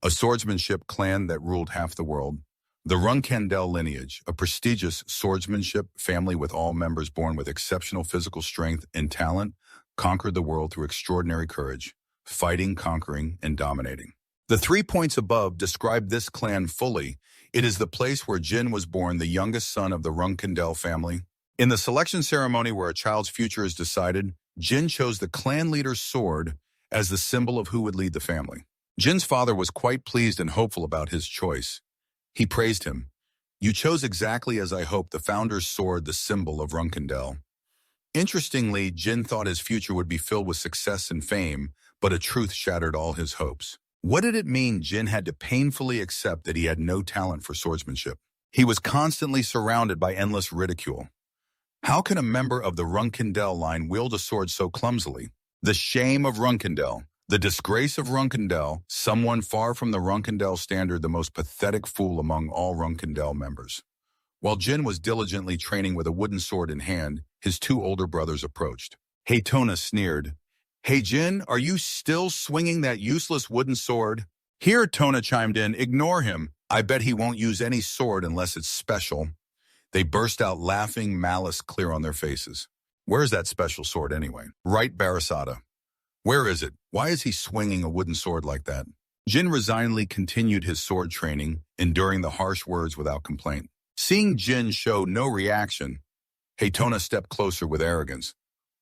a swordsmanship clan that ruled half the world. The Runandell lineage, a prestigious swordsmanship family with all members born with exceptional physical strength and talent, conquered the world through extraordinary courage, fighting, conquering, and dominating. The 3 points above describe this clan fully. It is the place where Jin was born, the youngest son of the Runandell family. In the selection ceremony where a child's future is decided, Jin chose the clan leader's sword as the symbol of who would lead the family. Jin's father was quite pleased and hopeful about his choice. He praised him. "You chose exactly as I hoped, the founder's sword, the symbol of Runandell." Interestingly, Jin thought his future would be filled with success and fame, but a truth shattered all his hopes. What did it mean Jin had to painfully accept that he had no talent for swordsmanship? He was constantly surrounded by endless ridicule. How can a member of the Runandell line wield a sword so clumsily? The shame of Runandell. The disgrace of Runandell, someone far from the Runandell standard, the most pathetic fool among all Runandell members. While Jin was diligently training with a wooden sword in hand, his 2 older brothers approached. Haytona sneered. "Hey Jin, are you still swinging that useless wooden sword?" "Here," Tona chimed in, "ignore him. I bet he won't use any sword unless it's special." They burst out laughing, malice clear on their faces. "Where's that special sword anyway?" "Right, Barasada." "Where is it? Why is he swinging a wooden sword like that?" Jin resignedly continued his sword training, enduring the harsh words without complaint. Seeing Jin show no reaction, Haytona stepped closer with arrogance.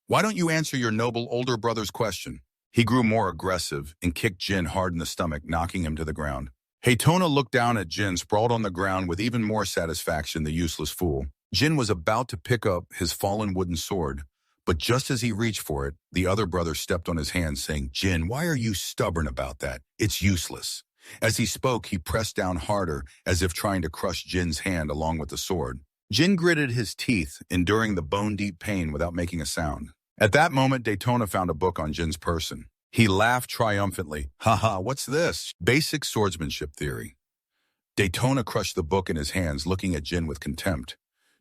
"Why don't you answer your noble older brother's question?" He grew more aggressive and kicked Jin hard in the stomach, knocking him to the ground. Haytona looked down at Jin, sprawled on the ground with even more satisfaction, the useless fool. Jin was about to pick up his fallen wooden sword, but just as he reached for it, the other brother stepped on his hand, saying, "Jin, why are you stubborn about that? It's useless." As he spoke, he pressed down harder, as if trying to crush Jin's hand along with the sword. Jin gritted his teeth, enduring the bone-deep pain without making a sound. At that moment, Daytona found a book on Jin's person. He laughed triumphantly. "Haha, what's this? Basic swordsmanship theory." Daytona crushed the book in his hands, looking at Jin with contempt.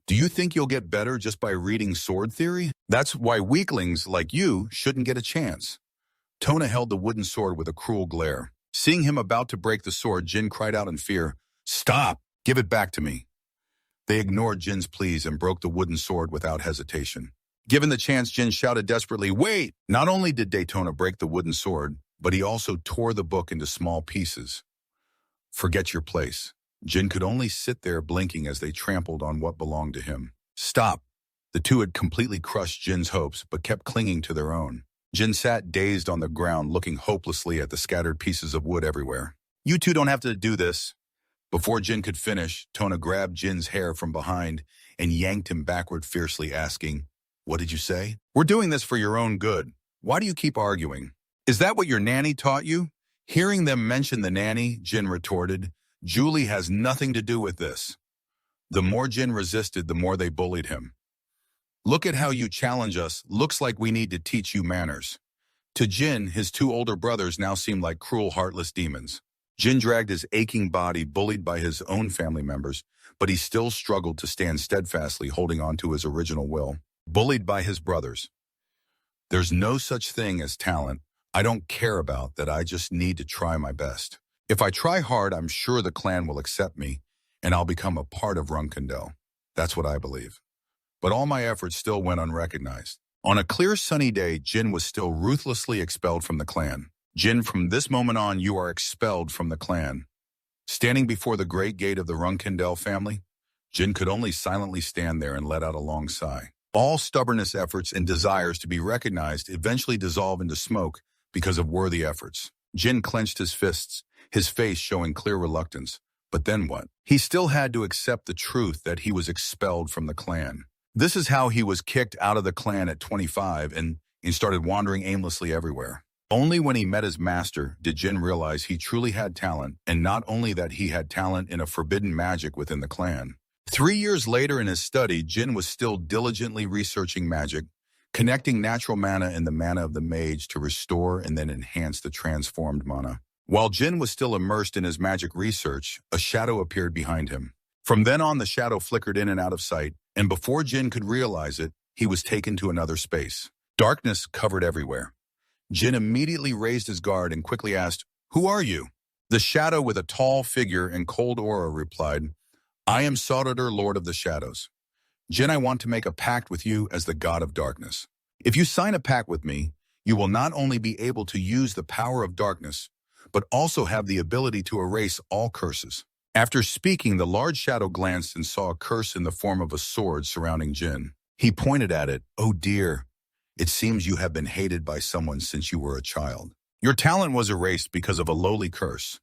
"Do you think you'll get better just by reading sword theory? That's why weaklings like you shouldn't get a chance." Tona held the wooden sword with a cruel glare. Seeing him about to break the sword, Jin cried out in fear, "Stop! Give it back to me." They ignored Jin's pleas and broke the wooden sword without hesitation. Given the chance, Jin shouted desperately, "Wait!" Not only did Daytona break the wooden sword, but he also tore the book into small pieces. "Forget your place." Jin could only sit there blinking as they trampled on what belonged to him. "Stop!" The two had completely crushed Jin's hopes, but kept clinging to their own. Jin sat dazed on the ground, looking hopelessly at the scattered pieces of wood everywhere. "You two don't have to do this." Before Jin could finish, Tona grabbed Jin's hair from behind and yanked him backward fiercely, asking, "What did you say?" "We're doing this for your own good. Why do you keep arguing? Is that what your nanny taught you?" Hearing them mention the nanny, Jin retorted, "Julie has nothing to do with this." The more Jin resisted, the more they bullied him. "Look at how you challenge us. Looks like we need to teach you manners." To Jin, his 2 older brothers now seemed like cruel, heartless demons. Jin dragged his aching body, bullied by his own family members, but he still struggled to stand steadfastly, holding on to his original will. Bullied by his brothers. "There's no such thing as talent. I don't care about that. I just need to try my best. If I try hard, I'm sure the clan will accept me, and I'll become a part of Runandell. That's what I believe." But all my efforts still went unrecognized. On a clear sunny day, Jin was still ruthlessly expelled from the clan. "Jin, from this moment on, you are expelled from the clan." Standing before the great gate of the Runandell family, Jin could only silently stand there and let out a long sigh. All stubbornness efforts and desires to be recognized eventually dissolve into smoke because of worthy efforts. Jin clenched his fists, his face showing clear reluctance. But then what? He still had to accept the truth that he was expelled from the clan. This is how he was kicked out of the clan at 25 and started wandering aimlessly everywhere. Only when he met his master did Jin realize he truly had talent, and not only that he had talent in a forbidden magic within the clan. 3 years later in his study, Jin was still diligently researching magic, connecting natural mana and the mana of the mage to restore and then enhance the transformed mana. While Jin was still immersed in his magic research, a shadow appeared behind him. From then on, the shadow flickered in and out of sight, and before Jin could realize it, he was taken to another space. Darkness covered everywhere. Jin immediately raised his guard and quickly asked, "Who are you?" The shadow with a tall figure and cold aura replied, I am Soditor, Lord of the Shadows. Jin, I want to make a pact with you as the god of darkness. If you sign a pact with me, you will not only be able to use the power of darkness, but also have the ability to erase all curses. After speaking, the large shadow glanced and saw a curse in the form of a sword surrounding Jin. He pointed at it. Oh dear, it seems you have been hated by someone since you were a child. Your talent was erased because of a lowly curse.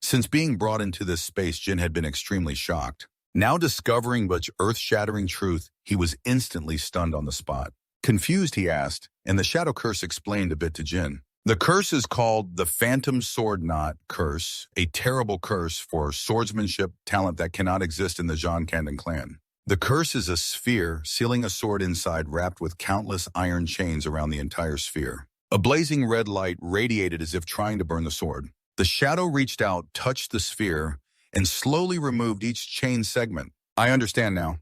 Since being brought into this space, Jin had been extremely shocked. Now discovering such earth-shattering truth, he was instantly stunned on the spot. Confused, he asked, and the shadow curse explained a bit to Jin. The curse is called the Phantom Sword Knot Curse, a terrible curse for swordsmanship talent that cannot exist in the Jeon clan. The curse is a sphere, sealing a sword inside wrapped with countless iron chains around the entire sphere. A blazing red light radiated as if trying to burn the sword. The shadow reached out, touched the sphere, and slowly removed each chain segment. I understand now.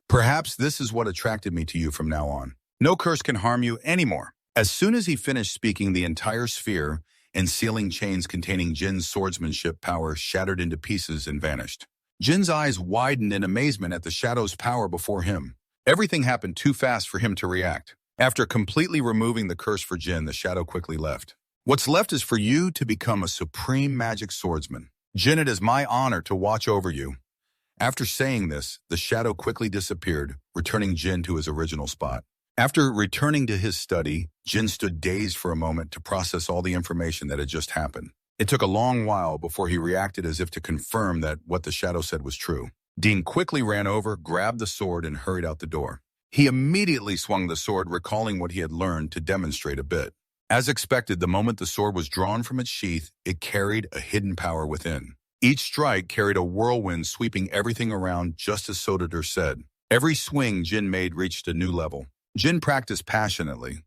Perhaps this is what attracted me to you from now on. No curse can harm you anymore. As soon as he finished speaking, the entire sphere and sealing chains containing Jin's swordsmanship power shattered into pieces and vanished. Jin's eyes widened in amazement at the shadow's power before him. Everything happened too fast for him to react. After completely removing the curse for Jin, the shadow quickly left. What's left is for you to become a supreme magic swordsman. Jin, it is my honor to watch over you. After saying this, the shadow quickly disappeared, returning Jin to his original spot. After returning to his study, Jin stood dazed for a moment to process all the information that had just happened. It took a long while before he reacted as if to confirm that what the shadow said was true. Dean quickly ran over, grabbed the sword, and hurried out the door. He immediately swung the sword, recalling what he had learned to demonstrate a bit. As expected, the moment the sword was drawn from its sheath, it carried a hidden power within. Each strike carried a whirlwind sweeping everything around, just as Soditor said. Every swing Jin made reached a new level. Jin practiced passionately.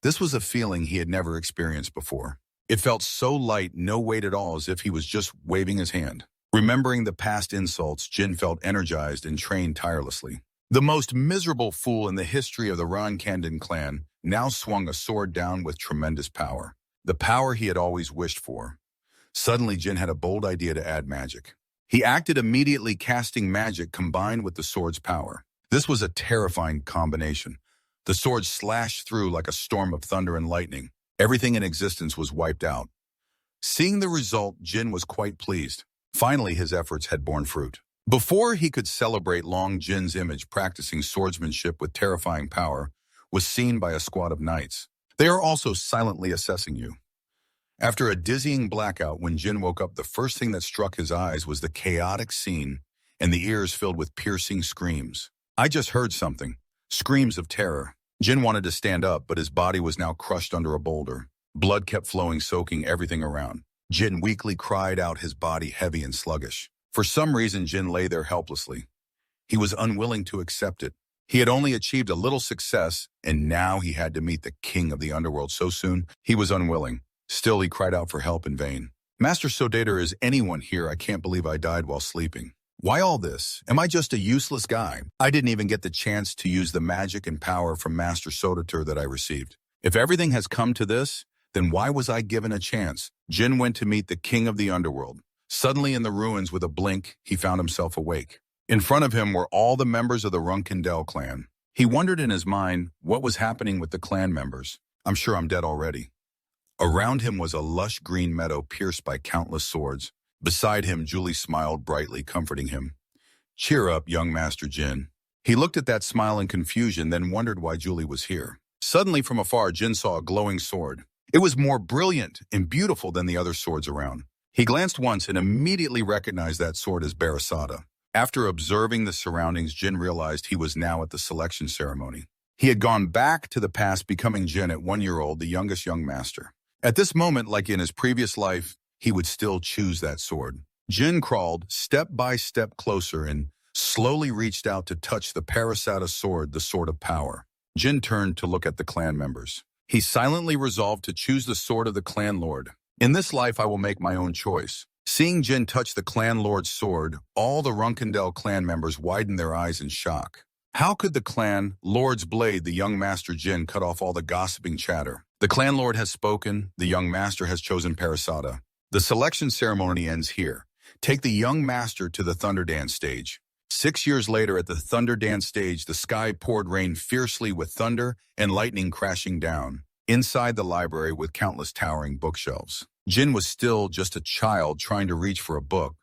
This was a feeling he had never experienced before. It felt so light, no weight at all, as if he was just waving his hand. Remembering the past insults, Jin felt energized and trained tirelessly. The most miserable fool in the history of the Runandell clan now swung a sword down with tremendous power. The power he had always wished for. Suddenly, Jin had a bold idea to add magic. He acted immediately, casting magic combined with the sword's power. This was a terrifying combination. The sword slashed through like a storm of thunder and lightning. Everything in existence was wiped out. Seeing the result, Jin was quite pleased. Finally, his efforts had borne fruit. Before he could celebrate long, Jin's image practicing swordsmanship with terrifying power was seen by a squad of knights. They are also silently assessing you. After a dizzying blackout, when Jin woke up, the first thing that struck his eyes was the chaotic scene and the ears filled with piercing screams. I just heard something. Screams of terror. Jin wanted to stand up, but his body was now crushed under a boulder. Blood kept flowing, soaking everything around. Jin weakly cried out, his body heavy and sluggish. For some reason, Jin lay there helplessly. He was unwilling to accept it. He had only achieved a little success, and now he had to meet the king of the underworld so soon. He was unwilling. Still, he cried out for help in vain. Master Soditor, is anyone here? I can't believe I died while sleeping. Why all this? Am I just a useless guy? I didn't even get the chance to use the magic and power from Master Soditor that I received. If everything has come to this, then why was I given a chance? Jin went to meet the king of the underworld. Suddenly in the ruins, with a blink, he found himself awake. In front of him were all the members of the Runandell clan. He wondered in his mind what was happening with the clan members. I'm sure I'm dead already. Around him was a lush green meadow pierced by countless swords. Beside him, Julie smiled brightly, comforting him. Cheer up, young Master Jin. He looked at that smile in confusion, then wondered why Julie was here. Suddenly from afar, Jin saw a glowing sword. It was more brilliant and beautiful than the other swords around. He glanced once and immediately recognized that sword as Barasada. After observing the surroundings, Jin realized he was now at the selection ceremony. He had gone back to the past, becoming Jin at 1 year old, the youngest young master. At this moment, like in his previous life, he would still choose that sword. Jin crawled step by step closer and slowly reached out to touch the Parasata sword, the sword of power. Jin turned to look at the clan members. He silently resolved to choose the sword of the clan lord. In this life, I will make my own choice. Seeing Jin touch the clan lord's sword, all the Runandell clan members widened their eyes in shock. How could the clan lord's blade, the young master Jin, cut off all the gossiping chatter? The clan lord has spoken, the young master has chosen Parasata. The selection ceremony ends here. Take the young master to the Thunder Dance stage. 6 years later at the Thunder Dance stage, the sky poured rain fiercely with thunder and lightning crashing down. Inside the library with countless towering bookshelves. Jin was still just a child trying to reach for a book,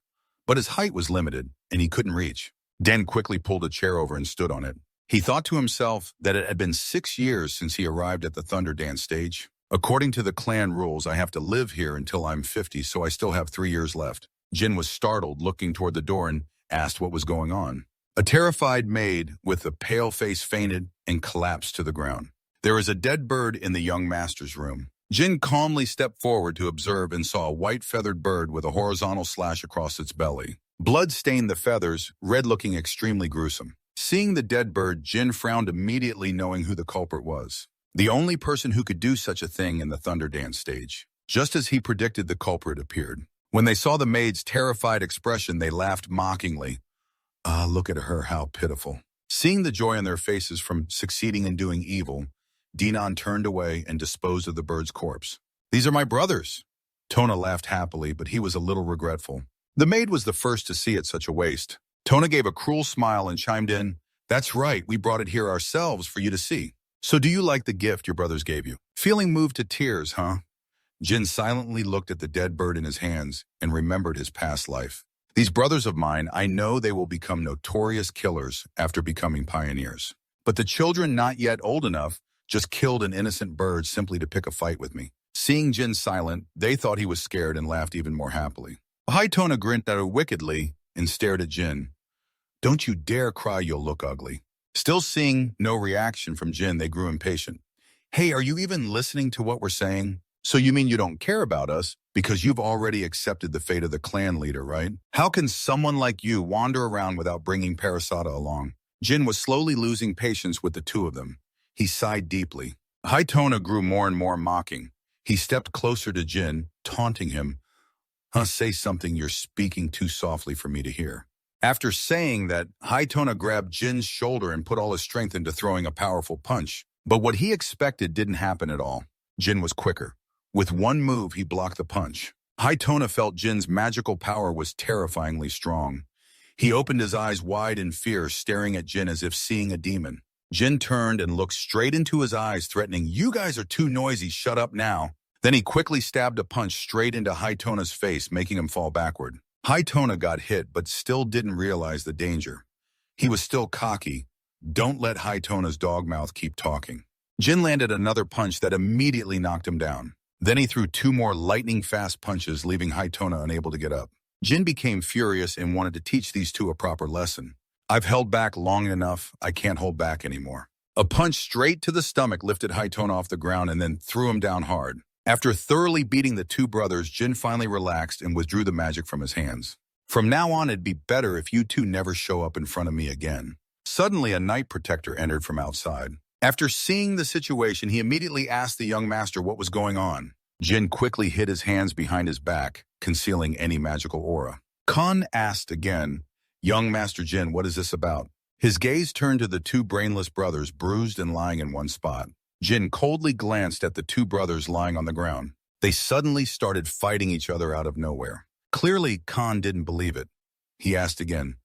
but his height was limited and he couldn't reach. Den quickly pulled a chair over and stood on it. He thought to himself that it had been 6 years since he arrived at the Thunder Dance stage. According to the clan rules, I have to live here until I'm 50, so I still have 3 years left. Jin was startled, looking toward the door, and asked what was going on. A terrified maid with a pale face fainted and collapsed to the ground. There is a dead bird in the young master's room. Jin calmly stepped forward to observe and saw a white feathered bird with a horizontal slash across its belly. Blood stained the feathers, red looking extremely gruesome. Seeing the dead bird, Jin frowned immediately, knowing who the culprit was. The only person who could do such a thing in the Thunder Dance stage. Just as he predicted, the culprit appeared. When they saw the maid's terrified expression, they laughed mockingly. Ah, look at her, how pitiful. Seeing the joy on their faces from succeeding in doing evil, Dinan turned away and disposed of the bird's corpse. These are my brothers. Tona laughed happily, but he was a little regretful. The maid was the first to see it such a waste. Tona gave a cruel smile and chimed in, "That's right, we brought it here ourselves for you to see. So do you like the gift your brothers gave you? Feeling moved to tears, huh?" Jin silently looked at the dead bird in his hands and remembered his past life. These brothers of mine, I know they will become notorious killers after becoming pioneers. But the children not yet old enough just killed an innocent bird simply to pick a fight with me. Seeing Jin silent, they thought he was scared and laughed even more happily. Haitona grinned at her wickedly and stared at Jin. "Don't you dare cry, you'll look ugly." Still seeing no reaction from Jin, they grew impatient. "Hey, are you even listening to what we're saying? So you mean you don't care about us because you've already accepted the fate of the clan leader, right? How can someone like you wander around without bringing Parasada along?" Jin was slowly losing patience with the two of them. He sighed deeply. Haitona grew more and more mocking. He stepped closer to Jin, taunting him. Say something, you're speaking too softly for me to hear." After saying that, Haitona grabbed Jin's shoulder and put all his strength into throwing a powerful punch. But what he expected didn't happen at all. Jin was quicker. With one move, he blocked the punch. Haitona felt Jin's magical power was terrifyingly strong. He opened his eyes wide in fear, staring at Jin as if seeing a demon. Jin turned and looked straight into his eyes, threatening, "You guys are too noisy, shut up now." Then he quickly stabbed a punch straight into Haitona's face, making him fall backward. Haitona got hit, but still didn't realize the danger. He was still cocky. Don't let Haitona's dog mouth keep talking. Jin landed another punch that immediately knocked him down. Then he threw 2 more lightning-fast punches, leaving Haitona unable to get up. Jin became furious and wanted to teach these two a proper lesson. "I've held back long enough, I can't hold back anymore." A punch straight to the stomach lifted Haitona off the ground and then threw him down hard. After thoroughly beating the two brothers, Jin finally relaxed and withdrew the magic from his hands. "From now on, it'd be better if you two never show up in front of me again." Suddenly, a night protector entered from outside. After seeing the situation, he immediately asked the young master what was going on. Jin quickly hid his hands behind his back, concealing any magical aura. Khan asked again, "Young Master Jin, what is this about?" His gaze turned to the two brainless brothers, bruised and lying in one spot. Jin coldly glanced at the two brothers lying on the ground. They suddenly started fighting each other out of nowhere. Clearly, Khan didn't believe it. He asked again,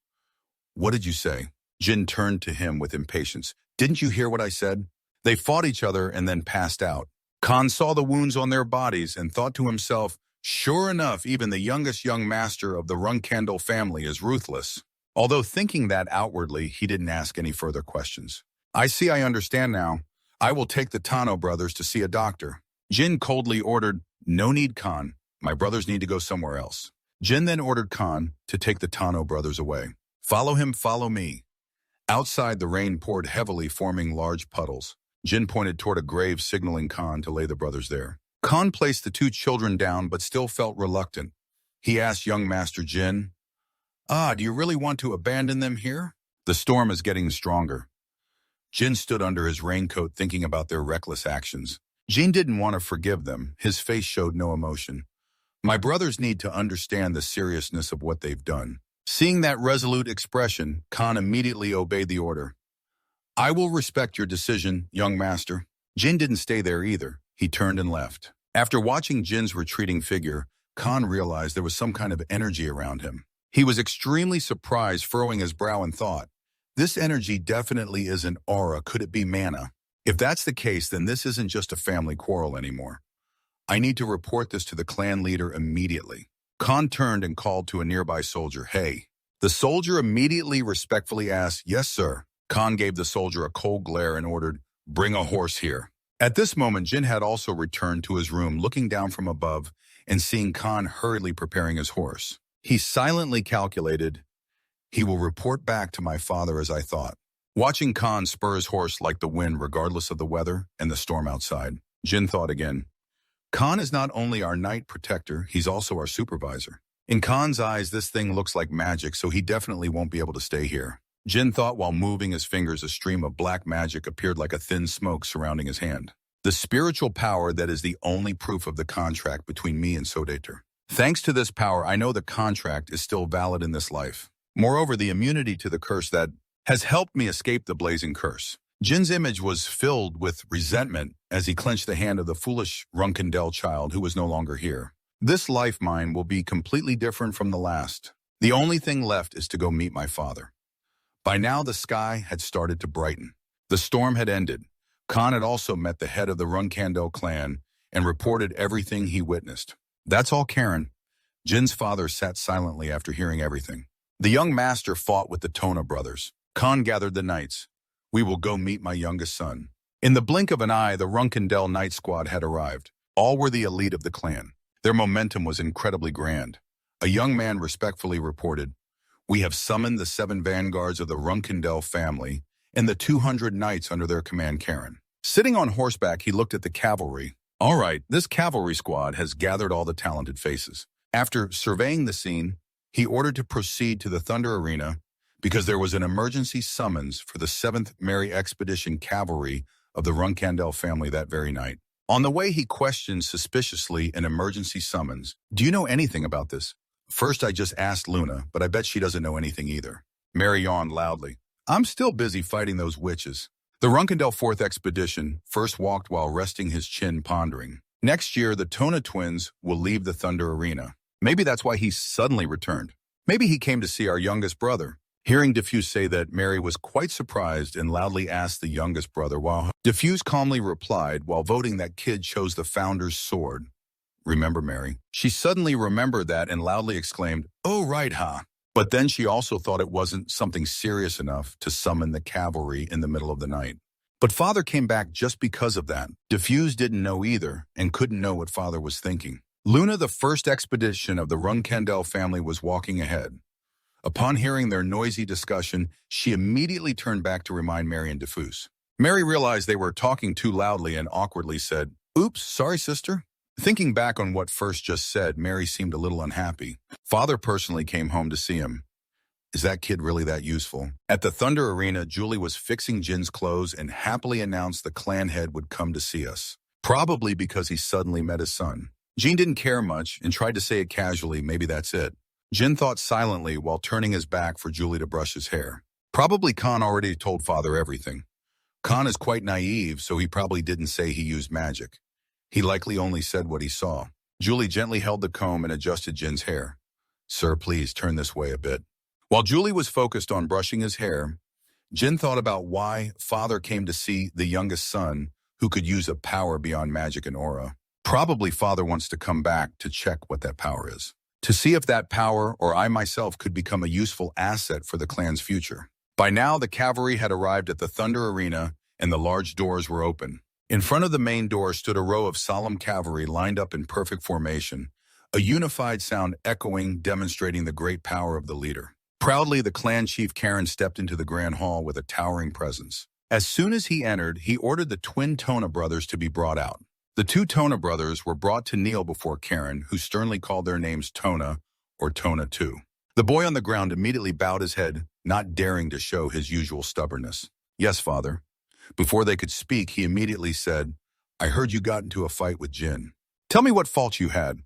"What did you say?" Jin turned to him with impatience. "Didn't you hear what I said?" They fought each other and then passed out. Khan saw the wounds on their bodies and thought to himself, sure enough, even the youngest young master of the Runandell family is ruthless. Although thinking that outwardly, he didn't ask any further questions. "I see, I understand now. I will take the Tano brothers to see a doctor." Jin coldly ordered, "No need, Khan. My brothers need to go somewhere else." Jin then ordered Khan to take the Tano brothers away. "Follow him, follow me." Outside, the rain poured heavily, forming large puddles. Jin pointed toward a grave, signaling Khan to lay the brothers there. Khan placed the two children down, but still felt reluctant. He asked young Master Jin, do you really want to abandon them here? The storm is getting stronger." Jin stood under his raincoat, thinking about their reckless actions. Jin didn't want to forgive them. His face showed no emotion. "My brothers need to understand the seriousness of what they've done." Seeing that resolute expression, Khan immediately obeyed the order. "I will respect your decision, young master." Jin didn't stay there either. He turned and left. After watching Jin's retreating figure, Khan realized there was some kind of energy around him. He was extremely surprised, furrowing his brow and thought, this energy definitely is an aura. Could it be mana? If that's the case, then this isn't just a family quarrel anymore. I need to report this to the clan leader immediately. Khan turned and called to a nearby soldier, hey. The soldier immediately respectfully asked, yes, sir. Khan gave the soldier a cold glare and ordered, bring a horse here. At this moment, Jin had also returned to his room, looking down from above and seeing Khan hurriedly preparing his horse. He silently calculated, he will report back to my father as I thought. Watching Khan spur his horse like the wind regardless of the weather and the storm outside, Jin thought again, Khan is not only our knight protector, he's also our supervisor. In Khan's eyes, this thing looks like magic, so he definitely won't be able to stay here. Jin thought while moving his fingers, a stream of black magic appeared like a thin smoke surrounding his hand. The spiritual power that is the only proof of the contract between me and Soditor. Thanks to this power, I know the contract is still valid in this life. Moreover, the immunity to the curse that has helped me escape the blazing curse. Jin's image was filled with resentment as he clenched the hand of the foolish Runandell child who was no longer here. This life mine will be completely different from the last. The only thing left is to go meet my father. By now, the sky had started to brighten. The storm had ended. Khan had also met the head of the Runandell clan and reported everything he witnessed. That's all, Karen. Jin's father sat silently after hearing everything. The young master fought with the Tona brothers. Khan gathered the knights. We will go meet my youngest son. In the blink of an eye, the Runandell Knight Squad had arrived. All were the elite of the clan. Their momentum was incredibly grand. A young man respectfully reported, we have summoned the 7 vanguards of the Runandell family and the 200 knights under their command, Karen. Sitting on horseback, he looked at the cavalry. All right, this cavalry squad has gathered all the talented faces. After surveying the scene, he ordered to proceed to the Thunder Arena because there was an emergency summons for the 7th Merry Expedition Cavalry of the Runandell family that very night. On the way, he questioned suspiciously an emergency summons. Do you know anything about this? First, I just asked Luna, but I bet she doesn't know anything either. Mary yawned loudly. I'm still busy fighting those witches. The Runandell 4th Expedition first walked while resting his chin, pondering. Next year, the Tona twins will leave the Thunder Arena. Maybe that's why he suddenly returned. Maybe he came to see our youngest brother. Hearing Diffuse say that, Mary was quite surprised and loudly asked the youngest brother, while Diffuse calmly replied while voting that kid chose the founder's sword. Remember, Mary? She suddenly remembered that and loudly exclaimed, oh, right, huh? But then she also thought it wasn't something serious enough to summon the cavalry in the middle of the night. But Father came back just because of that. Diffuse didn't know either and couldn't know what Father was thinking. Luna, the first expedition of the Runandell family, was walking ahead. Upon hearing their noisy discussion, she immediately turned back to remind Mary and Diffuse. Mary realized they were talking too loudly and awkwardly said, oops, sorry, sister. Thinking back on what First just said, Mary seemed a little unhappy. Father personally came home to see him. Is that kid really that useful? At the Thunder Arena, Julie was fixing Jin's clothes and happily announced the clan head would come to see us. Probably because he suddenly met his son. Jin didn't care much and tried to say it casually, maybe that's it. Jin thought silently while turning his back for Julie to brush his hair. Probably Khan already told Father everything. Khan is quite naive, so he probably didn't say he used magic. He likely only said what he saw. Julie gently held the comb and adjusted Jin's hair. Sir, please turn this way a bit. While Julie was focused on brushing his hair, Jin thought about why Father came to see the youngest son who could use a power beyond magic and aura. Probably Father wants to come back to check what that power is. To see if that power or I myself could become a useful asset for the clan's future. By now, the cavalry had arrived at the Thunder Arena and the large doors were open. In front of the main door stood a row of solemn cavalry lined up in perfect formation, a unified sound echoing, demonstrating the great power of the leader. Proudly, the clan chief Karen stepped into the grand hall with a towering presence. As soon as he entered, he ordered the twin Tona brothers to be brought out. The 2 Tona brothers were brought to kneel before Karen, who sternly called their names Tona or Tona 2. The boy on the ground immediately bowed his head, not daring to show his usual stubbornness. Yes, Father. Before they could speak, he immediately said, I heard you got into a fight with Jin. Tell me what fault you had.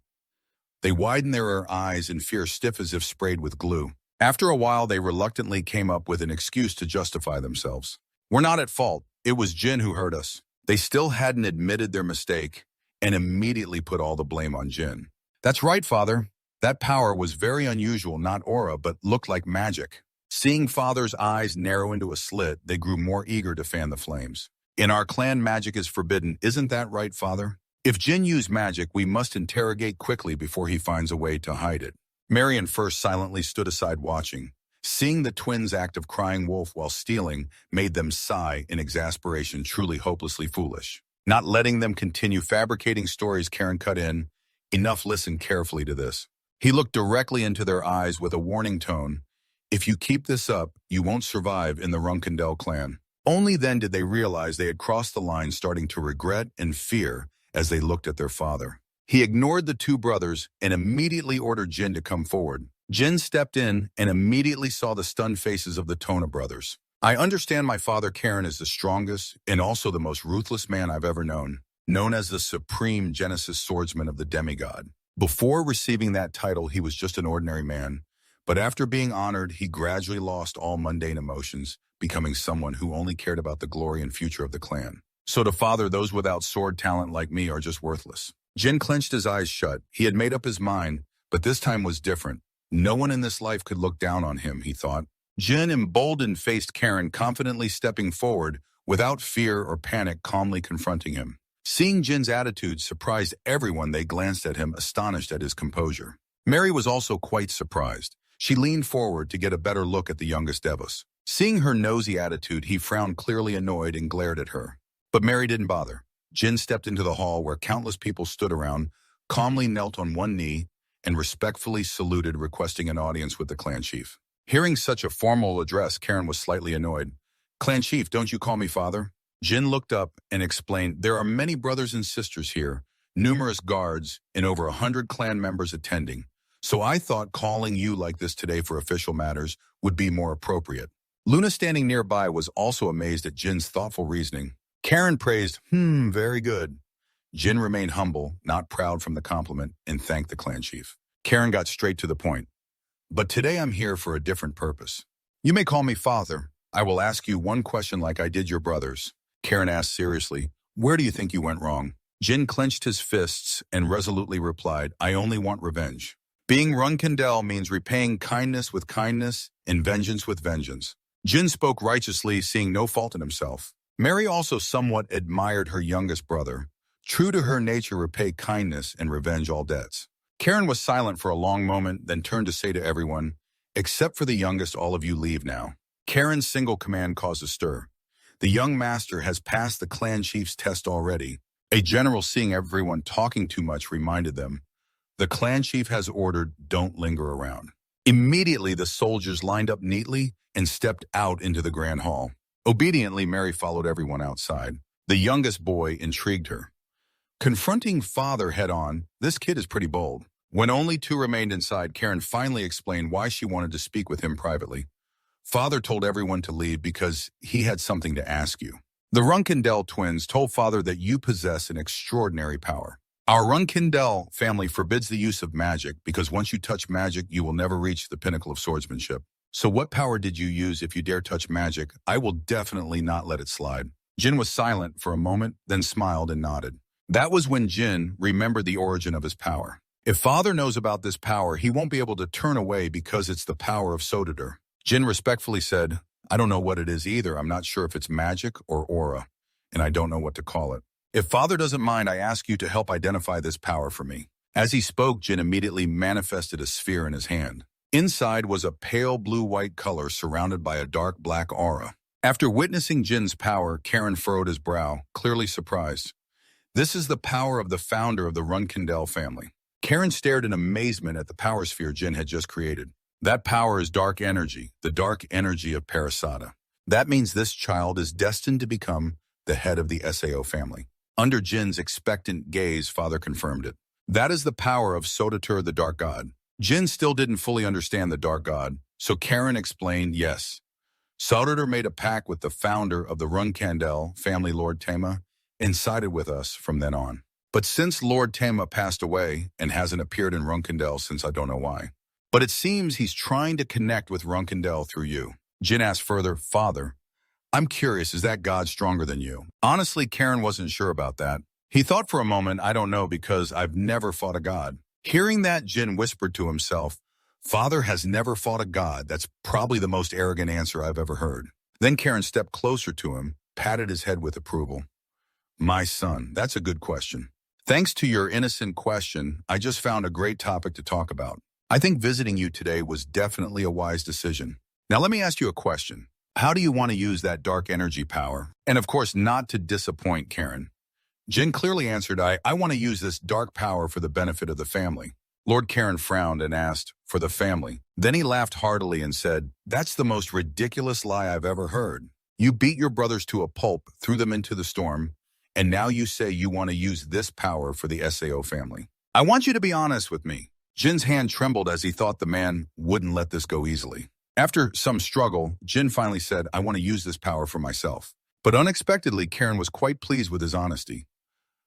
They widened their eyes in fear, stiff as if sprayed with glue. After a while, they reluctantly came up with an excuse to justify themselves. We're not at fault. It was Jin who hurt us. They still hadn't admitted their mistake and immediately put all the blame on Jin. That's right, Father. That power was very unusual, not aura, but looked like magic. Seeing Father's eyes narrow into a slit, they grew more eager to fan the flames. In our clan, magic is forbidden. Isn't that right, Father? If Jin used magic, we must interrogate quickly before he finds a way to hide it. Marion first silently stood aside watching. Seeing the twins' act of crying wolf while stealing made them sigh in exasperation, truly hopelessly foolish. Not letting them continue fabricating stories, Karen cut in. Enough, listen carefully to this. He looked directly into their eyes with a warning tone. If you keep this up, you won't survive in the Runandell clan. Only then did they realize they had crossed the line, starting to regret and fear as they looked at their father. He ignored the two brothers and immediately ordered Jin to come forward. Jin stepped in and immediately saw the stunned faces of the Tona brothers. I understand my father Karen is the strongest and also the most ruthless man I've ever known as the supreme Genesis swordsman of the demigod. Before receiving that title, he was just an ordinary man. But after being honored, he gradually lost all mundane emotions, becoming someone who only cared about the glory and future of the clan. So to Father, those without sword talent like me are just worthless. Jin clenched his eyes shut. He had made up his mind, but this time was different. No one in this life could look down on him, he thought. Jin, emboldened, faced Karen, confidently stepping forward, without fear or panic, calmly confronting him. Seeing Jin's attitude surprised everyone. They glanced at him, astonished at his composure. Mary was also quite surprised. She leaned forward to get a better look at the youngest Devos. Seeing her nosy attitude, he frowned, clearly annoyed, and glared at her. But Mary didn't bother. Jin stepped into the hall where countless people stood around, calmly knelt on one knee, and respectfully saluted, requesting an audience with the clan chief. Hearing such a formal address, Karen was slightly annoyed. Clan chief, don't you call me father? Jin looked up and explained, there are many brothers and sisters here, numerous guards, and over 100 clan members attending. So I thought calling you like this today for official matters would be more appropriate. Luna, standing nearby, was also amazed at Jin's thoughtful reasoning. Karen praised, very good. Jin remained humble, not proud from the compliment, and thanked the clan chief. Karen got straight to the point. But today I'm here for a different purpose. You may call me father. I will ask you one question like I did your brothers. Karen asked seriously, where do you think you went wrong? Jin clenched his fists and resolutely replied, I only want revenge. Being Runandell means repaying kindness with kindness and vengeance with vengeance. Jin spoke righteously, seeing no fault in himself. Mary also somewhat admired her youngest brother. True to her nature, repay kindness and revenge all debts. Karen was silent for a long moment, then turned to say to everyone, except for the youngest, all of you leave now. Karen's single command caused a stir. The young master has passed the clan chief's test already. A general, seeing everyone talking too much, reminded them, the clan chief has ordered, don't linger around. Immediately, the soldiers lined up neatly and stepped out into the grand hall. Obediently, Mary followed everyone outside. The youngest boy intrigued her. Confronting father head-on, this kid is pretty bold. When only two remained inside, Karen finally explained why she wanted to speak with him privately. Father told everyone to leave because he had something to ask you. The Runandell twins told Father that you possess an extraordinary power. Our Runandell family forbids the use of magic because once you touch magic, you will never reach the pinnacle of swordsmanship. So what power did you use? If you dare touch magic, I will definitely not let it slide. Jin was silent for a moment, then smiled and nodded. That was when Jin remembered the origin of his power. If Father knows about this power, he won't be able to turn away because it's the power of Soditor. Jin respectfully said, I don't know what it is either. I'm not sure if it's magic or aura, and I don't know what to call it. If Father doesn't mind, I ask you to help identify this power for me. As he spoke, Jin immediately manifested a sphere in his hand. Inside was a pale blue-white color surrounded by a dark black aura. After witnessing Jin's power, Karen furrowed his brow, clearly surprised. This is the power of the founder of the Runandell family. Karen stared in amazement at the power sphere Jin had just created. That power is dark energy, the dark energy of Parasada. That means this child is destined to become the head of the Sao family. Under Jin's expectant gaze, Father confirmed it. That is the power of Soditor, the dark god. Jin still didn't fully understand the dark god, so Karen explained, yes. Soditor made a pact with the founder of the Runandell family, Lord Tema, and sided with us from then on. But since Lord Tema passed away and hasn't appeared in Runandell since, I don't know why. But it seems he's trying to connect with Runandell through you. Jin asked further, Father, I'm curious, is that god stronger than you? Honestly, Karen wasn't sure about that. He thought for a moment, I don't know because I've never fought a god. Hearing that, Jin whispered to himself, "Father has never fought a god. That's probably the most arrogant answer I've ever heard." Then Karen stepped closer to him, patted his head with approval. "My son, that's a good question. Thanks to your innocent question, I just found a great topic to talk about. I think visiting you today was definitely a wise decision. Now let me ask you a question. How do you want to use that dark energy power? And of course, not to disappoint Karen." Jin clearly answered, I want to use this dark power for the benefit of the family." Lord Karen frowned and asked, "For the family?" Then he laughed heartily and said, "That's the most ridiculous lie I've ever heard. You beat your brothers to a pulp, threw them into the storm, and now you say you want to use this power for the Sao family. I want you to be honest with me." Jin's hand trembled as he thought the man wouldn't let this go easily. After some struggle, Jin finally said, "I want to use this power for myself." But unexpectedly, Karen was quite pleased with his honesty.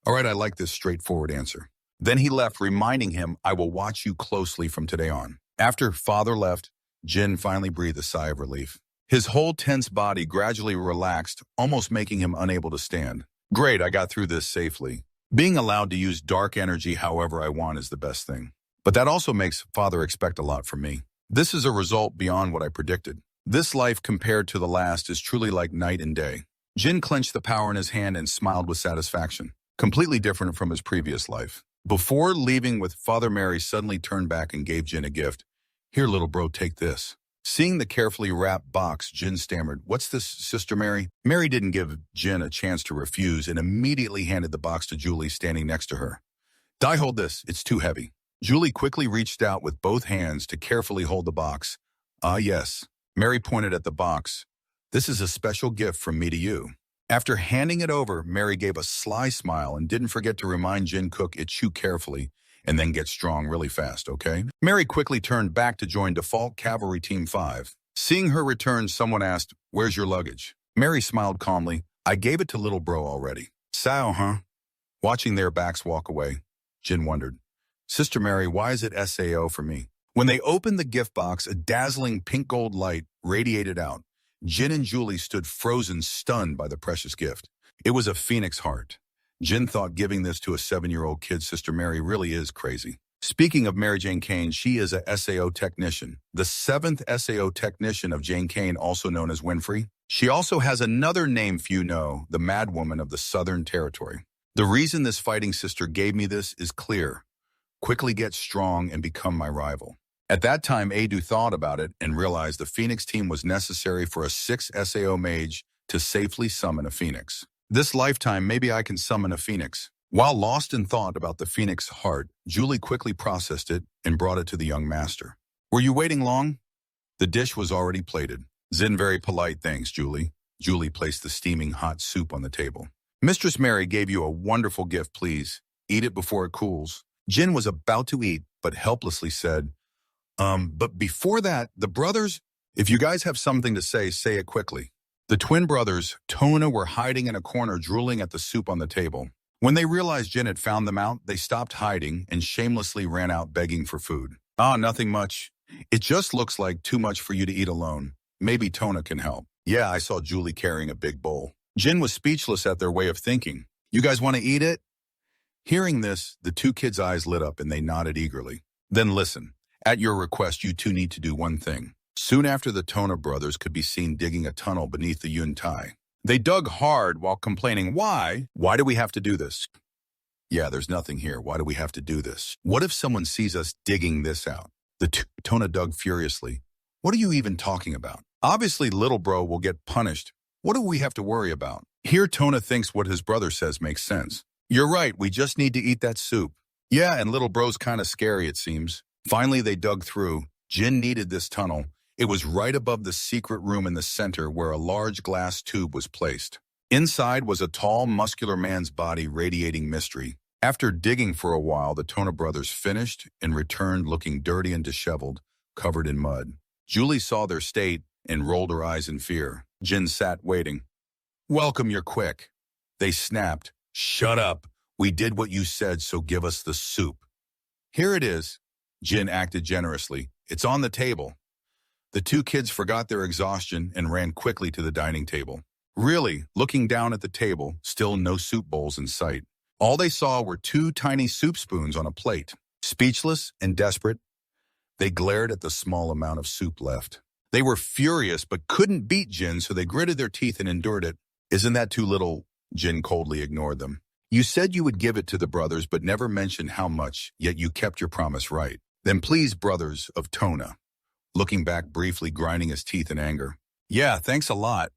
"All right, I like this straightforward answer." Then he left, reminding him, "I will watch you closely from today on." After Father left, Jin finally breathed a sigh of relief. His whole tense body gradually relaxed, almost making him unable to stand. "Great, I got through this safely. Being allowed to use dark energy however I want is the best thing. But that also makes Father expect a lot from me. This is a result beyond what I predicted. This life compared to the last is truly like night and day." Jin clenched the power in his hand and smiled with satisfaction. Completely different from his previous life. Before leaving with Father, Mary suddenly turned back and gave Jin a gift. "Here, little bro, take this." Seeing the carefully wrapped box, Jin stammered, "What's this, Sister Mary?" Mary didn't give Jin a chance to refuse and immediately handed the box to Julie standing next to her. "Di, hold this. It's too heavy." Julie quickly reached out with both hands to carefully hold the box. "Ah, yes." Mary pointed at the box. "This is a special gift from me to you." After handing it over, Mary gave a sly smile and didn't forget to remind Jin Cook it chew carefully and then get strong really fast, okay? Mary quickly turned back to join Default Cavalry Team 5. Seeing her return, someone asked, "Where's your luggage?" Mary smiled calmly. "I gave it to little bro already." "Sao, huh?" Watching their backs walk away, Jin wondered, "Sister Mary, why is it SAO for me?" When they opened the gift box, a dazzling pink gold light radiated out. Jin and Julie stood frozen, stunned by the precious gift. It was a phoenix heart. Jin thought giving this to a 7-year-old kid, Sister Mary, really is crazy. Speaking of Mary Jane Kane, she is a SAO technician, the 7th SAO technician of Jane Kane, also known as Winfrey. She also has another name few know, the Mad Woman of the Southern Territory. The reason this fighting sister gave me this is clear. Quickly get strong and become my rival. At that time, Adu thought about it and realized the Phoenix team was necessary for a 6 SAO mage to safely summon a Phoenix. This lifetime, maybe I can summon a Phoenix. While lost in thought about the Phoenix heart, Julie quickly processed it and brought it to the young master. "Were you waiting long?" The dish was already plated. Zin, very polite, "Thanks, Julie." Julie placed the steaming hot soup on the table. "Mistress Mary gave you a wonderful gift, please. Eat it before it cools." Jin was about to eat, but helplessly said, But before that, the brothers, if you guys have something to say it quickly." The twin brothers, Tona, were hiding in a corner drooling at the soup on the table. When they realized Jin had found them out, they stopped hiding and shamelessly ran out begging for food. "Ah, nothing much. It just looks like too much for you to eat alone. Maybe Tona can help." "Yeah, I saw Julie carrying a big bowl." Jin was speechless at their way of thinking. "You guys want to eat it?" Hearing this, the two kids' eyes lit up and they nodded eagerly. "Then listen. At your request, you two need to do one thing." Soon after, the Tona brothers could be seen digging a tunnel beneath the Yun Tai. They dug hard while complaining, "Why? Why do we have to do this?" "Yeah, there's nothing here. Why do we have to do this? What if someone sees us digging this out?" The Tona dug furiously. "What are you even talking about? Obviously, little bro will get punished. What do we have to worry about?" Here, Tona thinks what his brother says makes sense. "You're right. We just need to eat that soup." "Yeah, and little bro's kind of scary, it seems." Finally, they dug through. Jin needed this tunnel. It was right above the secret room in the center where a large glass tube was placed. Inside was a tall, muscular man's body radiating mystery. After digging for a while, the Tona brothers finished and returned looking dirty and disheveled, covered in mud. Julie saw their state and rolled her eyes in fear. Jin sat waiting. "Welcome, you're quick." They snapped. "Shut up. We did what you said, so give us the soup." "Here it is." Jin acted generously. "It's on the table." The two kids forgot their exhaustion and ran quickly to the dining table. Really, looking down at the table, still no soup bowls in sight. All they saw were 2 tiny soup spoons on a plate. Speechless and desperate, they glared at the small amount of soup left. They were furious but couldn't beat Jin, so they gritted their teeth and endured it. Isn't that too little? Jin coldly ignored them. You said you would give it to the brothers but never mentioned how much, yet you kept your promise right. Then please, brothers of Tona. Looking back briefly, grinding his teeth in anger. Yeah, thanks a lot.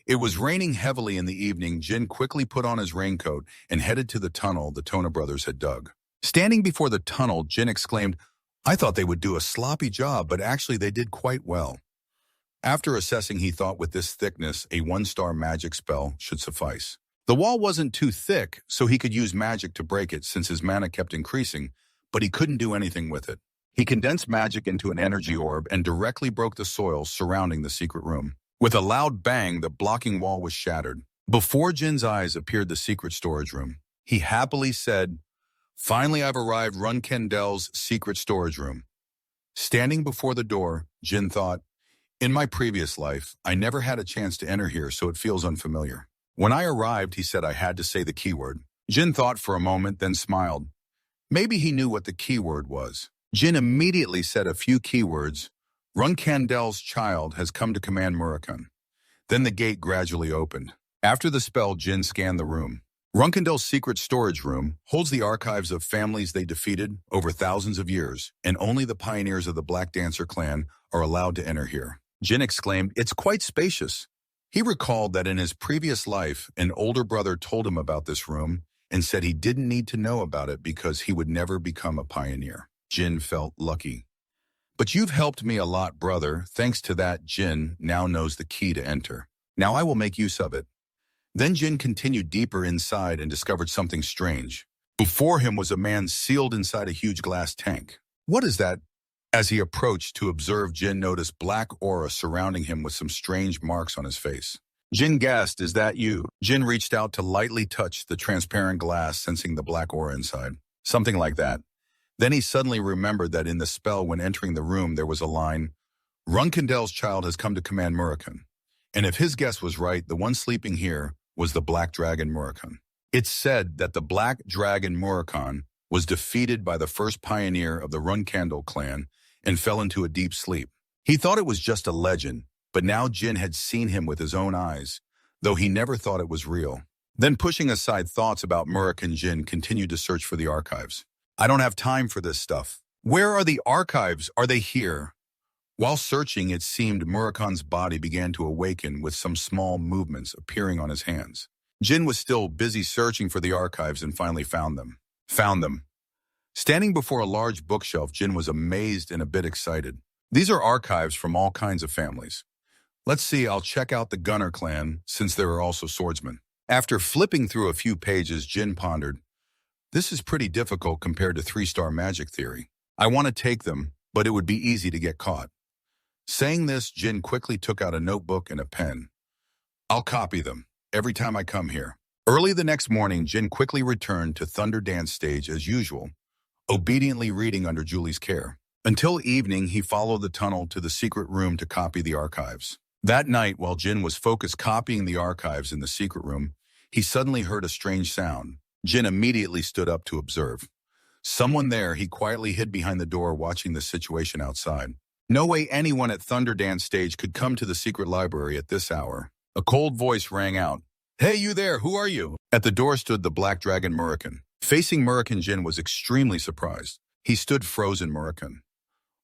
It was raining heavily in the evening. Jin quickly put on his raincoat and headed to the tunnel the Tona brothers had dug. Standing before the tunnel, Jin exclaimed, I thought they would do a sloppy job, but actually they did quite well. After assessing, he thought with this thickness, a 1-star magic spell should suffice. The wall wasn't too thick, so he could use magic to break it since his mana kept increasing, but he couldn't do anything with it. He condensed magic into an energy orb and directly broke the soil surrounding the secret room. With a loud bang, the blocking wall was shattered. Before Jin's eyes appeared the secret storage room. He happily said, Finally, I've arrived Runandell's secret storage room. Standing before the door, Jin thought, in my previous life, I never had a chance to enter here, so it feels unfamiliar. When I arrived, he said I had to say the keyword. Jin thought for a moment, then smiled. Maybe he knew what the keyword was. Jin immediately said a few keywords. Runandell's child has come to command Murakan. Then the gate gradually opened. After the spell, Jin scanned the room. Runandell's secret storage room holds the archives of families they defeated over thousands of years, and only the pioneers of the Black Dancer clan are allowed to enter here. Jin exclaimed, It's quite spacious. He recalled that in his previous life, an older brother told him about this room and said he didn't need to know about it because he would never become a pioneer. Jin felt lucky. But you've helped me a lot, brother. Thanks to that, Jin now knows the key to enter. Now I will make use of it. Then Jin continued deeper inside and discovered something strange. Before him was a man sealed inside a huge glass tank. What is that? As he approached to observe, Jin noticed black aura surrounding him with some strange marks on his face. Jin gasped, Is that you? Jin reached out to lightly touch the transparent glass, sensing the black aura inside. Something like that. Then he suddenly remembered that in the spell when entering the room there was a line, Runandell's child has come to command Murakan. And if his guess was right, the one sleeping here was the Black Dragon Murakan. It's said that the Black Dragon Murakan was defeated by the first pioneer of the Runandell clan and fell into a deep sleep. He thought it was just a legend, but now Jin had seen him with his own eyes, though he never thought it was real. Then pushing aside thoughts about Murakan, Jin continued to search for the archives. I don't have time for this stuff. Where are the archives? Are they here? While searching, it seemed Murakan's body began to awaken with some small movements appearing on his hands. Jin was still busy searching for the archives and finally found them. Standing before a large bookshelf, Jin was amazed and a bit excited. These are archives from all kinds of families. Let's see, I'll check out the Gunner clan, since there are also swordsmen. After flipping through a few pages, Jin pondered, This is pretty difficult compared to 3-star magic theory. I want to take them, but it would be easy to get caught. Saying this, Jin quickly took out a notebook and a pen. I'll copy them every time I come here. Early the next morning, Jin quickly returned to Thunder Dance stage as usual, obediently reading under Julie's care. Until evening, he followed the tunnel to the secret room to copy the archives. That night, while Jin was focused copying the archives in the secret room, he suddenly heard a strange sound. Jin immediately stood up to observe. Someone there. He quietly hid behind the door, watching the situation outside. No way anyone at Thunder Dance stage could come to the secret library at this hour. A cold voice rang out. Hey, you there, who are you? At the door stood the Black Dragon Murakan. Facing Murakan, Jin was extremely surprised. He stood frozen. Murakan.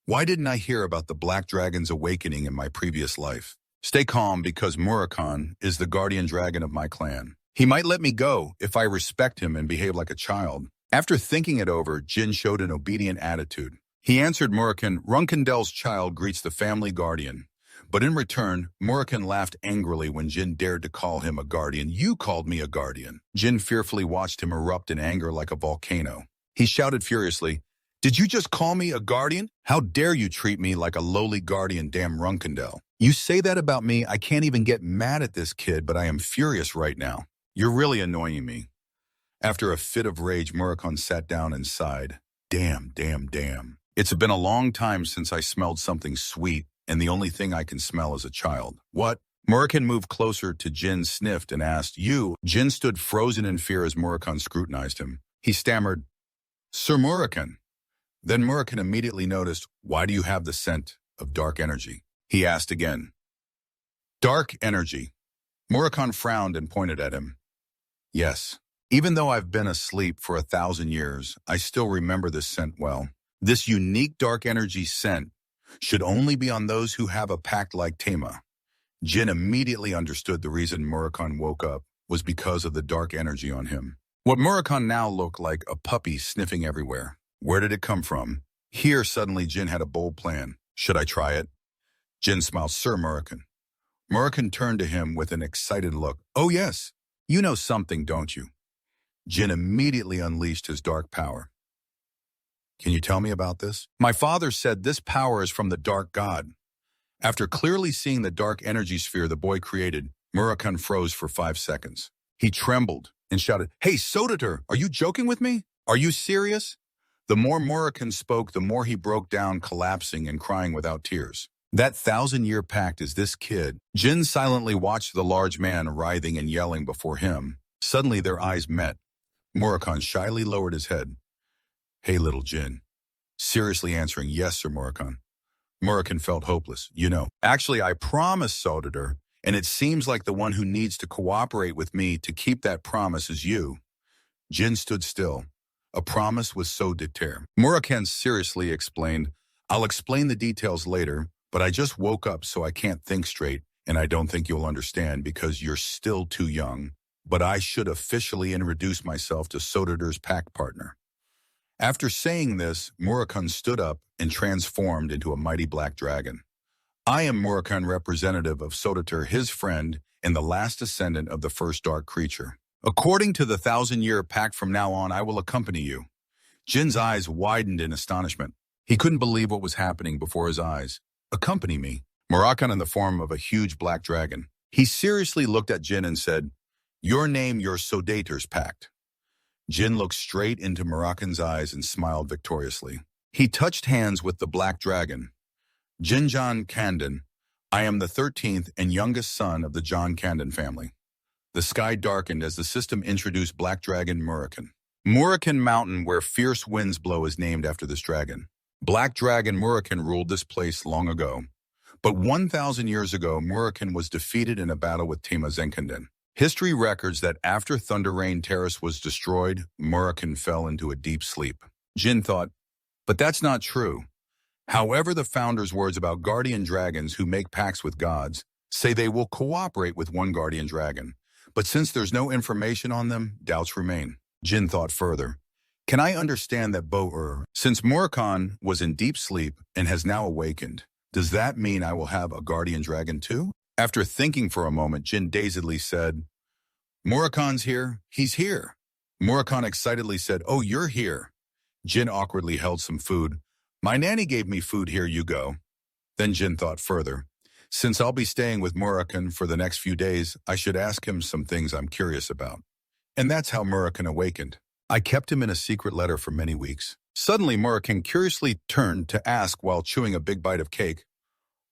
Why didn't I hear about the Black Dragon's awakening in my previous life? Stay calm, because Murakan is the guardian dragon of my clan. He might let me go if I respect him and behave like a child. After thinking it over, Jin showed an obedient attitude. He answered Murakan, Runandell's child greets the family guardian. But in return, Murakan laughed angrily when Jin dared to call him a guardian. You called me a guardian. Jin fearfully watched him erupt in anger like a volcano. He shouted furiously, Did you just call me a guardian? How dare you treat me like a lowly guardian, damn Runandell. You say that about me, I can't even get mad at this kid, but I am furious right now. You're really annoying me. After a fit of rage, Murakan sat down and sighed. Damn. It's been a long time since I smelled something sweet, and the only thing I can smell is a child. What? Murakan moved closer to Jin, sniffed, and asked, You? Jin stood frozen in fear as Murakan scrutinized him. He stammered, Sir Murakan, Then Murakan immediately noticed, "Why do you have the scent of dark energy?" He asked again. "Dark energy." Murakan frowned and pointed at him. "Yes. Even though I've been asleep for 1,000 years, I still remember this scent well. This unique dark energy scent should only be on those who have a pact like Tema." Jin immediately understood the reason Murakan woke up was because of the dark energy on him. What Murakan now looked like a puppy sniffing everywhere. Where did it come from? Here, suddenly, Jin had a bold plan. "Should I try it?" Jin smiled. "Sir Murakan." Murakan turned to him with an excited look. "Oh yes, you know something, don't you?" Jin immediately unleashed his dark power. "Can you tell me about this?" "My father said this power is from the dark god." After clearly seeing the dark energy sphere the boy created, Murakan froze for 5 seconds. He trembled and shouted, "Hey, Soditor, are you joking with me? Are you serious?" The more Murakan spoke, the more he broke down, collapsing and crying without tears. "That 1,000-year pact is this kid." Jin silently watched the large man writhing and yelling before him. Suddenly their eyes met. Murakan shyly lowered his head. "Hey, little Jin." Seriously answering, "Yes, Sir Murakan." Murakan felt hopeless. "Actually, I promise, Soditor, and it seems like the one who needs to cooperate with me to keep that promise is you." Jin stood still. "A promise with Soditor." Murakan seriously explained, "I'll explain the details later, but I just woke up so I can't think straight, and I don't think you'll understand because you're still too young. But I should officially introduce myself to Soditor's pact partner." After saying this, Murakan stood up and transformed into a mighty black dragon. "I am Murakan, representative of Soditor, his friend, and the last descendant of the first dark creature. According to the 1,000-year pact, from now on, I will accompany you." Jin's eyes widened in astonishment. He couldn't believe what was happening before his eyes. "Accompany me?" Murakan in the form of a huge black dragon. He seriously looked at Jin and said, "Your name, your Soditor's pact." Jin looked straight into Murakan's eyes and smiled victoriously. He touched hands with the black dragon. "Jinjan Kandon, I am the 13th and youngest son of the John Kandon family." The sky darkened as the system introduced Black Dragon Murakan. Murakan Mountain, where fierce winds blow, is named after this dragon. Black Dragon Murakan ruled this place long ago. But 1,000 years ago, Murakan was defeated in a battle with Tema Zenkanden. History records that after Thunder Rain Terrace was destroyed, Murakan fell into a deep sleep. Jin thought, but that's not true. However, the founder's words about guardian dragons who make pacts with gods say they will cooperate with one guardian dragon. But since there's no information on them, doubts remain. Jin thought further. Can I understand that since Murakan was in deep sleep and has now awakened, does that mean I will have a guardian dragon too? After thinking for a moment, Jin dazedly said, Murakan's here. He's here. Murakan excitedly said, oh, you're here. Jin awkwardly held some food. My nanny gave me food, here you go. Then Jin thought further. Since I'll be staying with Murakan for the next few days, I should ask him some things I'm curious about. And that's how Murakan awakened. I kept him in a secret letter for many weeks. Suddenly, Murakan curiously turned to ask while chewing a big bite of cake,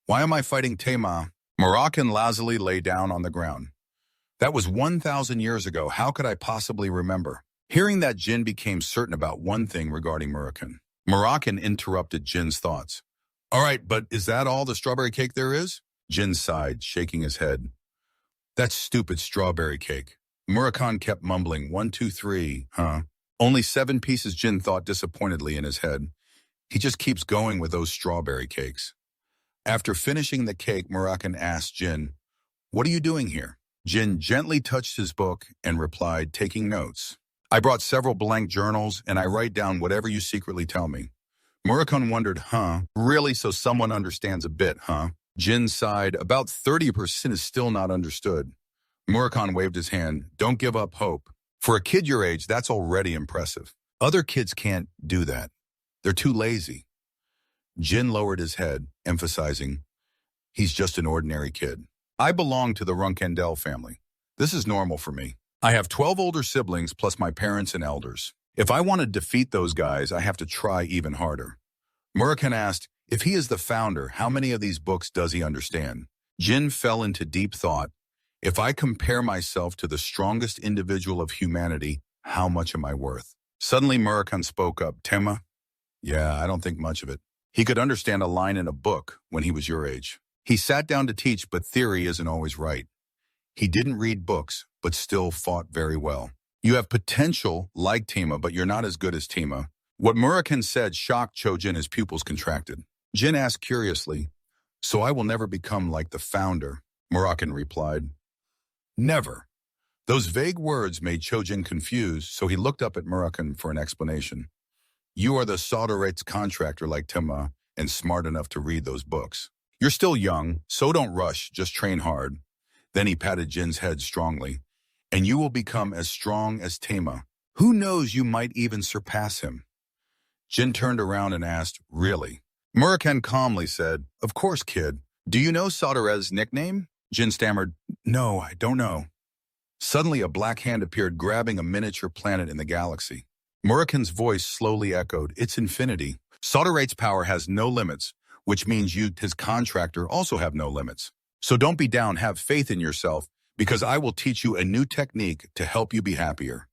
why am I fighting Tema? Murakan lazily lay down on the ground. That was 1,000 years ago. How could I possibly remember? Hearing that, Jin became certain about one thing regarding Murakan. Murakan interrupted Jin's thoughts. All right, but is that all the strawberry cake there is? Jin sighed, shaking his head. That stupid strawberry cake. Murakan kept mumbling, 1, 2, 3, huh? Only 7 pieces, Jin thought disappointedly in his head. He just keeps going with those strawberry cakes. After finishing the cake, Murakan asked Jin, what are you doing here? Jin gently touched his book and replied, taking notes. I brought several blank journals and I write down whatever you secretly tell me. Murakan wondered, huh? Really? So someone understands a bit, huh? Jin sighed, about 30% is still not understood. Murakan waved his hand. Don't give up hope. For a kid your age, that's already impressive. Other kids can't do that. They're too lazy. Jin lowered his head, emphasizing, he's just an ordinary kid. I belong to the Runandell family. This is normal for me. I have 12 older siblings plus my parents and elders. If I want to defeat those guys, I have to try even harder. Murakan asked, if he is the founder, how many of these books does he understand? Jin fell into deep thought. If I compare myself to the strongest individual of humanity, how much am I worth? Suddenly Murakan spoke up, Tema, Yeah, I don't think much of it. He could understand a line in a book when he was your age. He sat down to teach, but theory isn't always right. He didn't read books, but still fought very well. You have potential like Tima, but you're not as good as Tima. What Murakan said shocked Chojin. His pupils contracted. Jin asked curiously, "So I will never become like the founder?" Murakan replied, "Never." Those vague words made Chojin confused, so he looked up at Murakan for an explanation. "You are the Soderate's contractor like Tima and smart enough to read those books. You're still young, so don't rush, just train hard." Then he patted Jin's head strongly. "And you will become as strong as Tima. Who knows, you might even surpass him." Jin turned around and asked, "Really?" Murakan calmly said, "Of course, kid. Do you know Soderez's nickname?" Jin stammered, "No, I don't know." Suddenly, a black hand appeared, grabbing a miniature planet in the galaxy. Murakan's voice slowly echoed, "It's infinity. Soderate's power has no limits, which means you, his contractor, also have no limits. So don't be down, have faith in yourself, because I will teach you a new technique to help you be happier."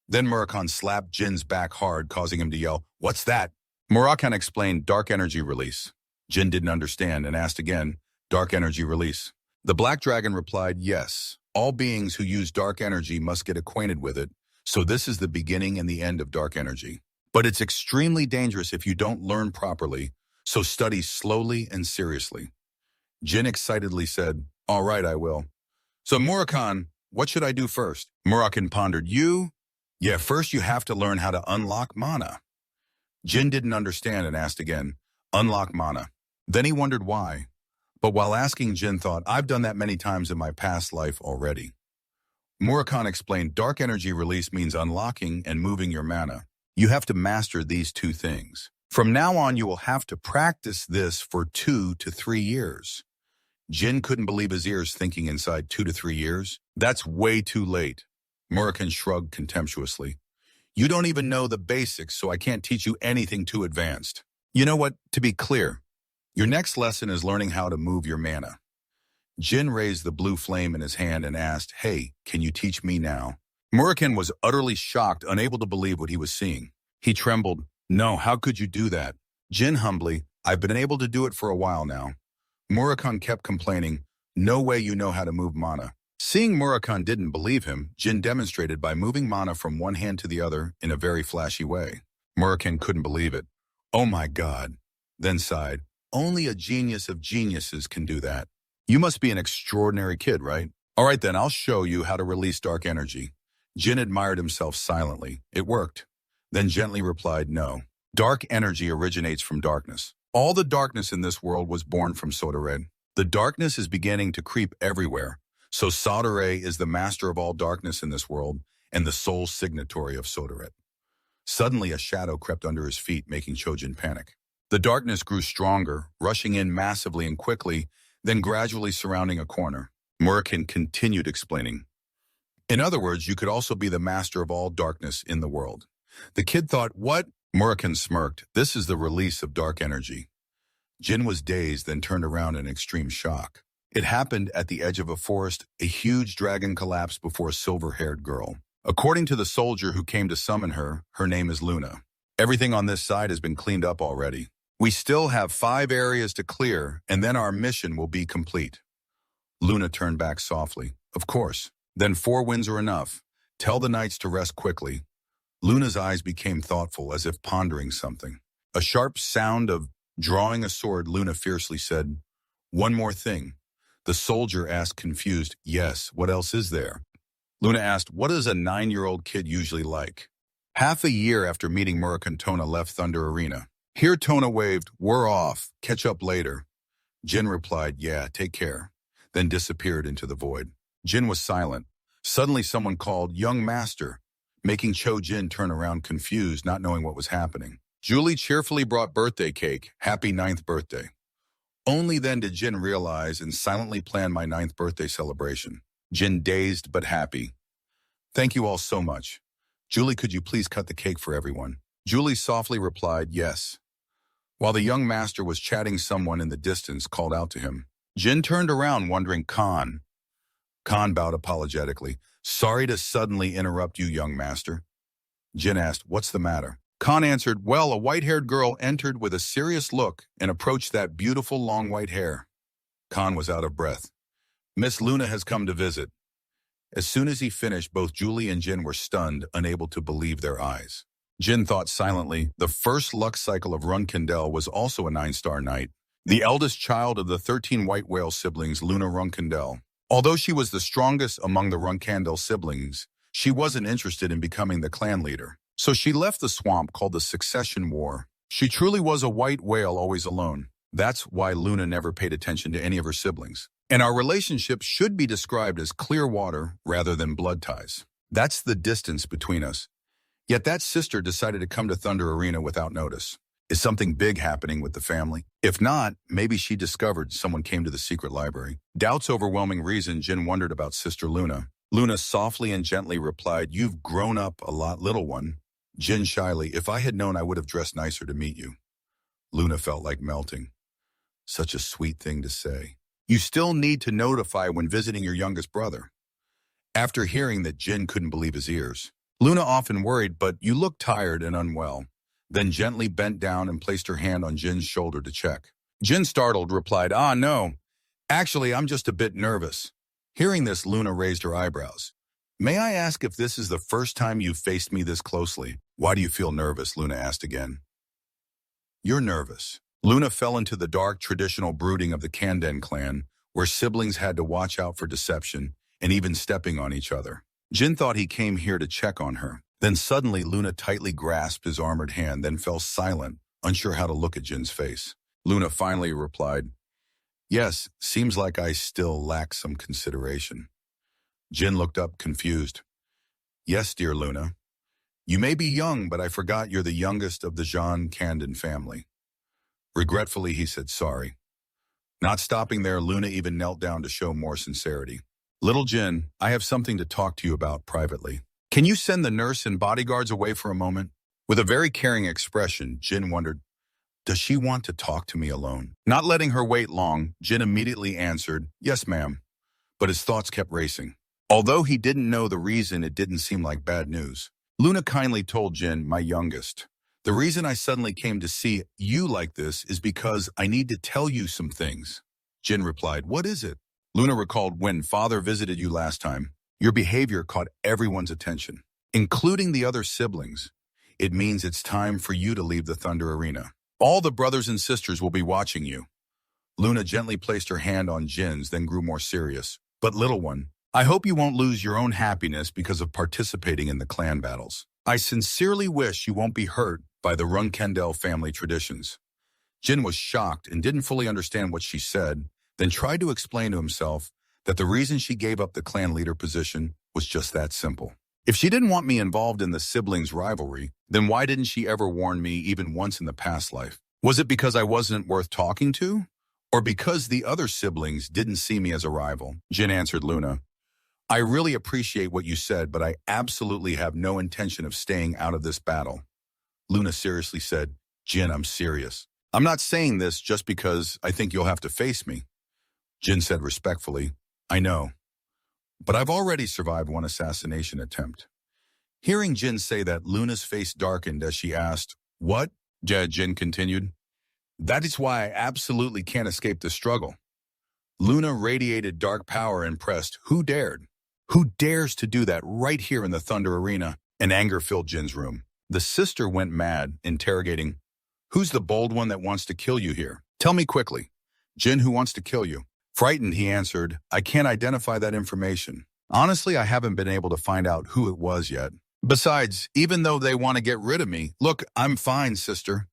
Then Murakan slapped Jin's back hard, causing him to yell, "What's that?" Murakan explained dark energy release. Jin didn't understand and asked again, "Dark energy release?" The black dragon replied, "Yes. All beings who use dark energy must get acquainted with it, so this is the beginning and the end of dark energy. But it's extremely dangerous if you don't learn properly, so study slowly and seriously." Jin excitedly said, "All right, I will." "So Murakan, what should I do first?" Murakan pondered, Yeah, first you have to learn how to unlock mana." Jin didn't understand and asked again, "Unlock mana?" Then he wondered why. But while asking, Jin thought, "I've done that many times in my past life already." Murakan explained, dark energy release means unlocking and moving your mana. You have to master these two things. From now on, you will have to practice this for 2 to 3 years. Jin couldn't believe his ears, thinking inside, 2 to 3 years? That's way too late. Murakan shrugged contemptuously. "You don't even know the basics, so I can't teach you anything too advanced. You know what? To be clear, your next lesson is learning how to move your mana." Jin raised the blue flame in his hand and asked, "Hey, can you teach me now?" Murakan was utterly shocked, unable to believe what he was seeing. He trembled. "No, how could you do that?" Jin humbly, "I've been able to do it for a while now." Murakan kept complaining, "No way you know how to move mana." Seeing Murakan didn't believe him, Jin demonstrated by moving mana from one hand to the other in a very flashy way. Murakan couldn't believe it. "Oh my God," then sighed. "Only a genius of geniuses can do that. You must be an extraordinary kid, right? All right then, I'll show you how to release dark energy." Jin admired himself silently. It worked. Then gently replied, "No. Dark energy originates from darkness. All the darkness in this world was born from Soderae. The darkness is beginning to creep everywhere. So Soderae is the master of all darkness in this world and the sole signatory of Soderae." Suddenly, a shadow crept under his feet, making Chojin panic. The darkness grew stronger, rushing in massively and quickly, then gradually surrounding a corner. Murakan continued explaining. "In other words, you could also be the master of all darkness in the world." The kid thought, "What?" Murakan smirked. "This is the release of dark energy." Jin was dazed, then turned around in extreme shock. It happened at the edge of a forest. A huge dragon collapsed before a silver-haired girl. According to the soldier who came to summon her, her name is Luna. Everything on this side has been cleaned up already. We still have 5 areas to clear, and then our mission will be complete. Luna turned back softly. "Of course. Then 4 winds are enough. Tell the knights to rest quickly." Luna's eyes became thoughtful, as if pondering something. A sharp sound of drawing a sword, Luna fiercely said, "One more thing." The soldier asked, confused, "Yes, what else is there?" Luna asked, "What is a 9-year-old kid usually like?" Half a year after meeting Murakan, Tona left Thunder Arena. Here Tona waved, "We're off. Catch up later." Jin replied, "Yeah, take care," then disappeared into the void. Jin was silent. Suddenly someone called, "Young master," making Chojin turn around confused, not knowing what was happening. Julie cheerfully brought birthday cake. "Happy 9th birthday." Only then did Jin realize and silently plan my 9th birthday celebration. Jin dazed but happy. "Thank you all so much. Julie, could you please cut the cake for everyone?" Julie softly replied, "Yes." While the young master was chatting, someone in the distance called out to him. Jin turned around, wondering, Khan. Khan bowed apologetically. "Sorry to suddenly interrupt you, young master." Jin asked, "What's the matter?" Khan answered, well, a white-haired girl entered with a serious look and approached that beautiful long white hair. Khan was out of breath. Miss Luna has come to visit. As soon as he finished, both Julie and Jin were stunned, unable to believe their eyes. Jin thought silently. The first luck cycle of Runandell was also a 9-star night. The eldest child of the 13 white whale siblings, Luna Runandell. Although she was the strongest among the Runandell siblings, she wasn't interested in becoming the clan leader. So she left the swamp called the Succession War. She truly was a white whale, always alone. That's why Luna never paid attention to any of her siblings. And our relationship should be described as clear water rather than blood ties. That's the distance between us. Yet that sister decided to come to Thunder Arena without notice. Is something big happening with the family? If not, maybe she discovered someone came to the secret library. Doubt's overwhelming reason, Jin wondered about Sister Luna. Luna softly and gently replied, you've grown up a lot, little one. Jin shyly, if I had known, I would have dressed nicer to meet you. Luna felt like melting. Such a sweet thing to say. You still need to notify when visiting your youngest brother. After hearing that, Jin couldn't believe his ears. Luna often worried, but you look tired and unwell. Then gently bent down and placed her hand on Jin's shoulder to check. Jin, startled, replied, no. Actually, I'm just a bit nervous. Hearing this, Luna raised her eyebrows. May I ask if this is the first time you've faced me this closely? Why do you feel nervous? Luna asked again. You're nervous. Luna fell into the dark traditional brooding of the Kanden clan, where siblings had to watch out for deception and even stepping on each other. Jin thought he came here to check on her. Then suddenly Luna tightly grasped his armored hand, then fell silent, unsure how to look at Jin's face. Luna finally replied, yes, seems like I still lack some consideration. Jin looked up, confused. Yes, dear Luna. You may be young, but I forgot you're the youngest of the Jean Kanden family. Regretfully, he said sorry. Not stopping there, Luna even knelt down to show more sincerity. Little Jin, I have something to talk to you about privately. Can you send the nurse and bodyguards away for a moment? With a very caring expression, Jin wondered, does she want to talk to me alone? Not letting her wait long, Jin immediately answered, yes, ma'am. But his thoughts kept racing. Although he didn't know the reason, it didn't seem like bad news. Luna kindly told Jin, my youngest, the reason I suddenly came to see you like this is because I need to tell you some things. Jin replied, what is it? Luna recalled, when father visited you last time, your behavior caught everyone's attention, including the other siblings. It means it's time for you to leave the Thunder Arena. All the brothers and sisters will be watching you. Luna gently placed her hand on Jin's, then grew more serious. But little one, I hope you won't lose your own happiness because of participating in the clan battles. I sincerely wish you won't be hurt by the Runandell family traditions. Jin was shocked and didn't fully understand what she said, then tried to explain to himself that the reason she gave up the clan leader position was just that simple. If she didn't want me involved in the siblings' rivalry, then why didn't she ever warn me even once in the past life? Was it because I wasn't worth talking to? Or because the other siblings didn't see me as a rival? Jin answered Luna, I really appreciate what you said, but I absolutely have no intention of staying out of this battle. Luna seriously said, Jin, I'm serious. I'm not saying this just because I think you'll have to face me. Jin said respectfully, I know, but I've already survived one assassination attempt. Hearing Jin say that, Luna's face darkened as she asked, what? Jin continued, that is why I absolutely can't escape the struggle. Luna radiated dark power and pressed, who dared? Who dares to do that right here in the Thunder Arena? And anger filled Jin's room. The sister went mad, interrogating, who's the bold one that wants to kill you here? Tell me quickly. Jin, who wants to kill you? Frightened, he answered, I can't identify that information. Honestly, I haven't been able to find out who it was yet. Besides, even though they want to get rid of me, look, I'm fine, sister.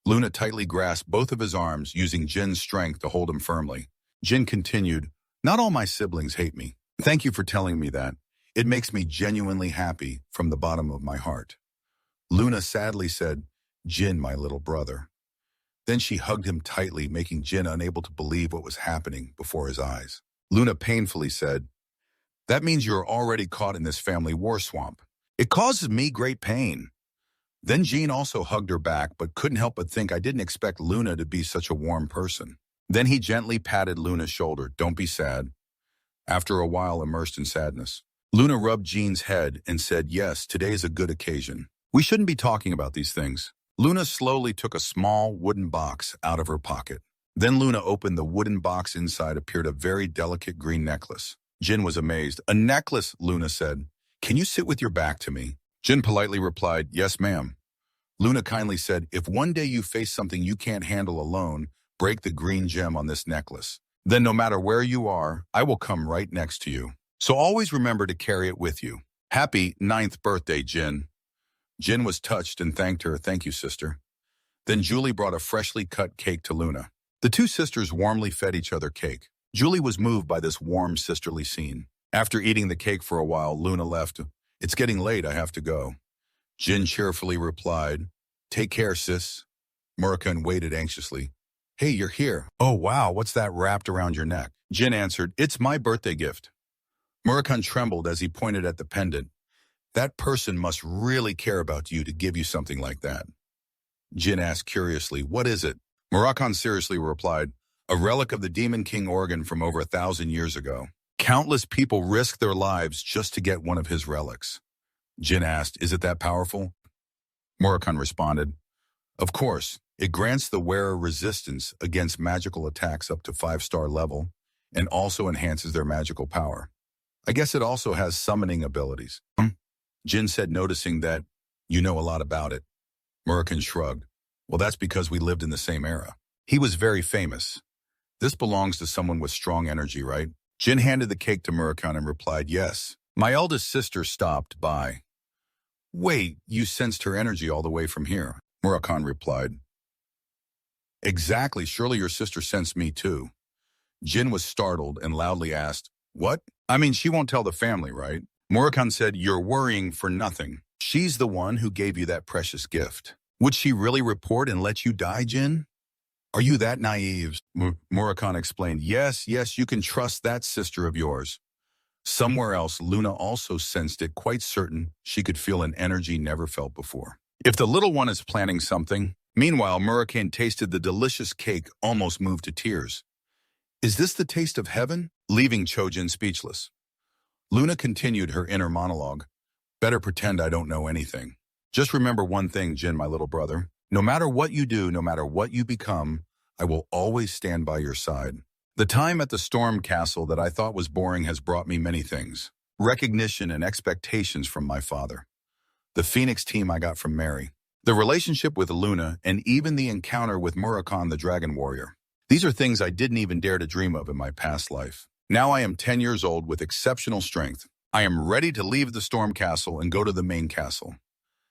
Luna tightly grasped both of his arms, using Jin's strength to hold him firmly. Jin continued, not all my siblings hate me. Thank you for telling me that. It makes me genuinely happy from the bottom of my heart. Luna sadly said, Jin, my little brother. Then she hugged him tightly, making Jin unable to believe what was happening before his eyes. Luna painfully said, that means you're already caught in this family war swamp. It causes me great pain. Then Jin also hugged her back, but couldn't help but think, I didn't expect Luna to be such a warm person. Then he gently patted Luna's shoulder. Don't be sad. After a while, immersed in sadness, Luna rubbed Jin's head and said, yes, today is a good occasion. We shouldn't be talking about these things. Luna slowly took a small wooden box out of her pocket. Then Luna opened the wooden box. Inside appeared a very delicate green necklace. Jin was amazed. "A necklace," Luna said. "Can you sit with your back to me?" Jin politely replied, "Yes, ma'am." Luna kindly said, "If one day you face something you can't handle alone, break the green gem on this necklace. Then no matter where you are, I will come right next to you. So always remember to carry it with you. Happy 9th birthday, Jin." Jin was touched and thanked her. "Thank you, sister." Then Julie brought a freshly cut cake to Luna. The two sisters warmly fed each other cake. Julie was moved by this warm sisterly scene. After eating the cake for a while, Luna left. "It's getting late, I have to go." Jin cheerfully replied, "Take care, sis." Murakan waited anxiously. "Hey, you're here. Oh, wow, what's that wrapped around your neck?" Jin answered, "It's my birthday gift." Murakan trembled as he pointed at the pendant. "That person must really care about you to give you something like that." Jin asked curiously, "What is it?" Murakan seriously replied, "A relic of the Demon King organ from over 1,000 years ago. Countless people risked their lives just to get one of his relics." Jin asked, "Is it that powerful?" Murakan responded, "Of course, it grants the wearer resistance against magical attacks up to 5-star level and also enhances their magical power. I guess it also has summoning abilities." Jin said, noticing that, "You know a lot about it." Murakan shrugged. "Well, that's because we lived in the same era. He was very famous. This belongs to someone with strong energy, right?" Jin handed the cake to Murakan and replied, "Yes. My eldest sister stopped by." "Wait, you sensed her energy all the way from here?" Murakan replied. "Exactly, surely your sister sensed me too." Jin was startled and loudly asked, "What? I mean, she won't tell the family, right?" Murakan said, "You're worrying for nothing. She's the one who gave you that precious gift. Would she really report and let you die, Jin? Are you that naive?" Murakan explained, Yes, you can trust that sister of yours." Somewhere else, Luna also sensed it, quite certain she could feel an energy never felt before. If the little one is planning something. Meanwhile, Murakan tasted the delicious cake, almost moved to tears. "Is this the taste of heaven?" Leaving Chojin speechless. Luna continued her inner monologue. "Better pretend I don't know anything. Just remember one thing, Jin, my little brother. No matter what you do, no matter what you become, I will always stand by your side. The time at the Storm Castle that I thought was boring has brought me many things. Recognition and expectations from my father. The Phoenix team I got from Mary. The relationship with Luna, and even the encounter with Murakan the Dragon Warrior. These are things I didn't even dare to dream of in my past life. Now I am 10 years old with exceptional strength. I am ready to leave the Storm Castle and go to the main castle."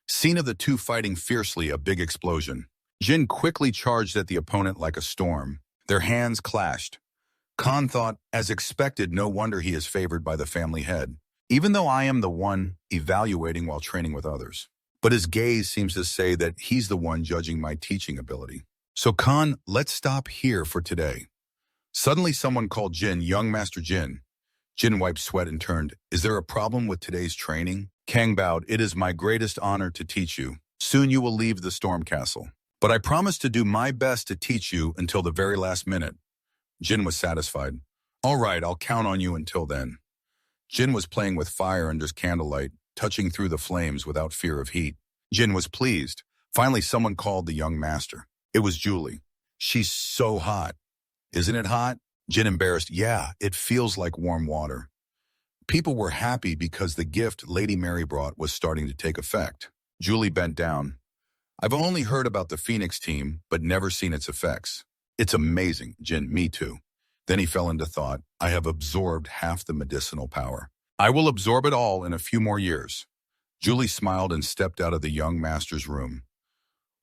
Scene of the two fighting fiercely, a big explosion. Jin quickly charged at the opponent like a storm. Their hands clashed. Khan thought, as expected, no wonder he is favored by the family head, even though I am the one evaluating while training with others. But his gaze seems to say that he's the one judging my teaching ability. "So Khan, let's stop here for today." Suddenly someone called Jin, "Young Master Jin." Jin wiped sweat and turned. "Is there a problem with today's training?" Kang bowed. "It is my greatest honor to teach you. Soon you will leave the Storm Castle. But I promise to do my best to teach you until the very last minute." Jin was satisfied. "All right, I'll count on you until then." Jin was playing with fire under candlelight, touching through the flames without fear of heat. Jin was pleased. Finally, someone called the young master. It was Julie. "She's so hot." "Isn't it hot?" Jin embarrassed. "Yeah, it feels like warm water." People were happy because the gift Lady Mary brought was starting to take effect. Julie bent down. "I've only heard about the Phoenix team, but never seen its effects." "It's amazing, Jin, me too." Then he fell into thought. "I have absorbed half the medicinal power. I will absorb it all in a few more years." Julie smiled and stepped out of the young master's room.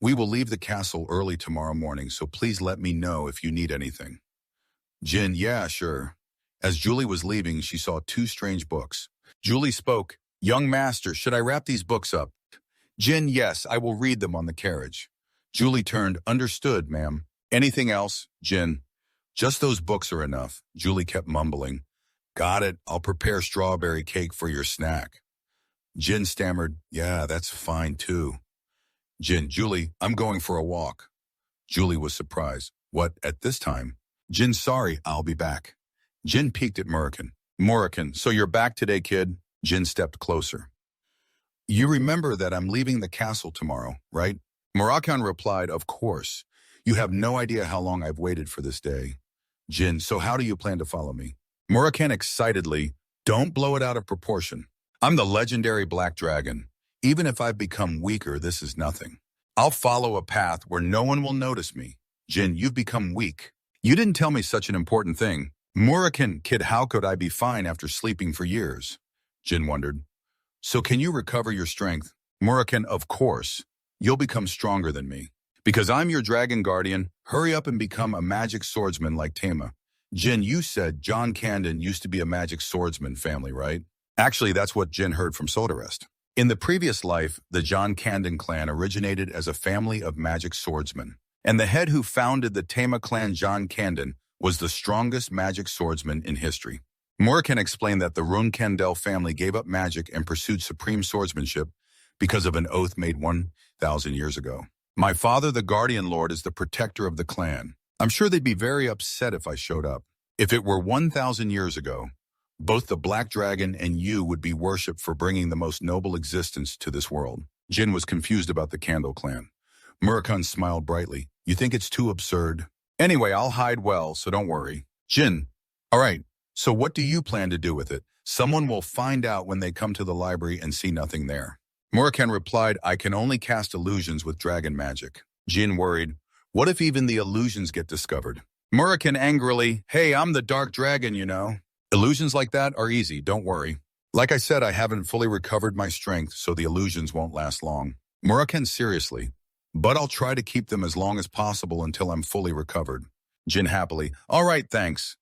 "We will leave the castle early tomorrow morning, so please let me know if you need anything." Jin, "Yeah, sure." As Julie was leaving, she saw 2 strange books. Julie spoke. "Young master, should I wrap these books up?" Jin, "Yes, I will read them on the carriage." Julie turned. "Understood, ma'am. Anything else?" Jin, "Just those books are enough." Julie kept mumbling. "Got it. I'll prepare strawberry cake for your snack." Jin stammered, "Yeah, that's fine too." Jin, "Julie, I'm going for a walk." Julie was surprised. "What, at this time?" Jin, "Sorry, I'll be back." Jin peeked at Murakan. "Murakan, so you're back today, kid?" Jin stepped closer. You remember that I'm leaving the castle tomorrow, right? Murakan replied, of course. You have no idea how long I've waited for this day. Jin, so how do you plan to follow me? Murakan excitedly, don't blow it out of proportion. I'm the legendary Black Dragon. Even if I've become weaker, this is nothing. I'll follow a path where no one will notice me. Jin, you've become weak. You didn't tell me such an important thing. Murakan, kid, how could I be fine after sleeping for years? Jin wondered. So can you recover your strength? Murakan, of course. You'll become stronger than me. Because I'm your dragon guardian, hurry up and become a magic swordsman like Tama. Jin, you said John Candon used to be a magic swordsman family, right? Actually, that's what Jin heard from Sodarest. In the previous life, the John Candon clan originated as a family of magic swordsmen. And the head who founded the Tama clan, John Candon, was the strongest magic swordsman in history. Murakan explained that the Runandell family gave up magic and pursued supreme swordsmanship because of an oath made 1,000 years ago. My father, the Guardian Lord, is the protector of the clan. I'm sure they'd be very upset if I showed up. If it were 1,000 years ago, both the Black Dragon and you would be worshipped for bringing the most noble existence to this world. Jin was confused about the Candle clan. Murakan smiled brightly. You think it's too absurd? Anyway, I'll hide well, so don't worry. Jin, all right. So what do you plan to do with it? Someone will find out when they come to the library and see nothing there. Murakan replied, I can only cast illusions with dragon magic. Jin worried, what if even the illusions get discovered? Murakan angrily, hey, I'm the dark dragon, you know. Illusions like that are easy, don't worry. Like I said, I haven't fully recovered my strength, so the illusions won't last long. Murakan seriously, but I'll try to keep them as long as possible until I'm fully recovered. Jin happily, all right, thanks.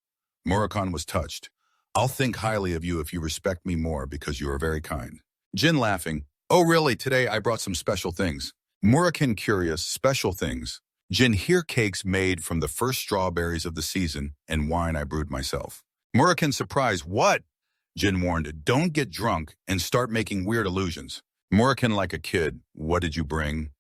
Murakan was touched. I'll think highly of you if you respect me more because you are very kind. Jin laughing, oh really, today I brought some special things. Murakan curious, special things. Jin, here cakes made from the first strawberries of the season and wine I brewed myself. Murakan surprised, what? Jin warned, don't get drunk and start making weird illusions. Murakan like a kid, what did you bring?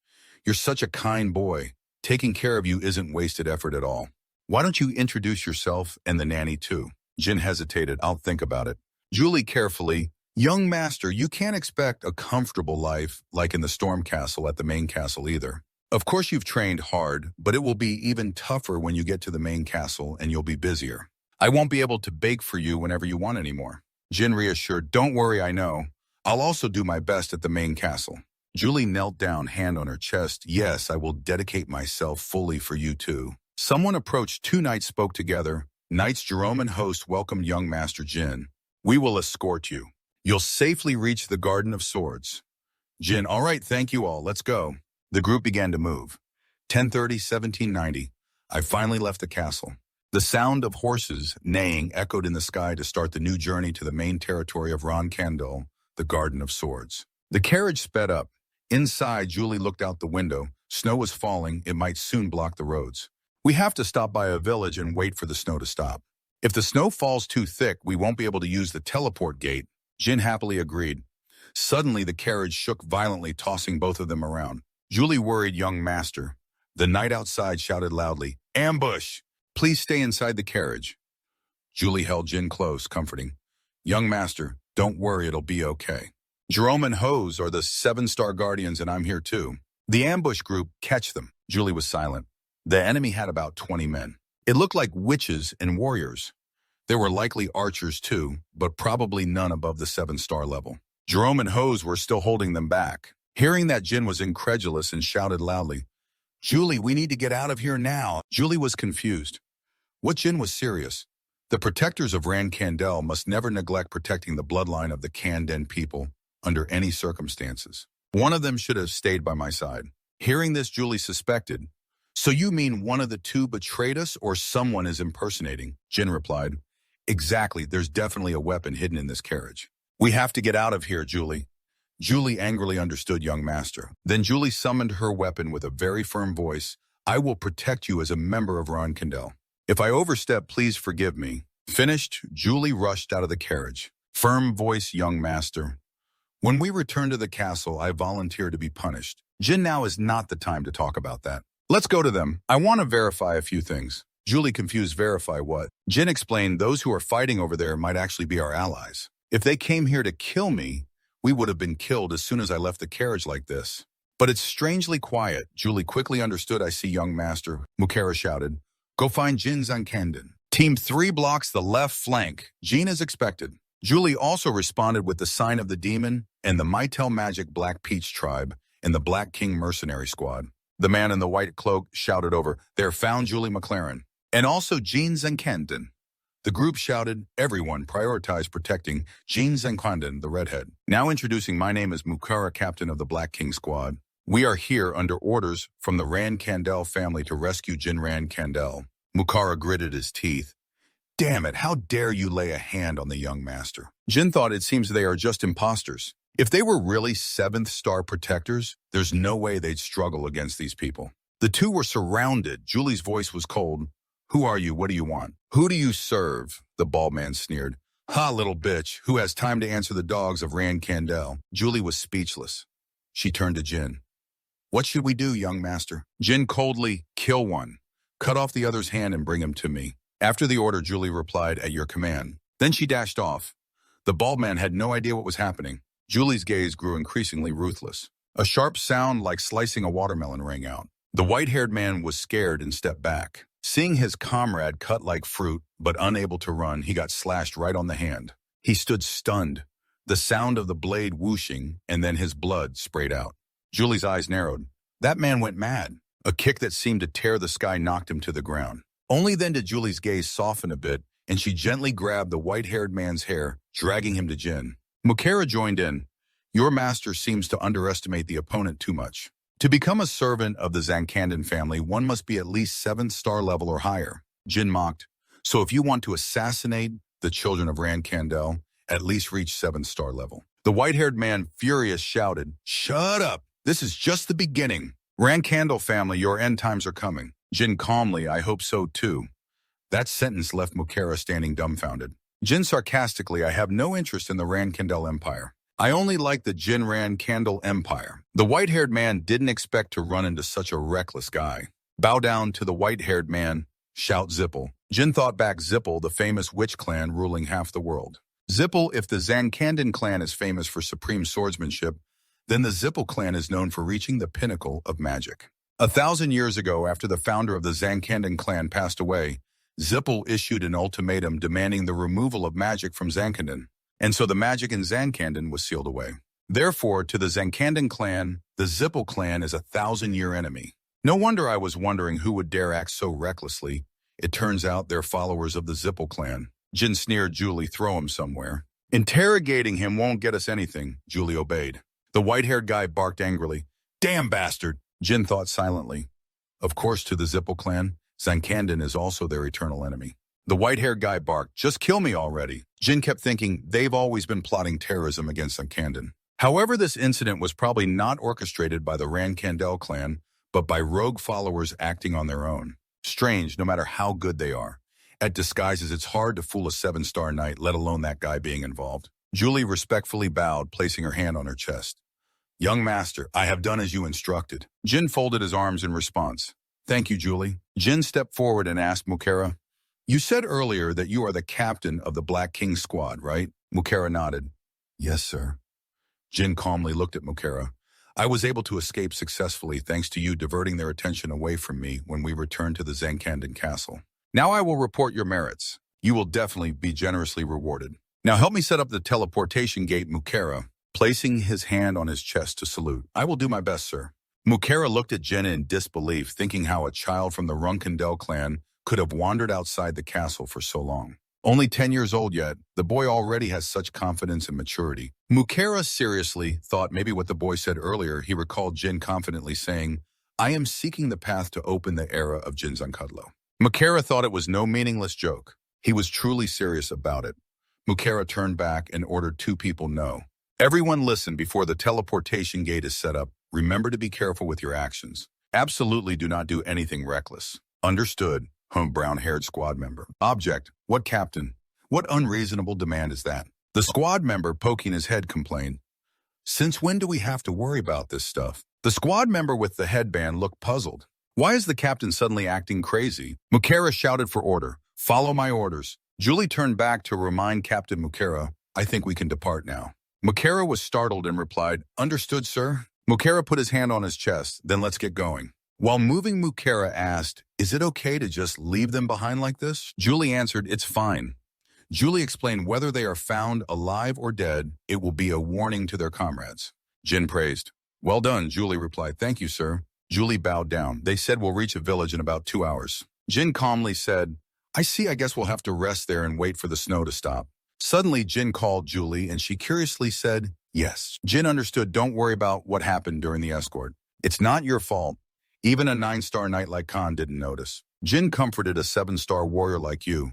You're such a kind boy. Taking care of you isn't wasted effort at all. Why don't you introduce yourself and the nanny too? Jin hesitated, I'll think about it. Julie carefully, young master, you can't expect a comfortable life like in the storm castle at the main castle either. Of course you've trained hard, but it will be even tougher when you get to the main castle and you'll be busier. I won't be able to bake for you whenever you want anymore. Jin reassured, don't worry, I know. I'll also do my best at the main castle. Julie knelt down, hand on her chest. Yes, I will dedicate myself fully for you too. Someone approached. Two knights spoke together. Knights Jerome and host welcomed young Master Jin. We will escort you. You'll safely reach the Garden of Swords. Jin, all right, thank you all. Let's go. The group began to move. 10:30, 1790. I finally left the castle. The sound of horses neighing echoed in the sky to start the new journey to the main territory of Runandell, the Garden of Swords. The carriage sped up. Inside, Julie looked out the window. Snow was falling. It might soon block the roads. We have to stop by a village and wait for the snow to stop. If the snow falls too thick, we won't be able to use the teleport gate. Jin happily agreed. Suddenly, the carriage shook violently, tossing both of them around. Julie worried young master. The knight outside shouted loudly, ambush! Please stay inside the carriage. Julie held Jin close, comforting. Young master, don't worry, it'll be okay. Jerome and Hose are the 7-star guardians and I'm here too. The ambush group, catch them. Julie was silent. The enemy had about 20 men. It looked like witches and warriors. There were likely archers too, but probably none above the 7-star level. Jerome and Hose were still holding them back. Hearing that, Jin was incredulous and shouted loudly, Julie, we need to get out of here now. Julie was confused. What Jin was serious. The protectors of Runandell must never neglect protecting the bloodline of the Candon people under any circumstances. One of them should have stayed by my side. Hearing this, Julie suspected, so you mean one of the two betrayed us or someone is impersonating? Jin replied, exactly, there's definitely a weapon hidden in this carriage. We have to get out of here, Julie. Julie angrily understood young master. Then Julie summoned her weapon with a very firm voice. I will protect you as a member of Runandell. If I overstep, please forgive me. Finished, Julie rushed out of the carriage. Firm voice, young master. When we return to the castle, I volunteer to be punished. Jin, now is not the time to talk about that. Let's go to them. I want to verify a few things. Julie confused, verify what? Jin explained those who are fighting over there might actually be our allies. If they came here to kill me, We would have been killed as soon as I left the carriage like this. But it's strangely quiet. Julie quickly understood. I see, young master, Mukera shouted. Go find Jin Zankanden. Team 3 blocks the left flank. Jin as expected. Julie also responded with the sign of the demon and the Mytel Magic Black Peach tribe and the Black King mercenary squad. The man in the white cloak shouted over, there found Julie McLaren. And also Jin Zankanden. The group shouted, everyone prioritize protecting Jin Zankanden, the redhead. Now introducing, my name is Mukara, captain of the Black King squad. We are here under orders from the Rankandell family to rescue Jin Rankandell. Mukara gritted his teeth. Damn it, how dare you lay a hand on the young master? Jin thought it seems they are just imposters. If they were really 7th star protectors, there's no way they'd struggle against these people. The two were surrounded. Julie's voice was cold. Who are you? What do you want? Who do you serve? The bald man sneered. Ha, little bitch. Who has time to answer the dogs of Rankandell? Julie was speechless. She turned to Jin. What should we do, young master? Jin coldly, kill one. Cut off the other's hand and bring him to me. After the order, Julie replied, at your command. Then she dashed off. The bald man had no idea what was happening. Julie's gaze grew increasingly ruthless. A sharp sound like slicing a watermelon rang out. The white-haired man was scared and stepped back. Seeing his comrade cut like fruit, but unable to run, he got slashed right on the hand. He stood stunned, the sound of the blade whooshing, and then his blood sprayed out. Julie's eyes narrowed. That man went mad. A kick that seemed to tear the sky knocked him to the ground. Only then did Julie's gaze soften a bit, and she gently grabbed the white-haired man's hair, dragging him to Jin. Mukera joined in. Your master seems to underestimate the opponent too much. To become a servant of the Zankanden family, one must be at least 7th star level or higher. Jin mocked. So if you want to assassinate the children of Rankandell, at least reach 7th star level. The white-haired man, furious, shouted, Shut up! This is just the beginning. Rankandell family, your end times are coming. Jin calmly, I hope so too. That sentence left Mukera standing dumbfounded. Jin sarcastically, I have no interest in the Rankandell Empire. I only like the Jin Rankandell Empire. The white-haired man didn't expect to run into such a reckless guy. Bow down to the white-haired man, shout Zippel. Jin thought back Zippel, the famous witch clan ruling half the world. Zippel, if the Zankanden clan is famous for supreme swordsmanship, then the Zippel clan is known for reaching the pinnacle of magic. 1,000 years ago, after the founder of the Zankanden clan passed away, Zippel issued an ultimatum demanding the removal of magic from Zankanden, and so the magic in Zankanden was sealed away. Therefore, to the Zankanden clan, the Zippel clan is a 1,000-year enemy. No wonder I was wondering who would dare act so recklessly. It turns out they're followers of the Zippel clan. Jin sneered, Julie, throw him somewhere. Interrogating him won't get us anything, Julie obeyed. The white-haired guy barked angrily. Damn bastard! Jin thought silently. Of course, to the Zippel clan, Zankanden is also their eternal enemy. The white-haired guy barked, just kill me already. Jin kept thinking, they've always been plotting terrorism against Zankanden. However, this incident was probably not orchestrated by the Rankandell clan, but by rogue followers acting on their own. Strange, no matter how good they are. At disguises, it's hard to fool a 7-star knight, let alone that guy being involved. Julie respectfully bowed, placing her hand on her chest. Young master, I have done as you instructed. Jin folded his arms in response. Thank you, Julie. Jin stepped forward and asked Mukera, you said earlier that you are the captain of the Black King squad, right? Mukera nodded. Yes, sir. Jin calmly looked at Mukera. I was able to escape successfully thanks to you diverting their attention away from me when we returned to the Zankanden castle. Now I will report your merits. You will definitely be generously rewarded. Now help me set up the teleportation gate, Mukera, placing his hand on his chest to salute. I will do my best, sir. Mukera looked at Jin in disbelief, thinking how a child from the Runkandell clan could have wandered outside the castle for so long. Only 10 years old yet, the boy already has such confidence and maturity. Mukera seriously thought maybe what the boy said earlier. He recalled Jin confidently saying, I am seeking the path to open the era of Jin Zankudlo. Mukera thought it was no meaningless joke. He was truly serious about it. Mukera turned back and ordered 2 people no. Everyone listen before the teleportation gate is set up. Remember to be careful with your actions. Absolutely do not do anything reckless. Understood, brown-haired squad member. Object, what captain? What unreasonable demand is that? The squad member, poking his head, complained. Since when do we have to worry about this stuff? The squad member with the headband looked puzzled. Why is the captain suddenly acting crazy? Mukera shouted for order. Follow my orders. Julie turned back to remind Captain Mukera, I think we can depart now. Mukera was startled and replied, "Understood, sir." Mukera put his hand on his chest, "Then let's get going." While moving, Mukera asked, "Is it okay to just leave them behind like this?" Julie answered, "It's fine." Julie explained, "Whether they are found alive or dead, it will be a warning to their comrades." Jin praised. "Well done," Julie replied. "Thank you, sir." Julie bowed down. "They said we'll reach a village in about 2 hours. Jin calmly said, "I see, I guess we'll have to rest there and wait for the snow to stop." Suddenly, Jin called Julie, and she curiously said, "Yes." Jin understood, "Don't worry about what happened during the escort. It's not your fault. Even a 9-star knight like Khan didn't notice. Jin comforted a 7-star warrior like you.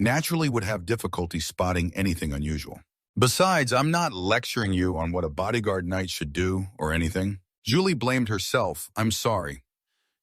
Naturally would have difficulty spotting anything unusual. Besides, I'm not lecturing you on what a bodyguard knight should do or anything." Julie blamed herself. "I'm sorry."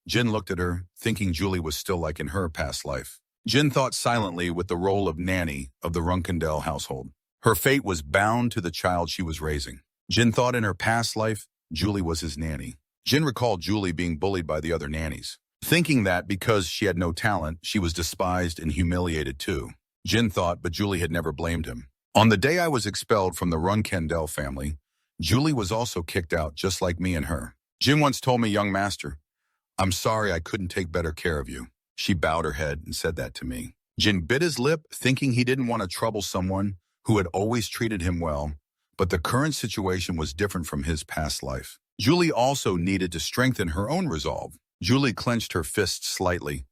Jin looked at her, thinking Julie was still like in her past life. Jin thought silently with the role of nanny of the Runandell household. Her fate was bound to the child she was raising. Jin thought in her past life, Julie was his nanny. Jin recalled Julie being bullied by the other nannies, thinking that because she had no talent, she was despised and humiliated too. Jin thought, but Julie had never blamed him. On the day I was expelled from the Runandell family, Julie was also kicked out just like me and her. Jin once told me, "Young master, I'm sorry I couldn't take better care of you." She bowed her head and said that to me. Jin bit his lip, thinking he didn't want to trouble someone who had always treated him well, but the current situation was different from his past life. Julie also needed to strengthen her own resolve. Julie clenched her fists slightly.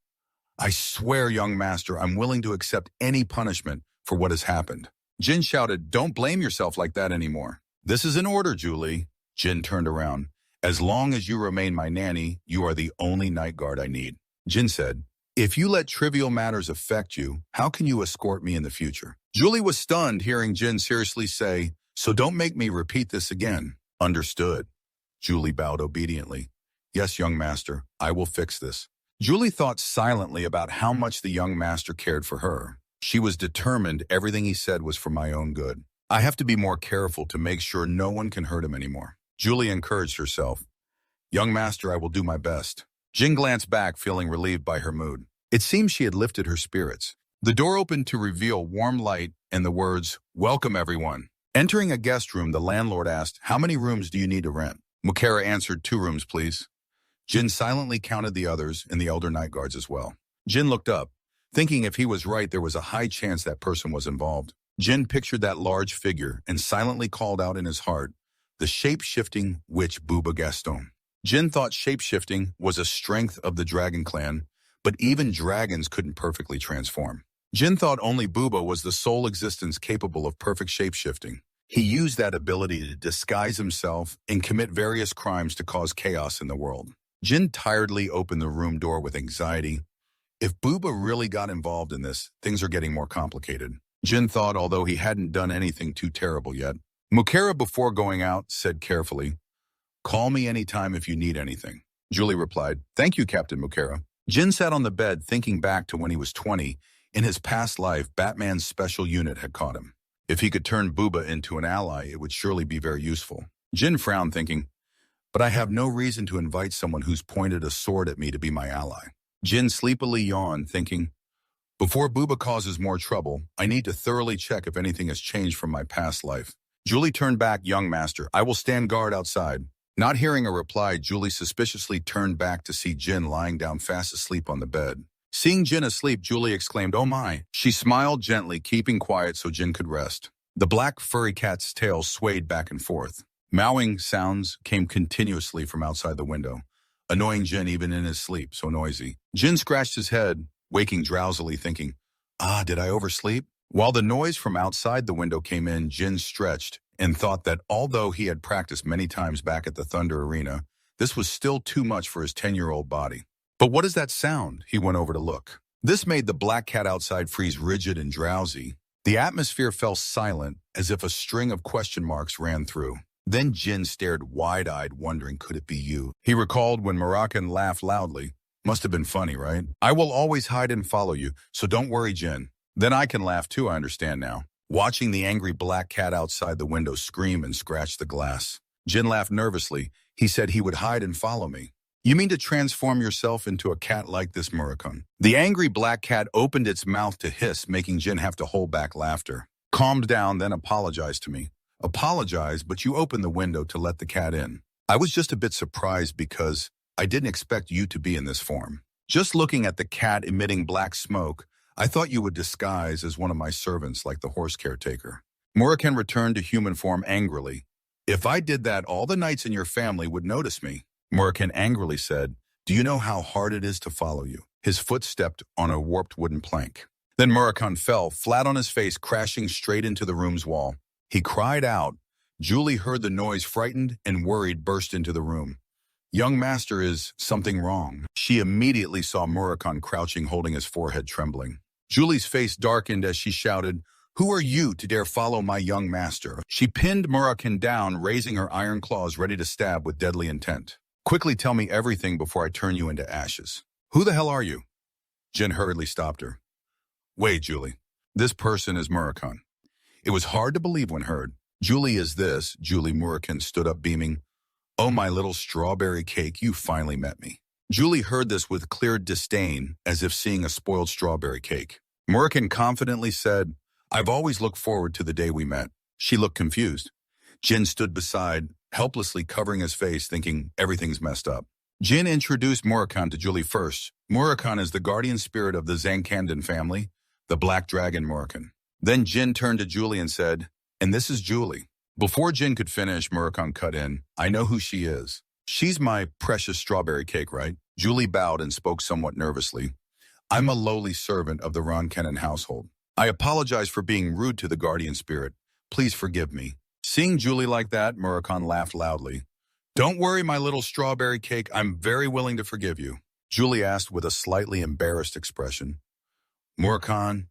"I swear, young master, I'm willing to accept any punishment for what has happened." Jin shouted, "Don't blame yourself like that anymore." "This is an order, Julie." Jin turned around. "As long as you remain my nanny, you are the only night guard I need." Jin said, "If you let trivial matters affect you, how can you escort me in the future?" Julie was stunned hearing Jin seriously say, "So don't make me repeat this again." "Understood." Julie bowed obediently. "Yes, young master, I will fix this." Julie thought silently about how much the young master cared for her. She was determined everything he said was for my own good. I have to be more careful to make sure no one can hurt him anymore. Julie encouraged herself. "Young master, I will do my best." Jin glanced back, feeling relieved by her mood. It seemed she had lifted her spirits. The door opened to reveal warm light and the words, "Welcome, everyone." Entering a guest room, the landlord asked, "How many rooms do you need to rent?" Mukera answered, "2 rooms, please." Jin silently counted the others and the elder night guards as well. Jin looked up, thinking if he was right, there was a high chance that person was involved. Jin pictured that large figure and silently called out in his heart, the shape-shifting witch Booba Gaston. Jin thought shape-shifting was a strength of the dragon clan, but even dragons couldn't perfectly transform. Jin thought only Booba was the sole existence capable of perfect shape-shifting. He used that ability to disguise himself and commit various crimes to cause chaos in the world. Jin tiredly opened the room door with anxiety. If Booba really got involved in this, things are getting more complicated. Jin thought, although he hadn't done anything too terrible yet. Mukera, before going out, said carefully, "Call me anytime if you need anything." Julie replied, "Thank you, Captain Mukera." Jin sat on the bed thinking back to when he was 20. In his past life, Batman's special unit had caught him. If he could turn Booba into an ally, it would surely be very useful. Jin frowned, thinking, "But I have no reason to invite someone who's pointed a sword at me to be my ally." Jin sleepily yawned, thinking, "Before Booba causes more trouble, I need to thoroughly check if anything has changed from my past life." Julie turned back, "Young master, I will stand guard outside." Not hearing a reply, Julie suspiciously turned back to see Jin lying down fast asleep on the bed. Seeing Jin asleep, Julie exclaimed, "Oh my." She smiled gently, keeping quiet so Jin could rest. The black furry cat's tail swayed back and forth. Mowing sounds came continuously from outside the window, annoying Jin even in his sleep, so noisy. Jin scratched his head, waking drowsily, thinking, did I oversleep?" While the noise from outside the window came in, Jin stretched and thought that although he had practiced many times back at the Thunder Arena, this was still too much for his 10-year-old body. "But what is that sound?" He went over to look. This made the black cat outside freeze rigid and drowsy. The atmosphere fell silent, as if a string of question marks ran through. Then Jin stared wide-eyed, wondering, could it be you? He recalled when Murakan laughed loudly. Must have been funny, right? "I will always hide and follow you, so don't worry, Jin." Then I can laugh too, I understand now. Watching the angry black cat outside the window scream and scratch the glass. Jin laughed nervously. He said he would hide and follow me. "You mean to transform yourself into a cat like this, Murakan?" The angry black cat opened its mouth to hiss, making Jin have to hold back laughter. Calmed down, then apologized to me. Apologize, but you opened the window to let the cat in. I was just a bit surprised because I didn't expect you to be in this form. Just looking at the cat emitting black smoke, I thought you would disguise as one of my servants like the horse caretaker. Murakan returned to human form angrily. If I did that, all the knights in your family would notice me. Murakan angrily said, do you know how hard it is to follow you? His foot stepped on a warped wooden plank. Then Murakan fell, flat on his face, crashing straight into the room's wall. He cried out. Julie heard the noise, frightened and worried, burst into the room. Young master, is something wrong? She immediately saw Murakan crouching, holding his forehead, trembling. Julie's face darkened as she shouted, who are you to dare follow my young master? She pinned Murakan down, raising her iron claws ready to stab with deadly intent. Quickly tell me everything before I turn you into ashes. Who the hell are you? Jin hurriedly stopped her. Wait, Julie. This person is Murakan. It was hard to believe when heard. Julie is this. Julie. Murakan stood up beaming. Oh, my little strawberry cake, you finally met me. Julie heard this with clear disdain, as if seeing a spoiled strawberry cake. Murakan confidently said, I've always looked forward to the day we met. She looked confused. Jin stood beside, helplessly covering his face, thinking everything's messed up. Jin introduced Murakan to Julie first. Murakan is the guardian spirit of the Zankandan family, the Black Dragon Murakan. Then Jin turned to Julie and said, and this is Julie. Before Jin could finish, Murakan cut in. I know who she is. She's my precious strawberry cake, right? Julie bowed and spoke somewhat nervously. I'm a lowly servant of the Ronkennen household. I apologize for being rude to the guardian spirit. Please forgive me. Seeing Julie like that, Murakan laughed loudly. Don't worry, my little strawberry cake. I'm very willing to forgive you. Julie asked with a slightly embarrassed expression. Murakan,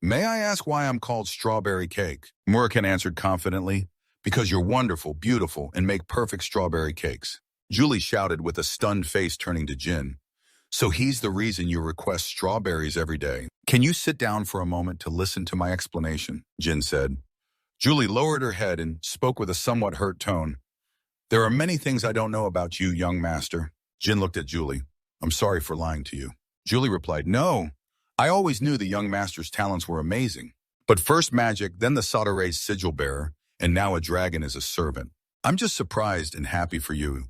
may I ask why I'm called strawberry cake? Murakan answered confidently. Because you're wonderful, beautiful, and make perfect strawberry cakes. Julie shouted with a stunned face, turning to Jin. So he's the reason you request strawberries every day. Can you sit down for a moment to listen to my explanation? Jin said. Julie lowered her head and spoke with a somewhat hurt tone. There are many things I don't know about you, young master. Jin looked at Julie. I'm sorry for lying to you. Julie replied, no. I always knew the young master's talents were amazing. But first magic, then the Sodore's sigil bearer, and now a dragon is a servant. I'm just surprised and happy for you.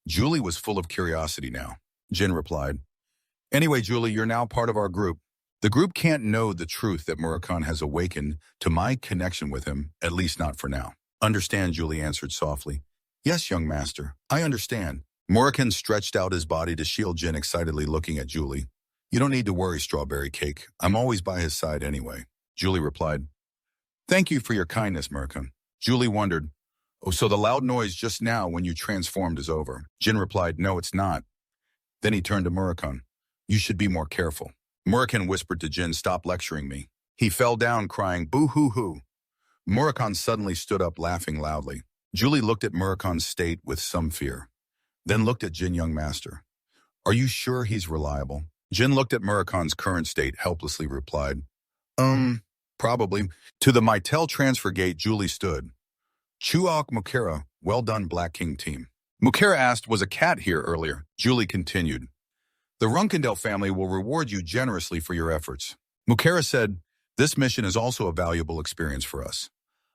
Julie was full of curiosity now. Jin replied, anyway, Julie, you're now part of our group. The group can't know the truth that Murakan has awakened to my connection with him, at least not for now. Understand, Julie answered softly. Yes, young master, I understand. Murakan stretched out his body to shield Jin, excitedly looking at Julie. You don't need to worry, strawberry cake. I'm always by his side anyway. Julie replied, thank you for your kindness, Murakan. Julie wondered, oh, so the loud noise just now when you transformed is over. Jin replied, no, it's not. Then he turned to Murakan. You should be more careful. Murakan whispered to Jin, stop lecturing me. He fell down crying, boo-hoo-hoo. Murakan suddenly stood up, laughing loudly. Julie looked at Murakan's state with some fear, then looked at Jin, young master. Are you sure he's reliable? Jin looked at Murakan's current state, helplessly replied, probably. To the Mytel transfer gate, Julie stood. Chuok Mukera, well done, Black King team. Mukera asked, was a cat here earlier? Julie continued. The Runandell family will reward you generously for your efforts. Mukera said, this mission is also a valuable experience for us.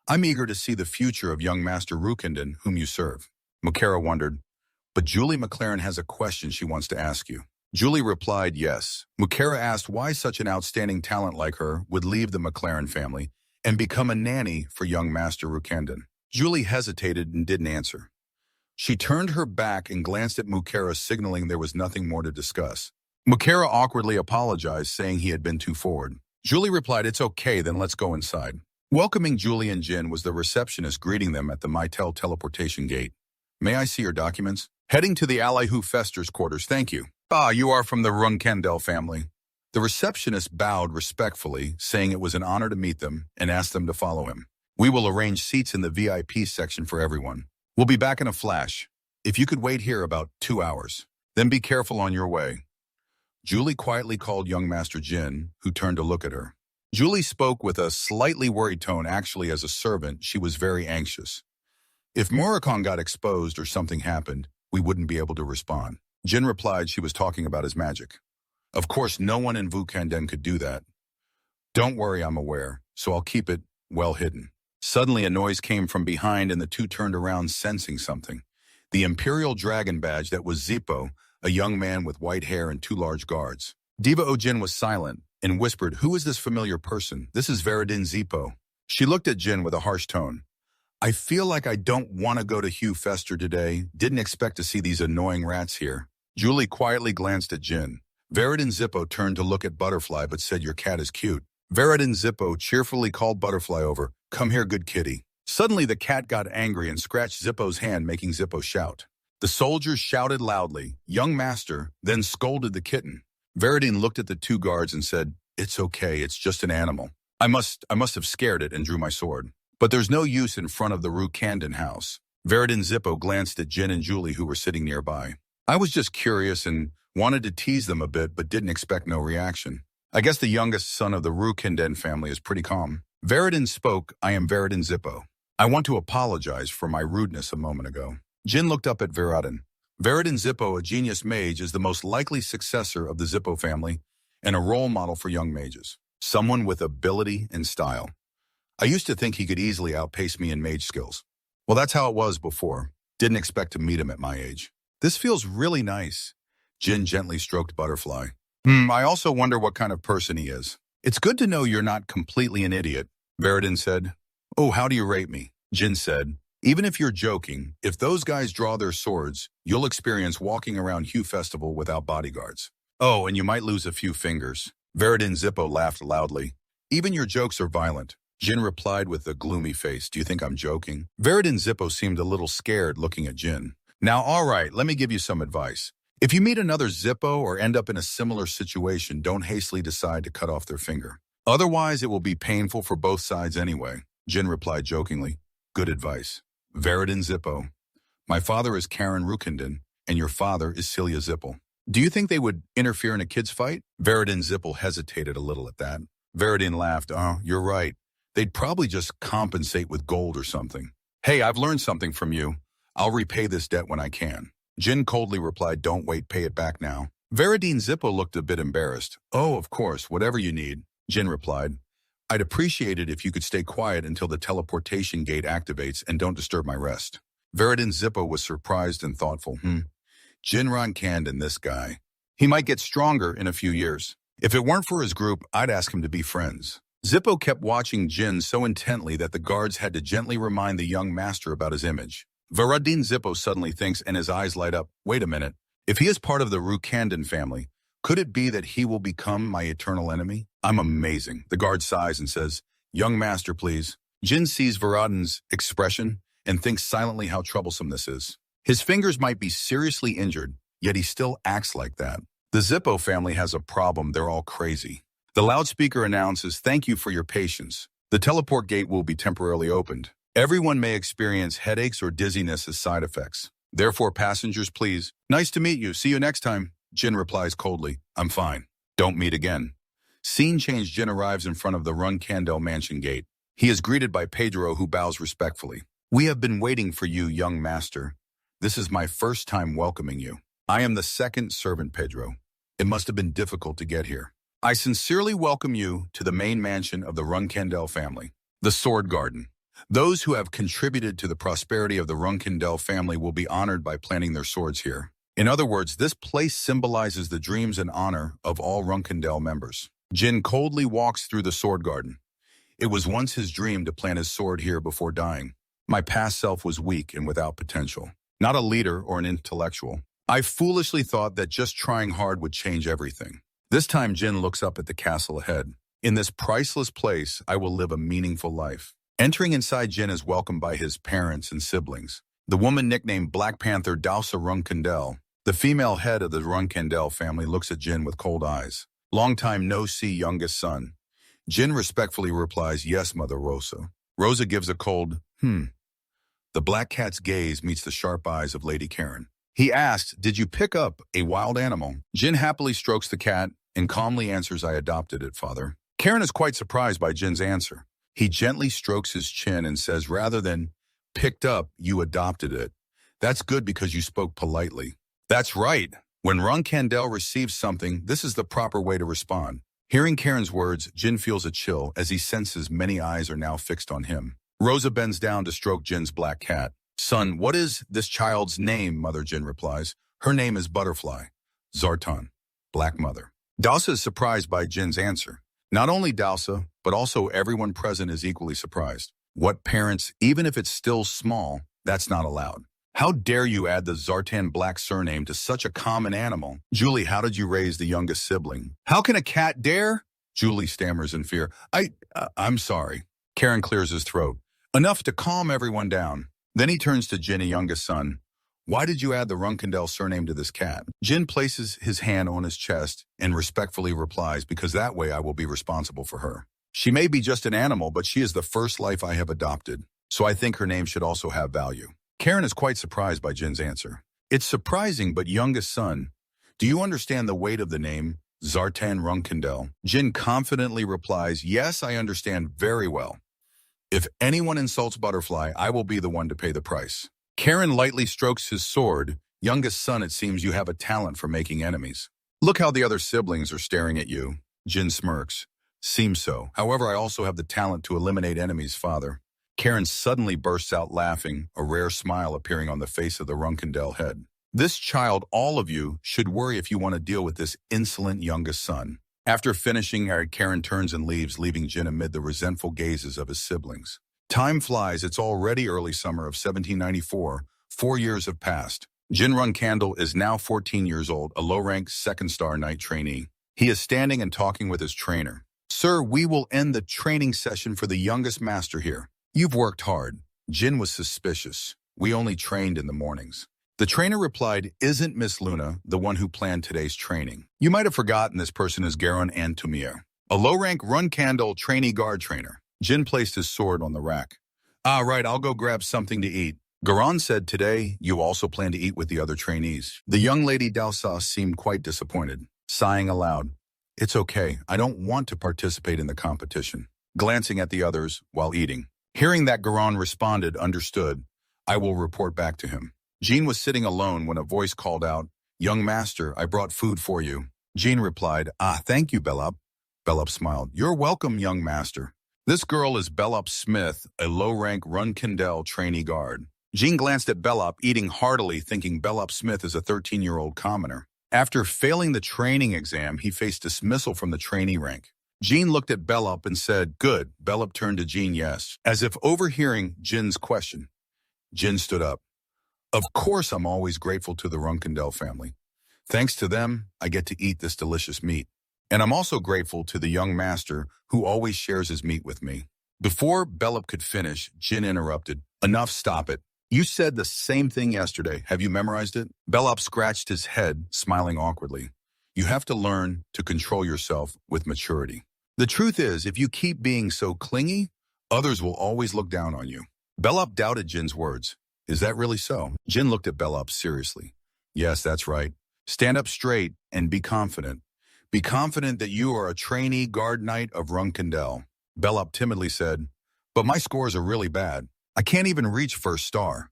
I'm eager to see the future of young Master Rukenden, whom you serve. Mukera wondered, but Julie McLaren has a question she wants to ask you. Julie replied, yes. Mukera asked why such an outstanding talent like her would leave the McLaren family and become a nanny for young Master Rukenden. Julie hesitated and didn't answer. She turned her back and glanced at Mukera, signaling there was nothing more to discuss. Mukera awkwardly apologized, saying he had been too forward. Julie replied, it's okay, then let's go inside. Welcoming Julie and Jin was the receptionist greeting them at the Mytel teleportation gate. May I see your documents? Heading to the Alaihu Fester's quarters, thank you. Ah, you are from the Runandell family. The receptionist bowed respectfully, saying it was an honor to meet them, and asked them to follow him. We will arrange seats in the VIP section for everyone. We'll be back in a flash. If you could wait here about 2 hours, then be careful on your way. Julie quietly called young Master Jin, who turned to look at her. Julie spoke with a slightly worried tone. Actually, as a servant, she was very anxious. If Murakan got exposed or something happened, we wouldn't be able to respond. Jin replied she was talking about his magic. Of course, no one in Vukanden could do that. Don't worry, I'm aware, so I'll keep it well hidden. Suddenly, a noise came from behind and the two turned around sensing something. The Imperial Dragon badge that was Zippo, a young man with white hair and two large guards. Diva Ojin was silent and whispered, "Who is this familiar person?" "This is Veridin Zippo." She looked at Jin with a harsh tone. "I feel like I don't want to go to Hugh Fester today. Didn't expect to see these annoying rats here." Julie quietly glanced at Jin. Veridin Zippo turned to look at Butterfly but said, "Your cat is cute." Veridin Zippo cheerfully called Butterfly over. "Come here, good kitty." Suddenly the cat got angry and scratched Zippo's hand, making Zippo shout. The soldiers shouted loudly, "Young master," then scolded the kitten. Veridin looked at the two guards and said, "It's okay, it's just an animal. I must have scared it," and drew my sword. "But there's no use in front of the Rukandon house." Veridin Zippo glanced at Jin and Julie, who were sitting nearby. "I was just curious and wanted to tease them a bit, but didn't expect no reaction. I guess the youngest son of the Rukandon family is pretty calm." Veridin spoke. "I am Veridin Zippo. I want to apologize for my rudeness a moment ago." Jin looked up at Veridin. Veridin Zippo, a genius mage, is the most likely successor of the Zippo family and a role model for young mages. Someone with ability and style. I used to think he could easily outpace me in mage skills. Well, that's how it was before. Didn't expect to meet him at my age. This feels really nice. Jin gently stroked Butterfly. I also wonder what kind of person he is. It's good to know you're not completely an idiot, Veridin said. Oh, how do you rate me? Jin said. Even if you're joking, if those guys draw their swords, you'll experience walking around Hugh Festival without bodyguards. Oh, and you might lose a few fingers. Veridin Zippo laughed loudly. Even your jokes are violent. Jin replied with a gloomy face. Do you think I'm joking? Veridin Zippo seemed a little scared looking at Jin. Now, all right, let me give you some advice. If you meet another Zippo or end up in a similar situation, don't hastily decide to cut off their finger. Otherwise, it will be painful for both sides anyway. Jin replied jokingly. Good advice. Veridin Zippo. My father is Karen Rukandon, and your father is Celia Zipple. Do you think they would interfere in a kid's fight? Veridin Zipple hesitated a little at that. Veridin laughed. Oh, you're right. They'd probably just compensate with gold or something. Hey, I've learned something from you. I'll repay this debt when I can. Jin coldly replied, don't wait, pay it back now. Veridin Zippo looked a bit embarrassed. Oh, of course, whatever you need. Jin replied. I'd appreciate it if you could stay quiet until the teleportation gate activates and don't disturb my rest. Veridin Zippo was surprised and thoughtful. Jinran Kandon, this guy. He might get stronger in a few years. If it weren't for his group, I'd ask him to be friends. Zippo kept watching Jin so intently that the guards had to gently remind the young master about his image. Veridin Zippo suddenly thinks and his eyes light up. Wait a minute. If he is part of the Rukandon family, could it be that he will become my eternal enemy? I'm amazing. The guard sighs and says, young master, please. Jin sees Veridin's expression and thinks silently how troublesome this is. His fingers might be seriously injured, yet he still acts like that. The Zippo family has a problem. They're all crazy. The loudspeaker announces, thank you for your patience. The teleport gate will be temporarily opened. Everyone may experience headaches or dizziness as side effects. Therefore, passengers, please. Nice to meet you. See you next time. Jin replies coldly, I'm fine. Don't meet again. Scene change. Jin arrives in front of the Runandell mansion gate. He is greeted by Pedro, who bows respectfully. We have been waiting for you, young master. This is my first time welcoming you. I am the second servant, Pedro. It must have been difficult to get here. I sincerely welcome you to the main mansion of the Runandell family, the Sword Garden. Those who have contributed to the prosperity of the Runandell family will be honored by planting their swords here. In other words, this place symbolizes the dreams and honor of all Runandell members. Jin coldly walks through the Sword Garden. It was once his dream to plant his sword here before dying. My past self was weak and without potential, not a leader or an intellectual. I foolishly thought that just trying hard would change everything. This time, Jin looks up at the castle ahead. In this priceless place, I will live a meaningful life. Entering inside, Jin is welcomed by his parents and siblings. The woman nicknamed Black Panther Dausa Runandell, the female head of the Runandell family, looks at Jin with cold eyes. Long time no see, youngest son. Jin respectfully replies, yes, Mother Rosa. Rosa gives a cold, The black cat's gaze meets the sharp eyes of Lady Karen. He asked, did you pick up a wild animal? Jin happily strokes the cat and calmly answers, I adopted it, father. Karen is quite surprised by Jin's answer. He gently strokes his chin and says, rather than picked up, you adopted it. That's good because you spoke politely. That's right. When Runandell receives something, this is the proper way to respond. Hearing Karen's words, Jin feels a chill as he senses many eyes are now fixed on him. Rosa bends down to stroke Jin's black cat. Son, what is this child's name? Mother Jin replies. Her name is Butterfly. Zartan, Black Mother. Dalsa is surprised by Jin's answer. Not only Dalsa, but also everyone present is equally surprised. What parents, even if it's still small, that's not allowed. How dare you add the Zartan Black surname to such a common animal? Julie, how did you raise the youngest sibling? How can a cat dare? Julie stammers in fear. I'm sorry. Karen clears his throat. Enough to calm everyone down. Then he turns to Jin, a youngest son. Why did you add the Runandell surname to this cat? Jin places his hand on his chest and respectfully replies, because that way I will be responsible for her. She may be just an animal, but she is the first life I have adopted, so I think her name should also have value. Karen is quite surprised by Jin's answer. It's surprising, but youngest son, do you understand the weight of the name Zartan Runandell? Jin confidently replies, yes, I understand very well. If anyone insults Butterfly, I will be the one to pay the price. Karen lightly strokes his sword. Youngest son, it seems you have a talent for making enemies. Look how the other siblings are staring at you. Jin smirks. Seems so. However, I also have the talent to eliminate enemies, father. Karen suddenly bursts out laughing, a rare smile appearing on the face of the Runandell head. This child, all of you, should worry if you want to deal with this insolent youngest son. After finishing, Karen turns and leaves, leaving Jin amid the resentful gazes of his siblings. Time flies. It's already early summer of 1794. 4 years have passed. Jin Runandell is now 14 years old, a low-rank second-star knight trainee. He is standing and talking with his trainer. Sir, we will end the training session for the youngest master here. You've worked hard. Jin was suspicious. We only trained in the mornings. The trainer replied, isn't Miss Luna the one who planned today's training? You might have forgotten this person is Garon Antumier, a low-rank Runandell trainee guard trainer. Jin placed his sword on the rack. Right, I'll go grab something to eat. Garon said today you also plan to eat with the other trainees. The young lady Dalsa seemed quite disappointed, sighing aloud. It's okay, I don't want to participate in the competition. Glancing at the others while eating. Hearing that, Garon responded, understood. I will report back to him. Jean was sitting alone when a voice called out, Young master, I brought food for you. Jean replied, thank you, Bellop. Bellop smiled. You're welcome, young master. This girl is Bellop Smith, a low-rank Runandell trainee guard. Jean glanced at Bellop, eating heartily, thinking Bellop Smith is a 13-year-old commoner. After failing the training exam, he faced dismissal from the trainee rank. Jean looked at Bellop and said, good. Bellop turned to Jean, yes, as if overhearing Jin's question. Jin stood up. Of course, I'm always grateful to the Runandell family. Thanks to them, I get to eat this delicious meat. And I'm also grateful to the young master who always shares his meat with me. Before Bellop could finish, Jin interrupted. Enough, stop it. You said the same thing yesterday. Have you memorized it? Bellop scratched his head, smiling awkwardly. You have to learn to control yourself with maturity. The truth is, if you keep being so clingy, others will always look down on you. Bellop doubted Jin's words. Is that really so? Jin looked at Bellop seriously. Yes, that's right. Stand up straight and be confident. Be confident that you are a trainee guard knight of Runandell. Bellop timidly said, but my scores are really bad. I can't even reach first star.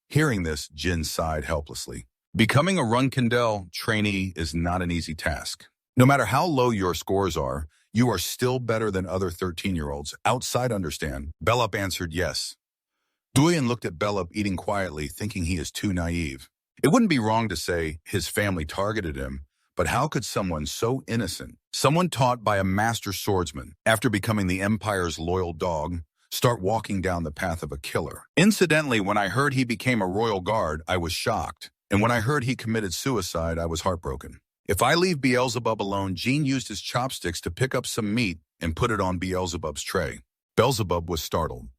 Hearing this, Jin sighed helplessly. Becoming a Runandell trainee is not an easy task. No matter how low your scores are, you are still better than other 13-year-olds. Outside understand. Bellop answered yes. Duyan looked at Bellop eating quietly, thinking he is too naive. It wouldn't be wrong to say his family targeted him, but how could someone so innocent, someone taught by a master swordsman, after becoming the Empire's loyal dog, start walking down the path of a killer? Incidentally, when I heard he became a royal guard, I was shocked. And when I heard he committed suicide, I was heartbroken. If I leave Beelzebub alone, Jean used his chopsticks to pick up some meat and put it on Beelzebub's tray. Beelzebub was startled.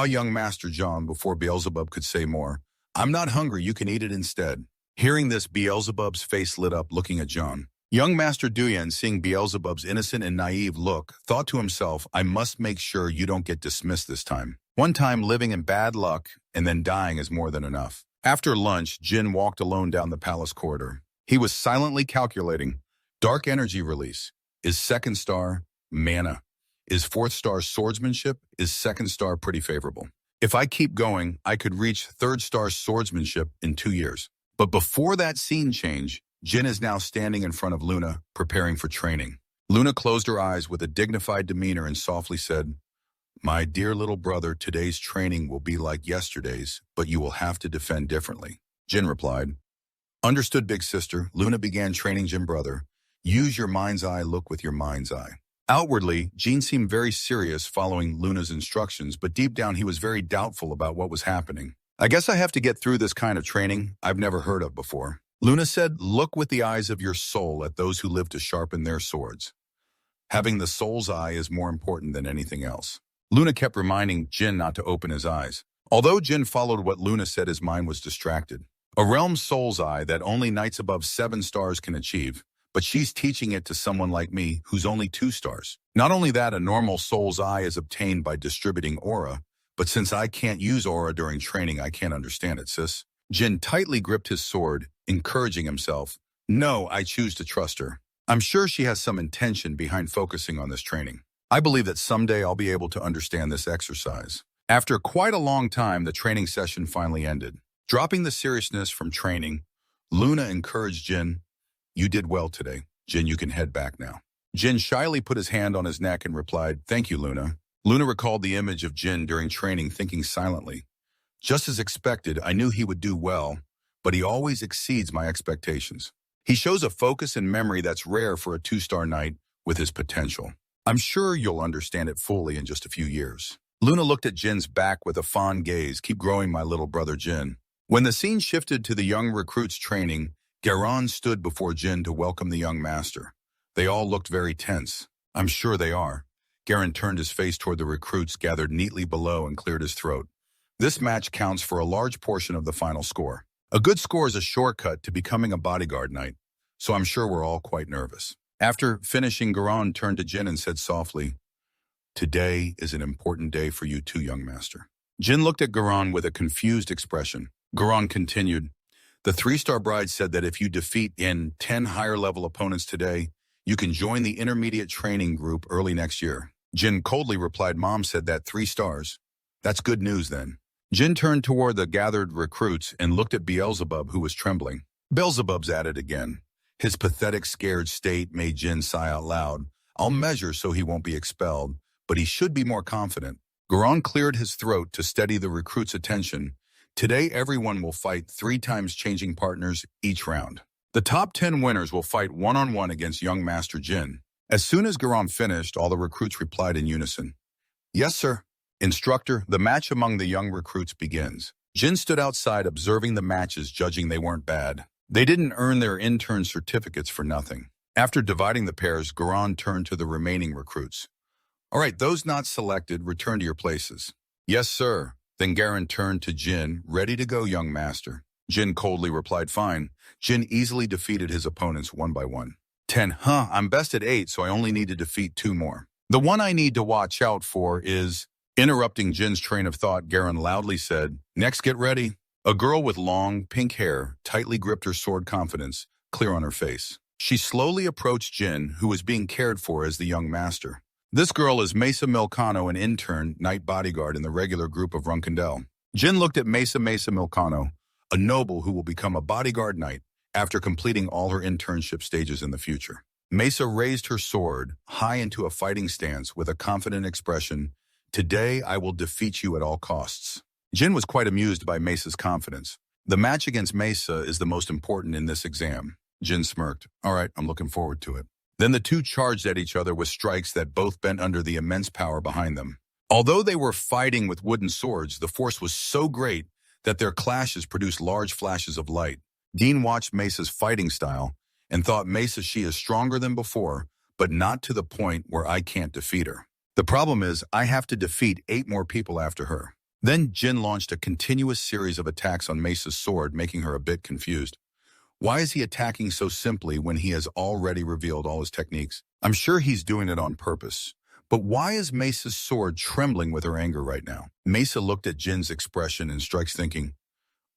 Young Master John, before Beelzebub could say more. I'm not hungry, you can eat it instead. Hearing this, Beelzebub's face lit up, looking at John. Young Master Duyan, seeing Beelzebub's innocent and naive look, thought to himself, I must make sure you don't get dismissed this time. One time living in bad luck and then dying is more than enough. After lunch, Jin walked alone down the palace corridor. He was silently calculating. Dark energy release. Is second star mana? Is fourth star swordsmanship? Is second star pretty favorable? If I keep going, I could reach third star swordsmanship in 2 years. But before that scene change, Jin is now standing in front of Luna, preparing for training. Luna closed her eyes with a dignified demeanor and softly said, My dear little brother, today's training will be like yesterday's, but you will have to defend differently. Jin replied. Understood, big sister. Luna began training Jin brother. Use your mind's eye, look with your mind's eye. Outwardly, Jin seemed very serious following Luna's instructions, but deep down he was very doubtful about what was happening. I guess I have to get through this kind of training I've never heard of before. Luna said, look with the eyes of your soul at those who live to sharpen their swords. Having the soul's eye is more important than anything else. Luna kept reminding Jin not to open his eyes. Although Jin followed what Luna said, his mind was distracted. A realm soul's eye that only knights above 7 stars can achieve, but she's teaching it to someone like me who's only 2 stars. Not only that, a normal soul's eye is obtained by distributing aura, but since I can't use aura during training, I can't understand it, sis. Jin tightly gripped his sword, encouraging himself. No, I choose to trust her. I'm sure she has some intention behind focusing on this training. I believe that someday I'll be able to understand this exercise. After quite a long time, the training session finally ended. Dropping the seriousness from training, Luna encouraged Jin, you did well today. Jin, you can head back now. Jin shyly put his hand on his neck and replied, thank you, Luna. Luna recalled the image of Jin during training, thinking silently. Just as expected, I knew he would do well, but he always exceeds my expectations. He shows a focus and memory that's rare for a 2-star knight with his potential. I'm sure you'll understand it fully in just a few years. Luna looked at Jin's back with a fond gaze. Keep growing, my little brother Jin. When the scene shifted to the young recruits training, Garon stood before Jin to welcome the young master. They all looked very tense. I'm sure they are. Garon turned his face toward the recruits gathered neatly below and cleared his throat. This match counts for a large portion of the final score. A good score is a shortcut to becoming a bodyguard knight, so I'm sure we're all quite nervous. After finishing, Garon turned to Jin and said softly, today is an important day for you too, young master. Jin looked at Garon with a confused expression. Garon continued, the 3-star bride said that if you defeat 10 higher-level opponents today, you can join the intermediate training group early next year. Jin coldly replied, Mom said that 3 stars. That's good news then. Jin turned toward the gathered recruits and looked at Beelzebub, who was trembling. Beelzebub's at it again. His pathetic, scared state made Jin sigh out loud. I'll measure so he won't be expelled, but he should be more confident. Garon cleared his throat to steady the recruits' attention. Today, everyone will fight 3 times changing partners each round. The top 10 winners will fight one-on-one against young Master Jin. As soon as Garon finished, all the recruits replied in unison. Yes, sir. Instructor, the match among the young recruits begins. Jin stood outside observing the matches, judging they weren't bad. They didn't earn their intern certificates for nothing. After dividing the pairs, Garon turned to the remaining recruits. All right, those not selected, return to your places. Yes, sir. Then Garon turned to Jin, ready to go, young master. Jin coldly replied, fine. Jin easily defeated his opponents 1 by 1. 10, I'm best at 8, so I only need to defeat 2 more. The one I need to watch out for is... Interrupting Jin's train of thought, Garon loudly said, next, get ready. A girl with long, pink hair tightly gripped her sword, confidence clear on her face. She slowly approached Jin, who was being cared for as the young master. This girl is Mesa Milcano, an intern, knight bodyguard in the regular group of Runandell. Jin looked at Mesa Milcano, a noble who will become a bodyguard knight after completing all her internship stages in the future. Mesa raised her sword high into a fighting stance with a confident expression. Today, I will defeat you at all costs. Jin was quite amused by Mesa's confidence. The match against Mesa is the most important in this exam. Jin smirked. All right, I'm looking forward to it. Then the two charged at each other with strikes that both bent under the immense power behind them. Although they were fighting with wooden swords, the force was so great that their clashes produced large flashes of light. Dean watched Mesa's fighting style and thought, Mesa, she is stronger than before, but not to the point where I can't defeat her. The problem is I have to defeat 8 more people after her. Then Jin launched a continuous series of attacks on Mesa's sword, making her a bit confused. Why is he attacking so simply when he has already revealed all his techniques? I'm sure he's doing it on purpose. But why is Mesa's sword trembling with her anger right now? Mesa looked at Jin's expression and strikes, thinking,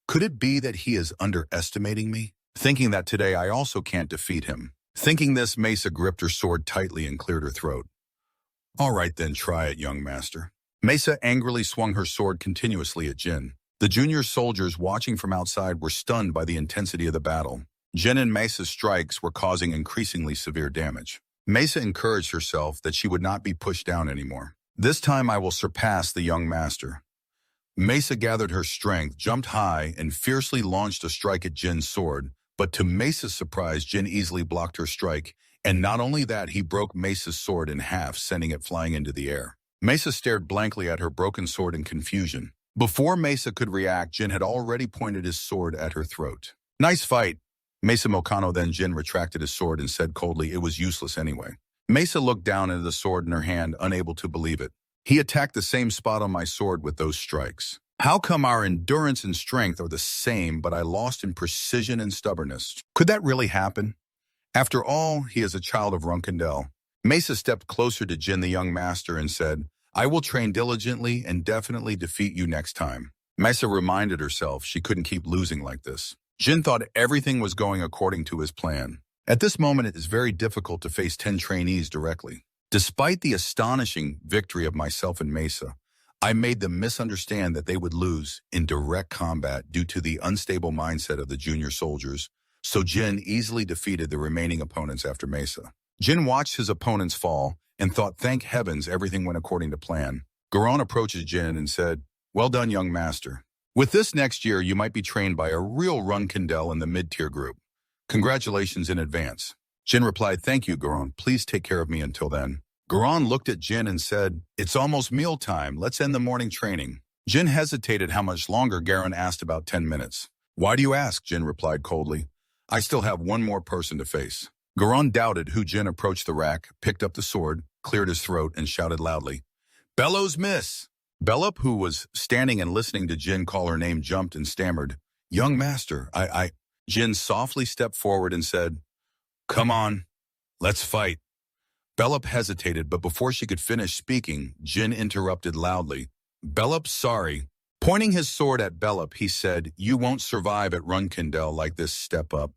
could it be that he is underestimating me? Thinking that today I also can't defeat him. Thinking this, Mesa gripped her sword tightly and cleared her throat. All right then, try it, young master. Mesa angrily swung her sword continuously at Jin. The junior soldiers watching from outside were stunned by the intensity of the battle. Jin and Mesa's strikes were causing increasingly severe damage. Mesa encouraged herself that she would not be pushed down anymore. This time I will surpass the young master. Mesa gathered her strength, jumped high, and fiercely launched a strike at Jin's sword, but to Mesa's surprise, Jin easily blocked her strike, and not only that, he broke Mesa's sword in half, sending it flying into the air. Mesa stared blankly at her broken sword in confusion. Before Mesa could react, Jin had already pointed his sword at her throat. "Nice fight." Mesa Mokano. Then Jin retracted his sword and said coldly, "It was useless anyway." Mesa looked down into the sword in her hand, unable to believe it. "He attacked the same spot on my sword with those strikes. How come our endurance and strength are the same, but I lost in precision and stubbornness? Could that really happen? After all, he is a child of Runandell." Mesa stepped closer to Jin the young master and said, "I will train diligently and definitely defeat you next time." Mesa reminded herself she couldn't keep losing like this. Jin thought everything was going according to his plan. At this moment, it is very difficult to face 10 trainees directly. Despite the astonishing victory of myself and Mesa, I made them misunderstand that they would lose in direct combat due to the unstable mindset of the junior soldiers, so Jin easily defeated the remaining opponents after Mesa. Jin watched his opponents fall and thought, thank heavens, everything went according to plan. Garon approaches Jin and said, "Well done, young master. With this next year, you might be trained by a real Runandell in the mid-tier group. Congratulations in advance." Jin replied, "Thank you, Garon. Please take care of me until then." Garon looked at Jin and said, "It's almost mealtime. Let's end the morning training." Jin hesitated how much longer. Garon asked about 10 minutes. "Why do you ask?" Jin replied coldly. "I still have one more person to face." Garon doubted who. Jin approached the rack, picked up the sword, cleared his throat, and shouted loudly, "Bellows miss!" Bellup, who was standing and listening to Jin call her name, jumped and stammered, "Young master, I... Jin softly stepped forward and said, "Come on, let's fight." Bellup hesitated, but before she could finish speaking, Jin interrupted loudly, "Bellup, sorry." Pointing his sword at Bellup, he said, "You won't survive at Runandell like this. Step up.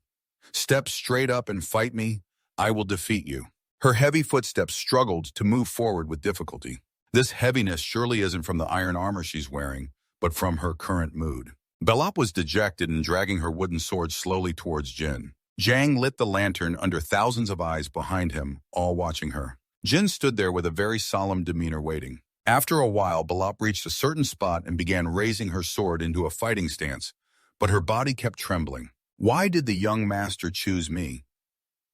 Step straight up and fight me. I will defeat you." Her heavy footsteps struggled to move forward with difficulty. This heaviness surely isn't from the iron armor she's wearing, but from her current mood. Bellup was dejected and dragging her wooden sword slowly towards Jin. Zhang lit the lantern under thousands of eyes behind him, all watching her. Jin stood there with a very solemn demeanor waiting. After a while, Bellup reached a certain spot and began raising her sword into a fighting stance, but her body kept trembling. Why did the young master choose me?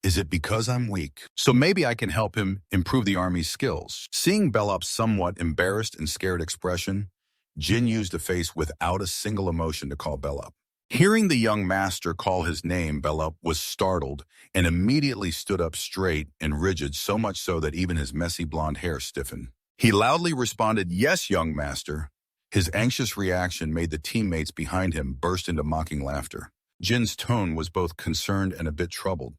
Is it because I'm weak? So maybe I can help him improve the army's skills. Seeing Bellup's somewhat embarrassed and scared expression, Jin used a face without a single emotion to call Bellup. Hearing the young master call his name, Bellup was startled and immediately stood up straight and rigid, so much so that even his messy blonde hair stiffened. He loudly responded, "Yes, young master." His anxious reaction made the teammates behind him burst into mocking laughter. Jin's tone was both concerned and a bit troubled.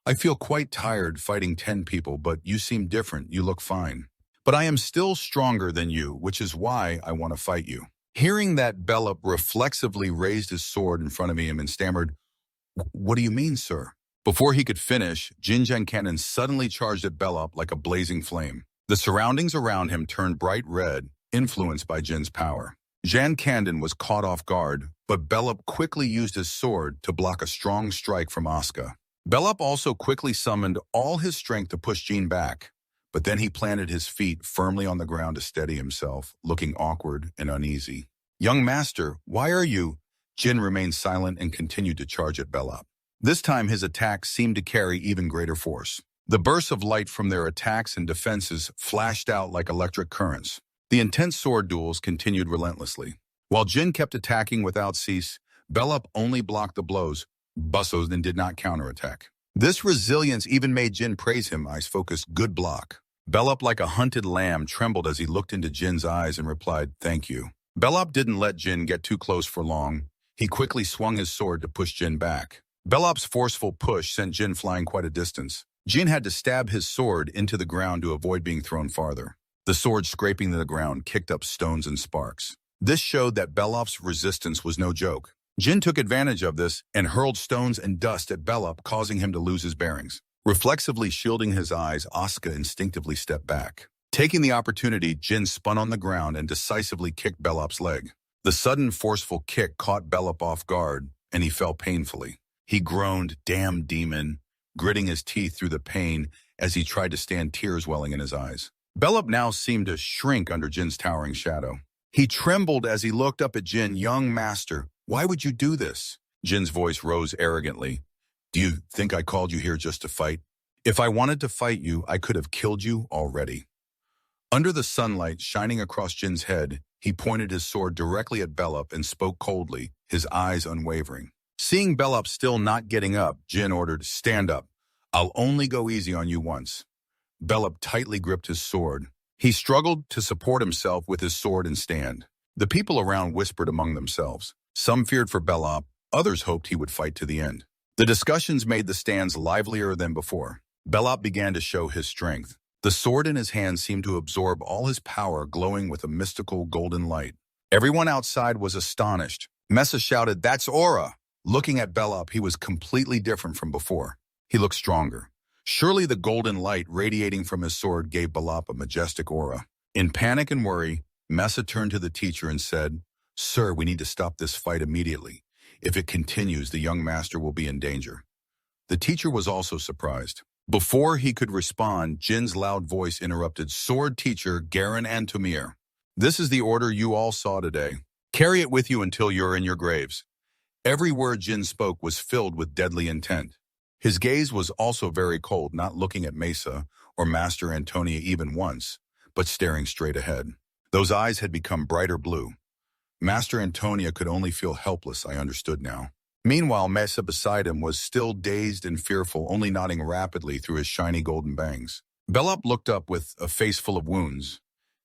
"I feel quite tired fighting 10 people, but you seem different. You look fine. But I am still stronger than you, which is why I want to fight you." Hearing that, Bellup reflexively raised his sword in front of him and stammered, "What do you mean, sir?" Before he could finish, Jin Cannon suddenly charged at Bellup like a blazing flame. The surroundings around him turned bright red, influenced by Jin's power. Jan Kandon was caught off guard, but Bellup quickly used his sword to block a strong strike from Asuka. Bellup also quickly summoned all his strength to push Jin back, but then he planted his feet firmly on the ground to steady himself, looking awkward and uneasy. "Young master, why are you?" Jin remained silent and continued to charge at Bellup. This time his attacks seemed to carry even greater force. The bursts of light from their attacks and defenses flashed out like electric currents. The intense sword duels continued relentlessly. While Jin kept attacking without cease, Bellup only blocked the blows, bustled, and did not counterattack. This resilience even made Jin praise him. Eyes-focused, good block. Bellup, like a hunted lamb, trembled as he looked into Jin's eyes and replied, "Thank you." Bellup didn't let Jin get too close for long. He quickly swung his sword to push Jin back. Bellup's forceful push sent Jin flying quite a distance. Jin had to stab his sword into the ground to avoid being thrown farther. The sword, scraping the ground, kicked up stones and sparks. This showed that Bellup's resistance was no joke. Jin took advantage of this and hurled stones and dust at Bellup, causing him to lose his bearings. Reflexively shielding his eyes, Asuka instinctively stepped back. Taking the opportunity, Jin spun on the ground and decisively kicked Bellup's leg. The sudden, forceful kick caught Bellup off guard, and he fell painfully. He groaned, "Damn demon," gritting his teeth through the pain as he tried to stand, tears welling in his eyes. Belop now seemed to shrink under Jin's towering shadow. He trembled as he looked up at Jin. Young master, why would you do this? Jin's voice rose arrogantly. Do you think I called you here just to fight? If I wanted to fight you, I could have killed you already. Under the sunlight shining across Jin's head, he pointed his sword directly at Belop and spoke coldly, his eyes unwavering. Seeing Belop still not getting up, Jin ordered, stand up. I'll only go easy on you once. Belop tightly gripped his sword. He struggled to support himself with his sword and stand. The people around whispered among themselves. Some feared for Belop, others hoped he would fight to the end. The discussions made the stands livelier than before. Belop began to show his strength. The sword in his hand seemed to absorb all his power, glowing with a mystical golden light. Everyone outside was astonished. Mesa shouted, "That's Aura!" Looking at Belop, he was completely different from before. He looked stronger. Surely the golden light radiating from his sword gave Belop a majestic aura. In panic and worry, Mesa turned to the teacher and said, "Sir, we need to stop this fight immediately. If it continues, the young master will be in danger." The teacher was also surprised. Before he could respond, Jin's loud voice interrupted, "Sword teacher Garen Antomir. This is the order you all saw today. Carry it with you until you're in your graves." Every word Jin spoke was filled with deadly intent. His gaze was also very cold, not looking at Mesa or Master Antonia even once, but staring straight ahead. Those eyes had become brighter blue. Master Antonia could only feel helpless, I understood now. Meanwhile, Mesa beside him was still dazed and fearful, only nodding rapidly through his shiny golden bangs. Belop looked up with a face full of wounds.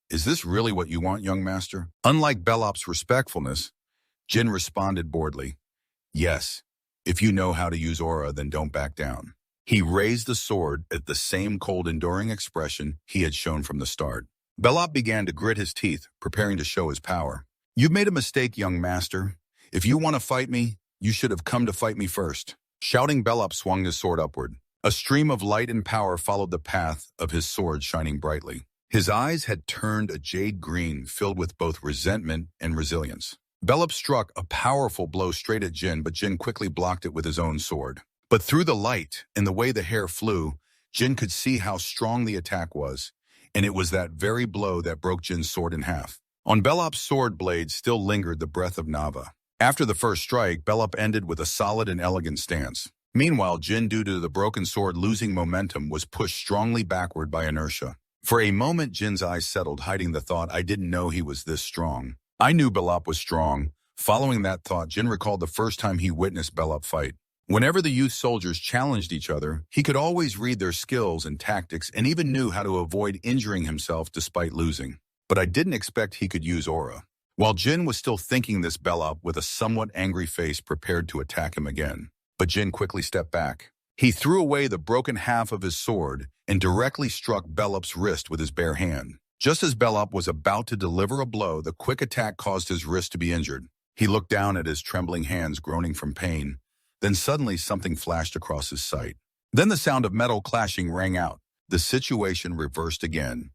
"Is this really what you want, young master?" Unlike Belop's respectfulness, Jin responded boredly, "Yes. If you know how to use aura, then don't back down." He raised the sword at the same cold, enduring expression he had shown from the start. Belop began to grit his teeth, preparing to show his power. "You've made a mistake, young master. If you want to fight me, you should have come to fight me first." Shouting, Belop swung his sword upward. A stream of light and power followed the path of his sword, shining brightly. His eyes had turned a jade green, filled with both resentment and resilience. Belop struck a powerful blow straight at Jin, but Jin quickly blocked it with his own sword. But through the light and the way the hair flew, Jin could see how strong the attack was, and it was that very blow that broke Jin's sword in half. On Belop's sword blade still lingered the breath of Nava. After the first strike, Belop ended with a solid and elegant stance. Meanwhile, Jin, due to the broken sword losing momentum, was pushed strongly backward by inertia. For a moment, Jin's eyes settled, hiding the thought, "I didn't know he was this strong." I knew Belop was strong. Following that thought, Jin recalled the first time he witnessed Belop fight. Whenever the youth soldiers challenged each other, he could always read their skills and tactics and even knew how to avoid injuring himself despite losing. But I didn't expect he could use aura. While Jin was still thinking this, Belop, with a somewhat angry face, prepared to attack him again. But Jin quickly stepped back. He threw away the broken half of his sword and directly struck Belop's wrist with his bare hand. Just as Belop was about to deliver a blow, the quick attack caused his wrist to be injured. He looked down at his trembling hands, groaning from pain. Then suddenly something flashed across his sight. Then the sound of metal clashing rang out. The situation reversed again,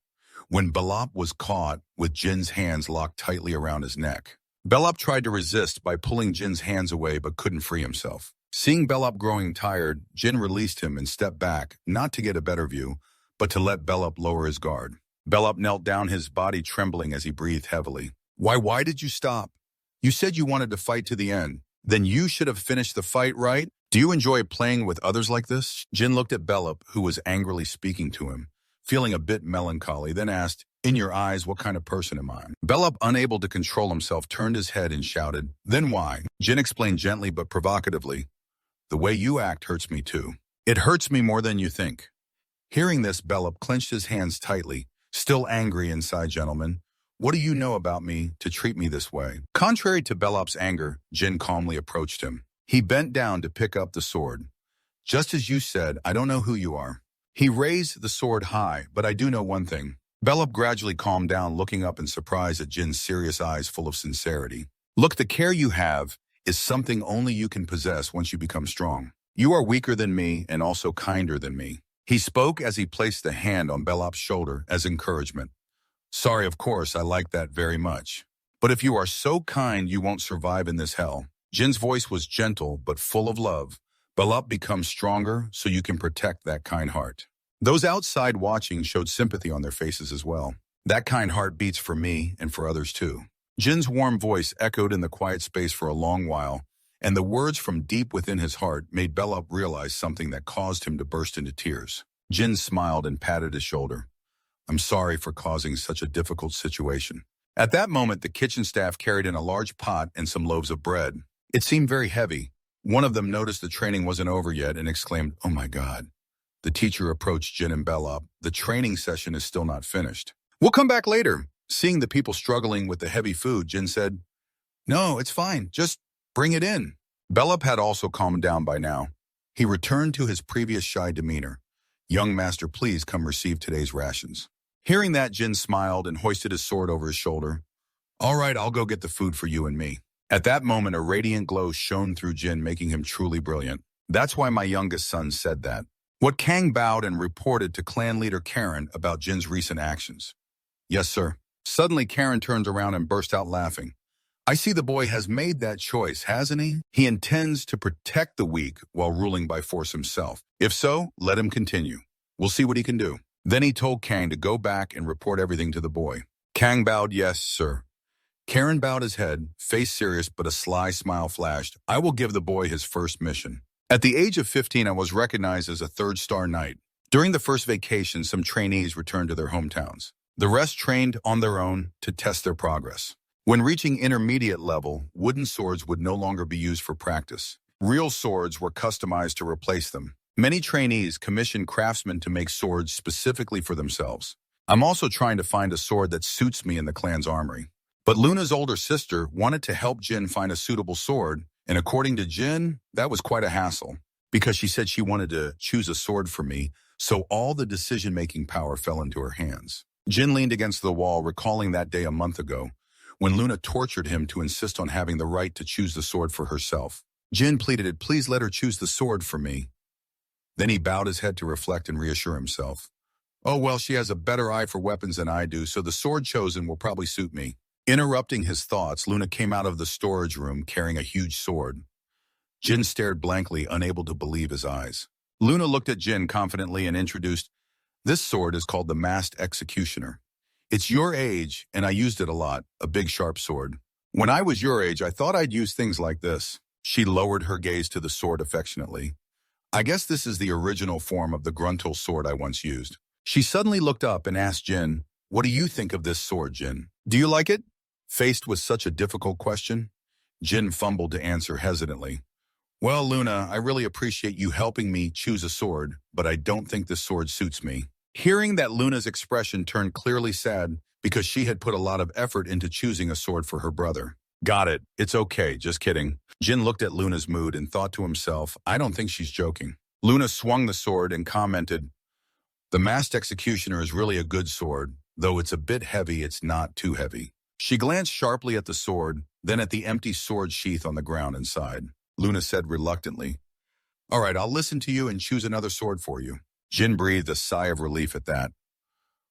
when Belop was caught with Jin's hands locked tightly around his neck. Belop tried to resist by pulling Jin's hands away but couldn't free himself. Seeing Belop growing tired, Jin released him and stepped back, not to get a better view, but to let Belop lower his guard. Belop knelt down, his body trembling as he breathed heavily. Why did you stop? You said you wanted to fight to the end. Then you should have finished the fight, right? Do you enjoy playing with others like this?" Jin looked at Belop, who was angrily speaking to him, feeling a bit melancholy, then asked, "In your eyes, what kind of person am I?" Belop, unable to control himself, turned his head and shouted, "Then why?" Jin explained gently but provocatively, "The way you act hurts me too. It hurts me more than you think." Hearing this, Belop clenched his hands tightly, still angry inside. "Gentlemen, what do you know about me to treat me this way?" Contrary to Belop's anger, Jin calmly approached him. He bent down to pick up the sword. "Just as you said, I don't know who you are." He raised the sword high, "But I do know one thing." Belop gradually calmed down, looking up in surprise at Jin's serious eyes full of sincerity. "Look, the care you have is something only you can possess once you become strong. You are weaker than me and also kinder than me." He spoke as he placed the hand on Belop's shoulder as encouragement. "Sorry, of course, I like that very much. But if you are so kind, you won't survive in this hell." Jin's voice was gentle but full of love. "Belop, become stronger so you can protect that kind heart." Those outside watching showed sympathy on their faces as well. That kind heart beats for me and for others too. Jin's warm voice echoed in the quiet space for a long while, and the words from deep within his heart made Bellup realize something that caused him to burst into tears. Jin smiled and patted his shoulder. I'm sorry for causing such a difficult situation. At that moment, the kitchen staff carried in a large pot and some loaves of bread. It seemed very heavy. One of them noticed the training wasn't over yet and exclaimed, "Oh my God." The teacher approached Jin and Bellup. The training session is still not finished. We'll come back later. Seeing the people struggling with the heavy food, Jin said, No, it's fine. Just bring it in. Bellup had also calmed down by now. He returned to his previous shy demeanor. Young master, please come receive today's rations. Hearing that, Jin smiled and hoisted his sword over his shoulder. All right, I'll go get the food for you and me. At that moment, a radiant glow shone through Jin, making him truly brilliant. That's why my youngest son said that. What Kang bowed and reported to clan leader Karen about Jin's recent actions. Yes, sir. Suddenly, Karen turned around and burst out laughing. I see the boy has made that choice, hasn't he? He intends to protect the weak while ruling by force himself. If so, let him continue. We'll see what he can do. Then he told Kang to go back and report everything to the boy. Kang bowed, yes, sir. Karen bowed his head, face serious, but a sly smile flashed. I will give the boy his first mission. At the age of 15, I was recognized as a third-star knight. During the first vacation, some trainees returned to their hometowns. The rest trained on their own to test their progress. When reaching intermediate level, wooden swords would no longer be used for practice. Real swords were customized to replace them. Many trainees commissioned craftsmen to make swords specifically for themselves. I'm also trying to find a sword that suits me in the clan's armory. But Luna's older sister wanted to help Jin find a suitable sword, and according to Jin, that was quite a hassle, because she said she wanted to choose a sword for me, so all the decision-making power fell into her hands. Jin leaned against the wall, recalling that day a month ago, when Luna tortured him to insist on having the right to choose the sword for herself. Jin pleaded, please let her choose the sword for me. Then he bowed his head to reflect and reassure himself. Oh, well, she has a better eye for weapons than I do, so the sword chosen will probably suit me. Interrupting his thoughts, Luna came out of the storage room carrying a huge sword. Jin stared blankly, unable to believe his eyes. Luna looked at Jin confidently and introduced, this sword is called the Masked Executioner. It's your age, and I used it a lot, a big sharp sword. When I was your age, I thought I'd use things like this. She lowered her gaze to the sword affectionately. I guess this is the original form of the Gruntle sword I once used. She suddenly looked up and asked Jin, what do you think of this sword, Jin? Do you like it? Faced with such a difficult question, Jin fumbled to answer hesitantly. Well, Luna, I really appreciate you helping me choose a sword, but I don't think this sword suits me. Hearing that, Luna's expression turned clearly sad because she had put a lot of effort into choosing a sword for her brother. Got it. It's okay. Just kidding. Jin looked at Luna's mood and thought to himself, I don't think she's joking. Luna swung the sword and commented, the Masked Executioner is really a good sword, though it's a bit heavy, it's not too heavy. She glanced sharply at the sword, then at the empty sword sheath on the ground inside. Luna said reluctantly, all right, I'll listen to you and choose another sword for you. Jin breathed a sigh of relief at that.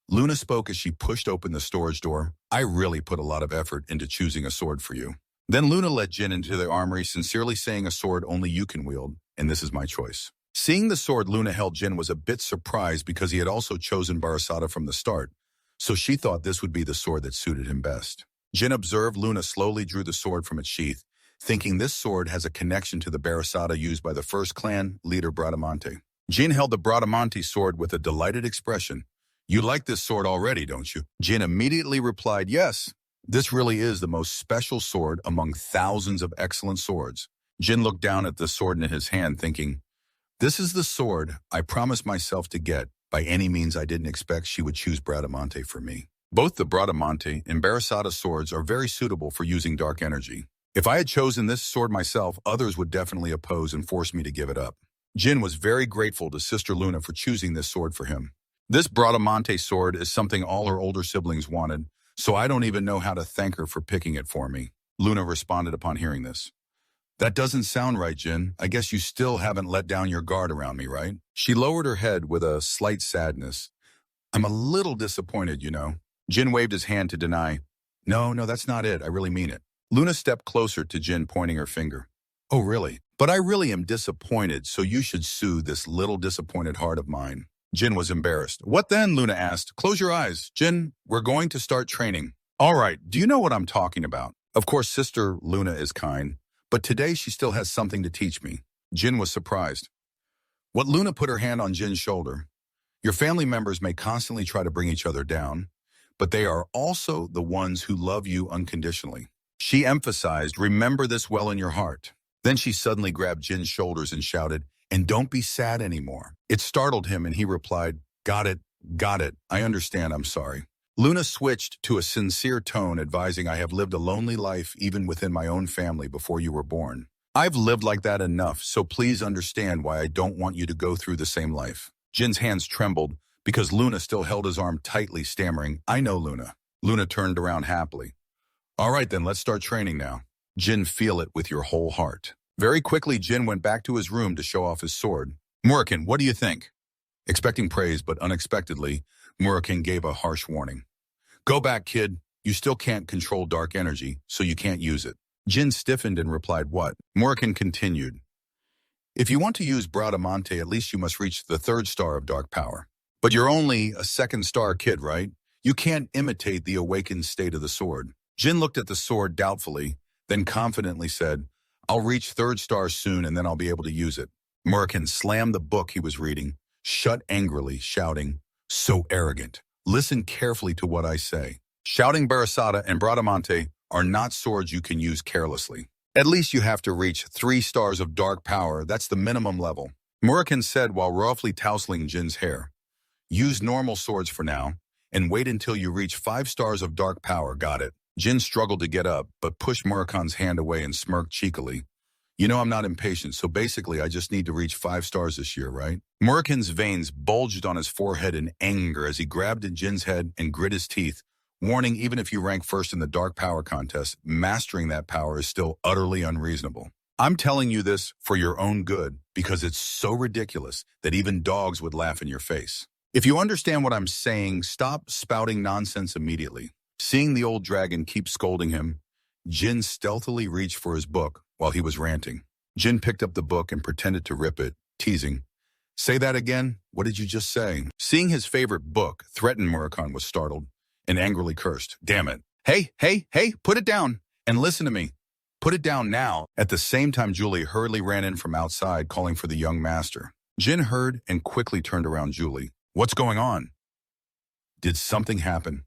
Luna spoke as she pushed open the storage door. I really put a lot of effort into choosing a sword for you. Then Luna led Jin into the armory, sincerely saying a sword only you can wield, and this is my choice. Seeing the sword Luna held, Jin was a bit surprised because he had also chosen Barasada from the start, so she thought this would be the sword that suited him best. Jin observed Luna slowly drew the sword from its sheath, thinking this sword has a connection to the Barasada used by the first clan leader Bradamante. Jin held the Bradamante sword with a delighted expression. You like this sword already, don't you? Jin immediately replied, yes. This really is the most special sword among thousands of excellent swords. Jin looked down at the sword in his hand, thinking, this is the sword I promised myself to get. By any means, I didn't expect she would choose Bradamante for me. Both the Bradamante and Barasada swords are very suitable for using dark energy. If I had chosen this sword myself, others would definitely oppose and force me to give it up. Jin was very grateful to Sister Luna for choosing this sword for him. This Bradamante sword is something all her older siblings wanted, so I don't even know how to thank her for picking it for me. Luna responded upon hearing this. That doesn't sound right, Jin. I guess you still haven't let down your guard around me, right? She lowered her head with a slight sadness. I'm a little disappointed, you know. Jin waved his hand to deny. No, that's not it. I really mean it. Luna stepped closer to Jin, pointing her finger. Oh, really? But I really am disappointed, so you should soothe this little disappointed heart of mine. Jin was embarrassed. What then? Luna asked. Close your eyes. Jin, we're going to start training. All right, do you know what I'm talking about? Of course, Sister Luna is kind, but today she still has something to teach me. Jin was surprised. What? Luna put her hand on Jin's shoulder. Your family members may constantly try to bring each other down, but they are also the ones who love you unconditionally. She emphasized, remember this well in your heart. Then she suddenly grabbed Jin's shoulders and shouted, and don't be sad anymore. It startled him and he replied, got it, I understand, I'm sorry. Luna switched to a sincere tone, advising, I have lived a lonely life even within my own family before you were born. I've lived like that enough, so please understand why I don't want you to go through the same life. Jin's hands trembled because Luna still held his arm tightly, stammering, I know, Luna. Luna turned around happily. All right then, let's start training now. Jin, feel it with your whole heart. Very quickly, Jin went back to his room to show off his sword. Murakan, what do you think? Expecting praise, but unexpectedly, Murakan gave a harsh warning. Go back, kid. You still can't control dark energy, so you can't use it. Jin stiffened and replied, what? Murakan continued. If you want to use Bradamante, at least you must reach the 3rd star of dark power. But you're only a 2nd star kid, right? You can't imitate the awakened state of the sword. Jin looked at the sword doubtfully, then confidently said, I'll reach 3rd star soon and then I'll be able to use it. Murakan slammed the book he was reading, shut angrily, shouting, so arrogant. Listen carefully to what I say. Shouting Barasada and Bradamante are not swords you can use carelessly. At least you have to reach 3 stars of dark power. That's the minimum level. Murakan said while roughly tousling Jin's hair. Use normal swords for now, and wait until you reach 5 stars of dark power, got it? Jin struggled to get up, but pushed Murakan's hand away and smirked cheekily. You know I'm not impatient, so basically I just need to reach 5 stars this year, right? Murakan's veins bulged on his forehead in anger as he grabbed at Jin's head and grit his teeth, warning even if you rank first in the dark power contest, mastering that power is still utterly unreasonable. I'm telling you this for your own good, because it's so ridiculous that even dogs would laugh in your face. If you understand what I'm saying, stop spouting nonsense immediately. Seeing the old dragon keep scolding him, Jin stealthily reached for his book while he was ranting. Jin picked up the book and pretended to rip it, teasing. Say that again? What did you just say? Seeing his favorite book threaten Murakan was startled and angrily cursed. Damn it. Hey, put it down and listen to me. Put it down now. At the same time, Julie hurriedly ran in from outside, calling for the young master. Jin heard and quickly turned around Julie. What's going on? Did something happen?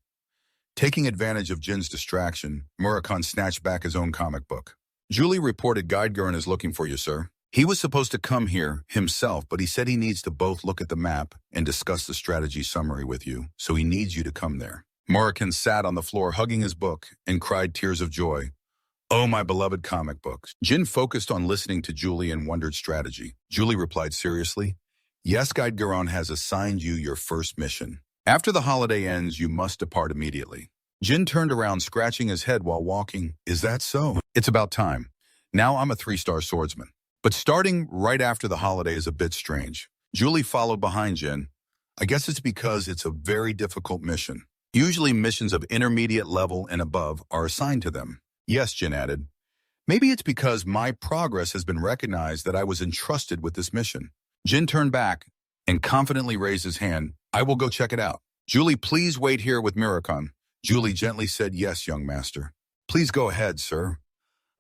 Taking advantage of Jin's distraction, Murakan snatched back his own comic book. Julie reported Guide Gurren is looking for you, sir. He was supposed to come here himself, but he said he needs to both look at the map and discuss the strategy summary with you, so he needs you to come there. Murakan sat on the floor hugging his book and cried tears of joy. Oh, my beloved comic books. Jin focused on listening to Julie and wondered strategy. Julie replied seriously, yes, Guide Gurren has assigned you your first mission. After the holiday ends, you must depart immediately. Jin turned around, scratching his head while walking. Is that so? It's about time. Now I'm a 3-star swordsman. But starting right after the holiday is a bit strange. Julie followed behind Jin. I guess it's because it's a very difficult mission. Usually missions of intermediate level and above are assigned to them. Yes, Jin added. Maybe it's because my progress has been recognized that I was entrusted with this mission. Jin turned back and confidently raised his hand. I will go check it out. Julie, please wait here with Murakan. Julie gently said, yes, young master. Please go ahead, sir.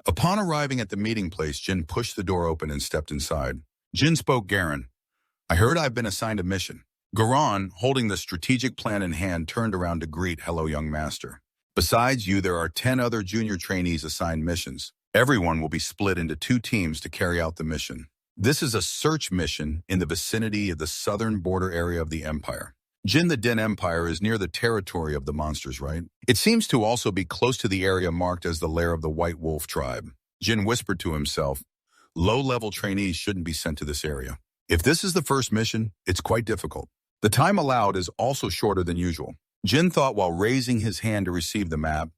Upon arriving at the meeting place, Jin pushed the door open and stepped inside. Jin spoke Garen. I heard I've been assigned a mission. Garan, holding the strategic plan in hand, turned around to greet, hello, young master. Besides you, there are 10 other junior trainees assigned missions. Everyone will be split into 2 teams to carry out the mission. This is a search mission in the vicinity of the southern border area of the Empire. Jin the Den Empire is near the territory of the monsters, right? It seems to also be close to the area marked as the lair of the White Wolf tribe. Jin whispered to himself, low-level trainees shouldn't be sent to this area. If this is the first mission, it's quite difficult. The time allowed is also shorter than usual. Jin thought while raising his hand to receive the map.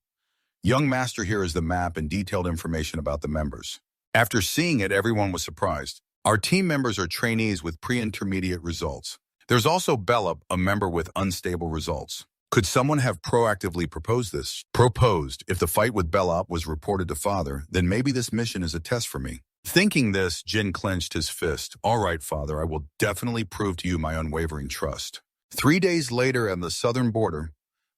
Young master, here is the map and detailed information about the members. After seeing it, everyone was surprised. Our team members are trainees with pre-intermediate results. There's also Bellup, a member with unstable results. Could someone have proactively proposed this? Proposed. If the fight with Bellup was reported to father, then maybe this mission is a test for me. Thinking this, Jin clenched his fist. All right, father, I will definitely prove to you my unwavering trust. 3 days later on the southern border,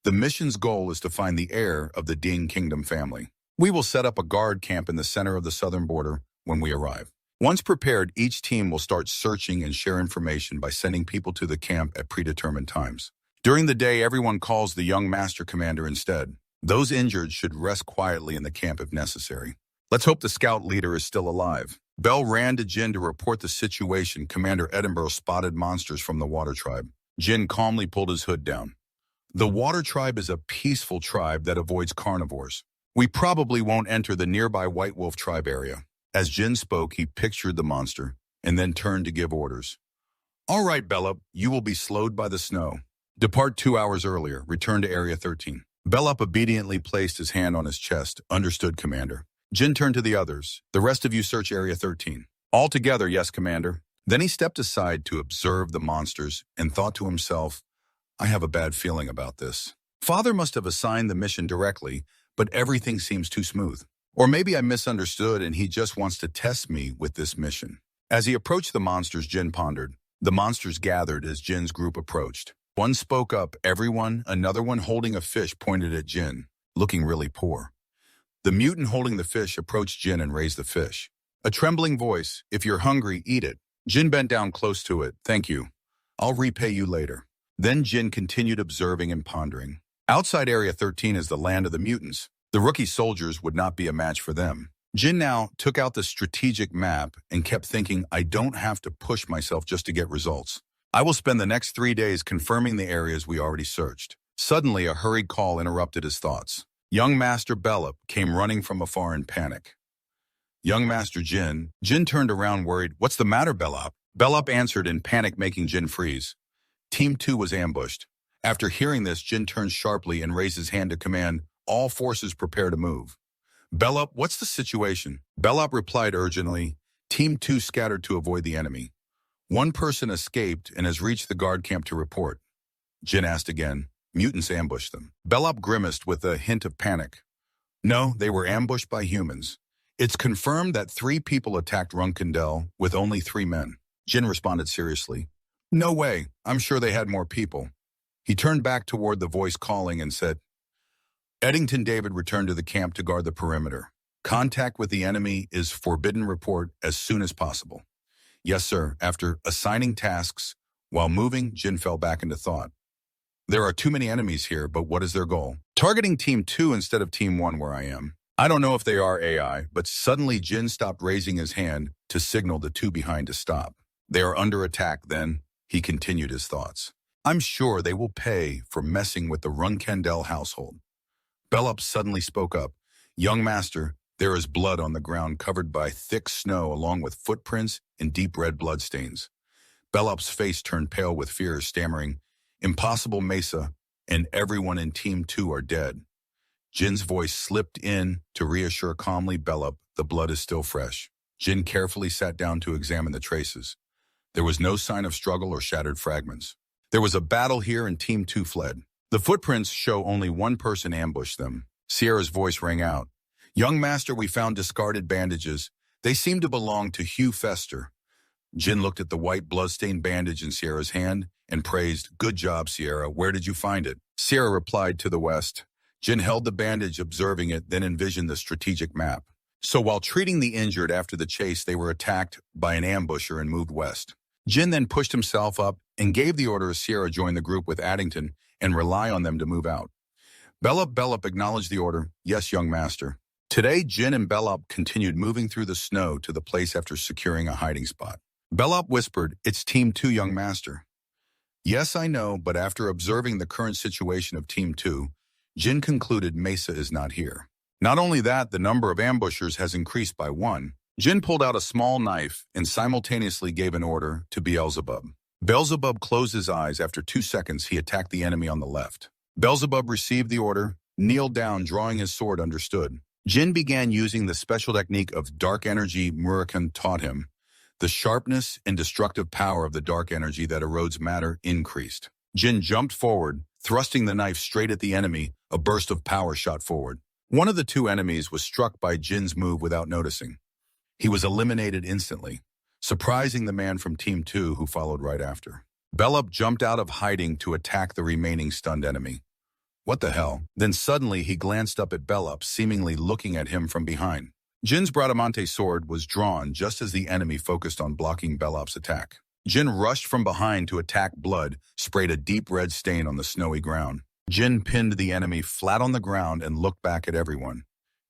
the mission's goal is to find the heir of the Ding Kingdom family. We will set up a guard camp in the center of the southern border when we arrive. Once prepared, each team will start searching and share information by sending people to the camp at predetermined times. During the day, everyone calls the young master commander instead. Those injured should rest quietly in the camp if necessary. Let's hope the scout leader is still alive. Bell ran to Jin to report the situation. Commander Edinburgh spotted monsters from the Water Tribe. Jin calmly pulled his hood down. The Water Tribe is a peaceful tribe that avoids carnivores. We probably won't enter the nearby White Wolf Tribe area. As Jin spoke, he pictured the monster and then turned to give orders. All right, Bellup, you will be slowed by the snow. Depart 2 hours earlier. Return to Area 13. Bellup obediently placed his hand on his chest. Understood, Commander. Jin turned to the others. The rest of you search Area 13. All together, yes, Commander. Then he stepped aside to observe the monsters and thought to himself, I have a bad feeling about this. Father must have assigned the mission directly, but everything seems too smooth. Or maybe I misunderstood and he just wants to test me with this mission. As he approached the monsters, Jin pondered. The monsters gathered as Jin's group approached. One spoke up, everyone, another one holding a fish pointed at Jin, looking really poor. The mutant holding the fish approached Jin and raised the fish. A trembling voice, if you're hungry, eat it. Jin bent down close to it. Thank you. I'll repay you later. Then Jin continued observing and pondering. Outside Area 13 is the land of the mutants. The rookie soldiers would not be a match for them. Jin now took out the strategic map and kept thinking, I don't have to push myself just to get results. I will spend the next 3 days confirming the areas we already searched. Suddenly, a hurried call interrupted his thoughts. Young Master Bellup came running from afar in panic. Young Master Jin turned around worried. What's the matter, Bellup? Bellup answered in panic, making Jin freeze. Team 2 was ambushed. After hearing this, Jin turned sharply and raised his hand to command, all forces prepare to move. Bellup, what's the situation? Bellup replied urgently, Team 2 scattered to avoid the enemy. One person escaped and has reached the guard camp to report. Jin asked again. Mutants ambushed them. Bellup grimaced with a hint of panic. No, they were ambushed by humans. It's confirmed that 3 people attacked Runandell with only 3 men. Jin responded seriously. No way, I'm sure they had more people. He turned back toward the voice calling and said, Eddington David returned to the camp to guard the perimeter. Contact with the enemy is forbidden. Report as soon as possible. Yes, sir. After assigning tasks, while moving, Jin fell back into thought. There are too many enemies here, but what is their goal? Targeting Team 2 instead of Team 1 where I am. I don't know if they are AI, but suddenly Jin stopped raising his hand to signal the 2 behind to stop. They are under attack then, he continued his thoughts. I'm sure they will pay for messing with the Runandell household. Bellup suddenly spoke up. Young Master, there is blood on the ground covered by thick snow along with footprints and deep red bloodstains. Bellup's face turned pale with fear, stammering, Impossible, Mesa, and everyone in Team 2 are dead. Jin's voice slipped in to reassure calmly Bellup, the blood is still fresh. Jin carefully sat down to examine the traces. There was no sign of struggle or shattered fragments. There was a battle here and Team 2 fled. The footprints show only one person ambushed them. Sierra's voice rang out. Young Master, we found discarded bandages. They seem to belong to Hugh Fester. Jin looked at the white bloodstained bandage in Sierra's hand and praised, Good job, Sierra. Where did you find it? Sierra replied, To the west. Jin held the bandage, observing it, then envisioned the strategic map. So while treating the injured after the chase, they were attacked by an ambusher and moved west. Jin then pushed himself up and gave the order as Sierra joined the group with Addington and rely on them to move out. Bellup acknowledged the order. Yes, young master. Today, Jin and Bellup continued moving through the snow to the place after securing a hiding spot. Bellup whispered, It's Team 2, young master. Yes, I know, but after observing the current situation of Team 2, Jin concluded Mesa is not here. Not only that, the number of ambushers has increased by 1. Jin pulled out a small knife and simultaneously gave an order to Beelzebub. Beelzebub closed his eyes. After 2 seconds, he attacked the enemy on the left. Beelzebub received the order, kneeled down, drawing his sword, understood. Jin began using the special technique of dark energy Murakan taught him. The sharpness and destructive power of the dark energy that erodes matter increased. Jin jumped forward, thrusting the knife straight at the enemy. A burst of power shot forward. One of the 2 enemies was struck by Jin's move without noticing. He was eliminated instantly, surprising the man from Team 2 who followed right after. Bellup jumped out of hiding to attack the remaining stunned enemy. What the hell? Then suddenly he glanced up at Bellup, seemingly looking at him from behind. Jin's Bradamante sword was drawn just as the enemy focused on blocking Bellup's attack. Jin rushed from behind to attack. Blood sprayed a deep red stain on the snowy ground. Jin pinned the enemy flat on the ground and looked back at everyone.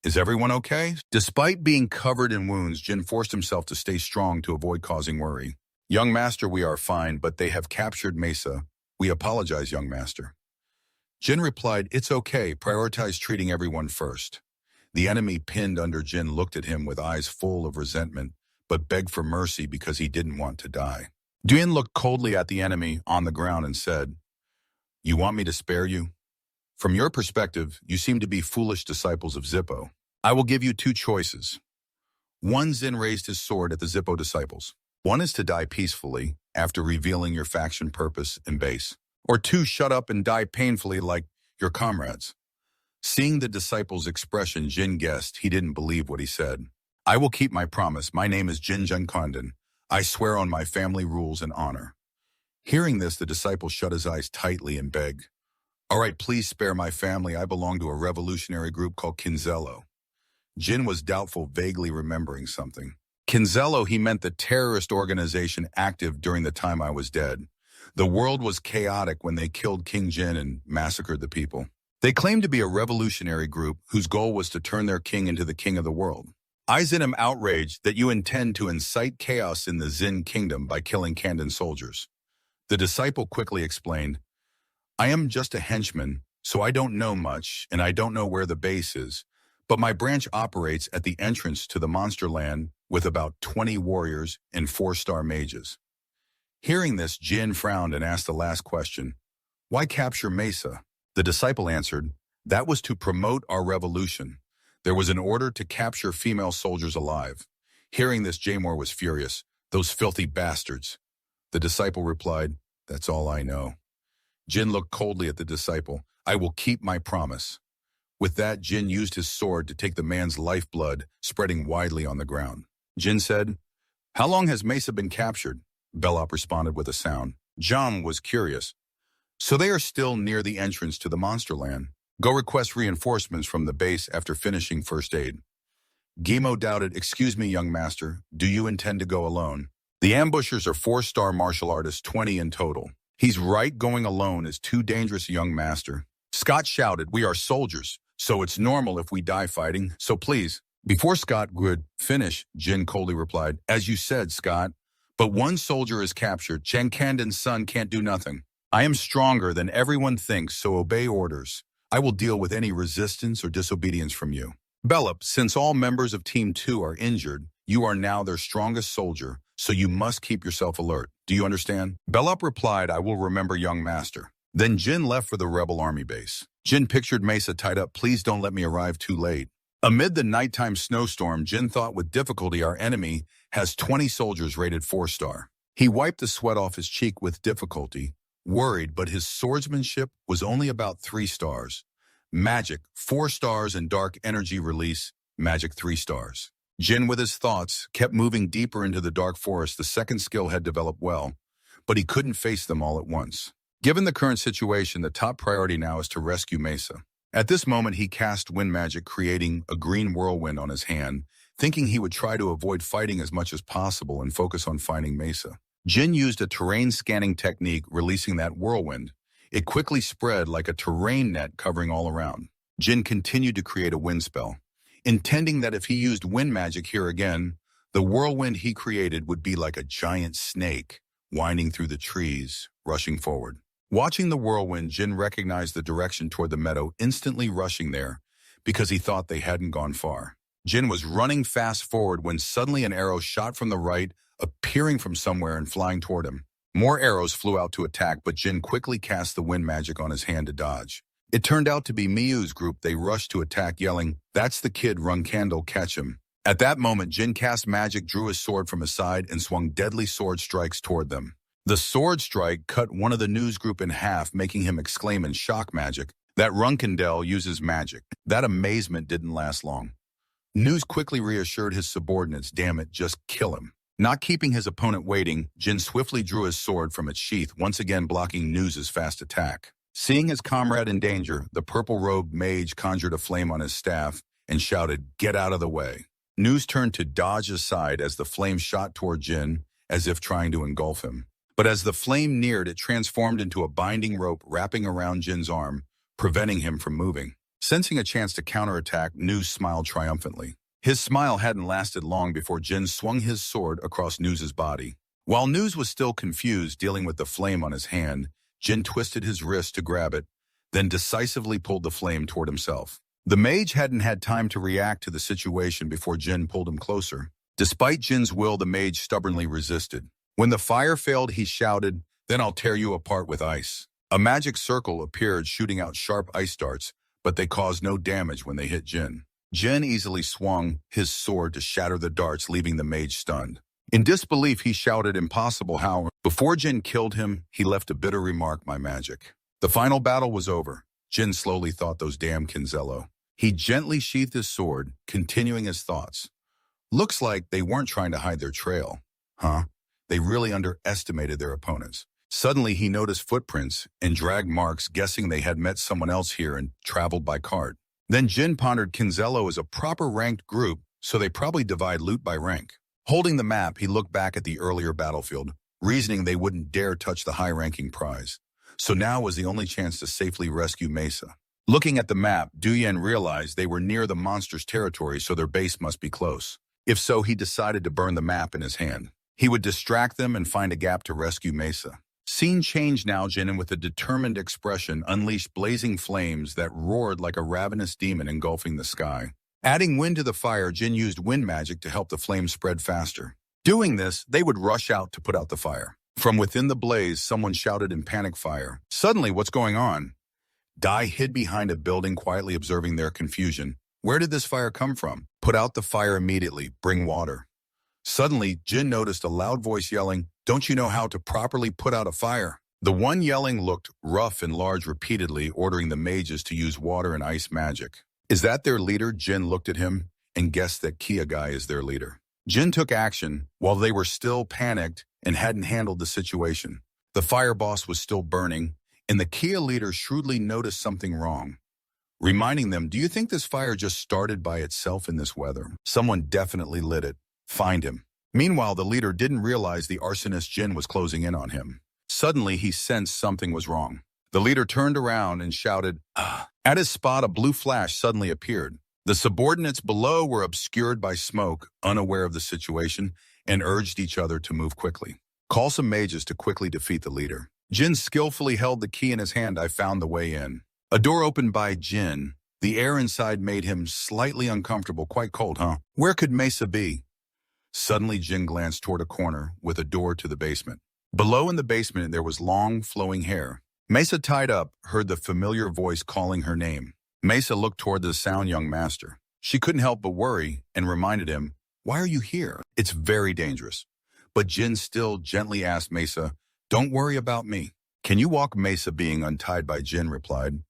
Is everyone okay? Despite being covered in wounds, Jin forced himself to stay strong to avoid causing worry. Young Master, we are fine, but they have captured Mesa. We apologize, Young Master. Jin replied, it's okay, prioritize treating everyone first. The enemy pinned under Jin looked at him with eyes full of resentment, but begged for mercy because he didn't want to die. Jin looked coldly at the enemy on the ground and said, you want me to spare you? From your perspective, you seem to be foolish disciples of Zippo. I will give you two choices. One, Jin raised his sword at the Zippo disciples. One is to die peacefully after revealing your faction purpose and base. Or two, shut up and die painfully like your comrades. Seeing the disciples' expression, Jin guessed he didn't believe what he said. I will keep my promise. My name is Jin Junkonden. I swear on my family rules and honor. Hearing this, the disciple shut his eyes tightly and begged, all right, please spare my family. I belong to a revolutionary group called Kinzello. Jin was doubtful, vaguely remembering something. Kinzello, he meant the terrorist organization active during the time I was dead. The world was chaotic when they killed King Jin and massacred the people. They claimed to be a revolutionary group whose goal was to turn their king into the king of the world. I am outraged that you intend to incite chaos in the Jin kingdom by killing Kanden soldiers. The disciple quickly explained, I am just a henchman, so I don't know much, and I don't know where the base is, but my branch operates at the entrance to the monster land with about 20 warriors and 4-star mages. Hearing this, Jin frowned and asked the last question, why capture Mesa? The disciple answered, that was to promote our revolution. There was an order to capture female soldiers alive. Hearing this, Jamor was furious. Those filthy bastards. The disciple replied, that's all I know. Jin looked coldly at the disciple. I will keep my promise. With that, Jin used his sword to take the man's lifeblood, spreading widely on the ground. Jin said, how long has Mesa been captured? Bellup responded with a sound. Jam was curious. So they are still near the entrance to the monster land. Go request reinforcements from the base after finishing first aid. Gimo doubted, excuse me, young master, do you intend to go alone? The ambushers are 4-star martial artists, 20 in total. He's right, going alone is too dangerous, young master. Scott shouted, we are soldiers, so it's normal if we die fighting, so please. Before Scott could finish, Jin coldly replied, as you said, Scott, but one soldier is captured. Chen Kanden's son can't do nothing. I am stronger than everyone thinks, so obey orders. I will deal with any resistance or disobedience from you. Bellup, since all members of Team 2 are injured, you are now their strongest soldier, so you must keep yourself alert. Do you understand? Bellup replied, I will remember, young master. Then Jin left for the rebel army base. Jin pictured Mesa tied up, please don't let me arrive too late. Amid the nighttime snowstorm, Jin thought with difficulty our enemy has 20 soldiers rated 4-star. He wiped the sweat off his cheek with difficulty, worried, but his swordsmanship was only about 3 stars. Magic, 4 stars, and dark energy release, magic 3 stars. Jin, with his thoughts, kept moving deeper into the dark forest. The second skill had developed well, but he couldn't face them all at once. Given the current situation, the top priority now is to rescue Mesa. At this moment, he cast wind magic, creating a green whirlwind on his hand, thinking he would try to avoid fighting as much as possible and focus on finding Mesa. Jin used a terrain scanning technique, releasing that whirlwind. It quickly spread like a terrain net covering all around. Jin continued to create a wind spell, intending that if he used wind magic here again, the whirlwind he created would be like a giant snake, winding through the trees, rushing forward. Watching the whirlwind, Jin recognized the direction toward the meadow, instantly rushing there because he thought they hadn't gone far. Jin was running fast forward when suddenly an arrow shot from the right, appearing from somewhere and flying toward him. More arrows flew out to attack, but Jin quickly cast the wind magic on his hand to dodge. It turned out to be Miyu's group. They rushed to attack, yelling, that's the kid, Runandell, catch him. At that moment, Jin cast magic, drew his sword from his side, and swung deadly sword strikes toward them. The sword strike cut one of the news group in half, making him exclaim in shock magic that Runandell uses magic. That amazement didn't last long. News quickly reassured his subordinates, damn it, just kill him. Not keeping his opponent waiting, Jin swiftly drew his sword from its sheath, once again blocking News's fast attack. Seeing his comrade in danger, the purple-robed mage conjured a flame on his staff and shouted, "Get out of the way." News turned to dodge aside as the flame shot toward Jin, as if trying to engulf him. But as the flame neared, it transformed into a binding rope wrapping around Jin's arm, preventing him from moving. Sensing a chance to counterattack, News smiled triumphantly. His smile hadn't lasted long before Jin swung his sword across News's body. While News was still confused, dealing with the flame on his hand, Jin twisted his wrist to grab it, then decisively pulled the flame toward himself. The mage hadn't had time to react to the situation before Jin pulled him closer. Despite Jin's will, the mage stubbornly resisted. When the fire failed, he shouted, "Then I'll tear you apart with ice." A magic circle appeared, shooting out sharp ice darts, but they caused no damage when they hit Jin. Jin easily swung his sword to shatter the darts, leaving the mage stunned. In disbelief, he shouted, "Impossible, how?" Before Jin killed him, he left a bitter remark, "My magic." The final battle was over. Jin slowly thought, "Those damn Kinzello." He gently sheathed his sword, continuing his thoughts. Looks like they weren't trying to hide their trail. Huh? They really underestimated their opponents. Suddenly, he noticed footprints and drag marks, guessing they had met someone else here and traveled by cart. Then Jin pondered, Kinzello is a proper ranked group, so they probably divide loot by rank. Holding the map, he looked back at the earlier battlefield, reasoning they wouldn't dare touch the high-ranking prize. So now was the only chance to safely rescue Mesa. Looking at the map, Duyan realized they were near the monster's territory, so their base must be close. If so, he decided to burn the map in his hand. He would distract them and find a gap to rescue Mesa. Scene changed now. Jin, with a determined expression, unleashed blazing flames that roared like a ravenous demon engulfing the sky. Adding wind to the fire, Jin used wind magic to help the flames spread faster. Doing this, they would rush out to put out the fire. From within the blaze, someone shouted in panic, "Fire." Suddenly, what's going on? Dai hid behind a building, quietly observing their confusion. Where did this fire come from? Put out the fire immediately. Bring water. Suddenly, Jin noticed a loud voice yelling, "Don't you know how to properly put out a fire?" The one yelling looked rough and large, repeatedly ordering the mages to use water and ice magic. Is that their leader? Jin looked at him and guessed that Kia Guy is their leader. Jin took action while they were still panicked and hadn't handled the situation. The fire boss was still burning, and the Kia leader shrewdly noticed something wrong, reminding them, "Do you think this fire just started by itself in this weather? Someone definitely lit it. Find him." Meanwhile, the leader didn't realize the arsonist Jin was closing in on him. Suddenly, he sensed something was wrong. The leader turned around and shouted, "Ah!" At his spot, a blue flash suddenly appeared. The subordinates below were obscured by smoke, unaware of the situation, and urged each other to move quickly. Call some mages to quickly defeat the leader. Jin skillfully held the key in his hand. I found the way in. A door opened by Jin. The air inside made him slightly uncomfortable. Quite cold, huh? Where could Mesa be? Suddenly, Jin glanced toward a corner with a door to the basement. Below in the basement, there was long, flowing hair. Mesa, tied up, heard the familiar voice calling her name. Mesa looked toward the sound young master. She couldn't help but worry and reminded him, "Why are you here? It's very dangerous." But Jin still gently asked Mesa, "Don't worry about me. Can you walk?" Mesa, being untied by Jin, replied,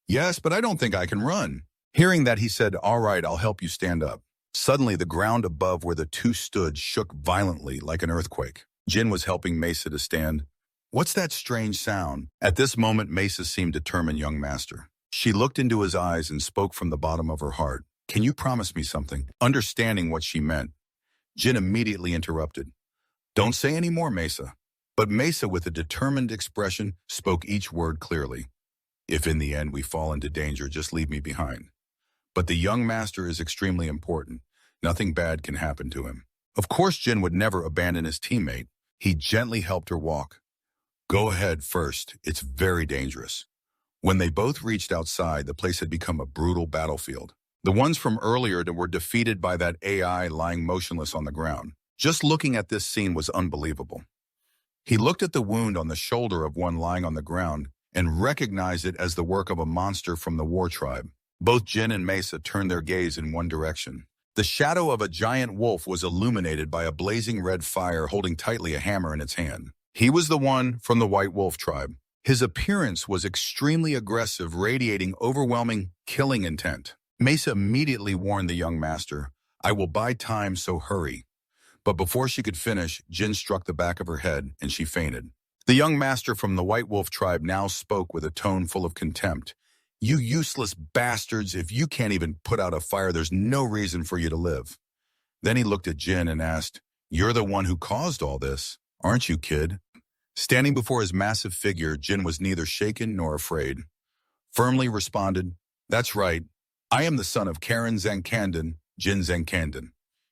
"Yes, but I don't think I can run." Hearing that, he said, "All right, I'll help you stand up." Suddenly, the ground above where the two stood shook violently like an earthquake. Jin was helping Mesa to stand. "What's that strange sound?" At this moment, Mesa seemed determined, "Young master." She looked into his eyes and spoke from the bottom of her heart. "Can you promise me something?" Understanding what she meant, Jin immediately interrupted. "Don't say any more, Mesa." But Mesa, with a determined expression, spoke each word clearly. "If in the end we fall into danger, just leave me behind. But the young master is extremely important. Nothing bad can happen to him." Of course, Jin would never abandon his teammate. He gently helped her walk. "Go ahead first. It's very dangerous." When they both reached outside, the place had become a brutal battlefield. The ones from earlier were defeated by that AI lying motionless on the ground. Just looking at this scene was unbelievable. He looked at the wound on the shoulder of one lying on the ground and recognized it as the work of a monster from the war tribe. Both Jin and Mesa turned their gaze in one direction. The shadow of a giant wolf was illuminated by a blazing red fire holding tightly a hammer in its hand. He was the one from the White Wolf tribe. His appearance was extremely aggressive, radiating overwhelming killing intent. Mesa immediately warned the young master, I will buy time, so hurry. But before she could finish, Jin struck the back of her head, and she fainted. The young master from the White Wolf tribe now spoke with a tone full of contempt. You useless bastards, if you can't even put out a fire, there's no reason for you to live. Then he looked at Jin and asked, You're the one who caused all this, aren't you, kid? Standing before his massive figure, Jin was neither shaken nor afraid. Firmly responded, That's right. I am the son of Karen Zankandon, Jin Zankandon.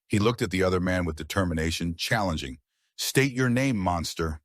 He looked at the other man with determination, challenging. State your name, monster.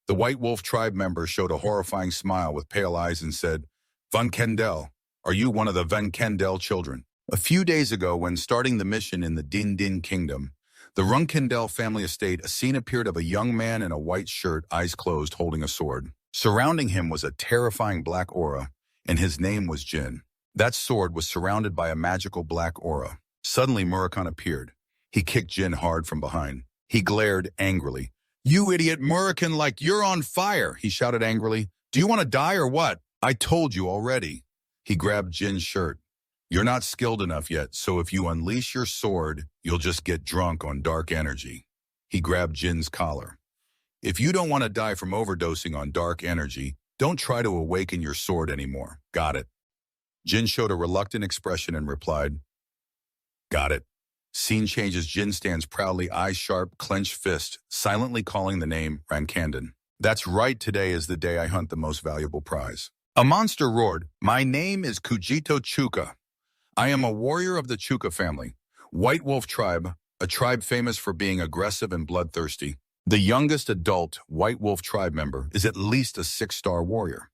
The White Wolf tribe member showed a horrifying smile with pale eyes and said, Van Kendel, are you one of the Van Kendel children? A few days ago, when starting the mission in the Din Din Kingdom, the Runandell family estate, a scene appeared of a young man in a white shirt, eyes closed, holding a sword. Surrounding him was a terrifying black aura, and his name was Jin. That sword was surrounded by a magical black aura. Suddenly, Murakan appeared. He kicked Jin hard from behind. He glared angrily. You idiot Murakan, like you're on fire, he shouted angrily. Do you want to die or what? I told you already. He grabbed Jin's shirt. You're not skilled enough yet, so if you unleash your sword, you'll just get drunk on dark energy. He grabbed Jin's collar. If you don't want to die from overdosing on dark energy, don't try to awaken your sword anymore. Got it. Jin showed a reluctant expression and replied, Got it. Scene changes. Jin stands proudly, eyes sharp, clenched fist, silently calling the name Rankandon. That's right, today is the day I hunt the most valuable prize. A monster roared, My name is Kujito Chuka. I am a warrior of the Chuka family, White Wolf tribe, a tribe famous for being aggressive and bloodthirsty. The youngest adult White Wolf tribe member is at least a 6-star warrior.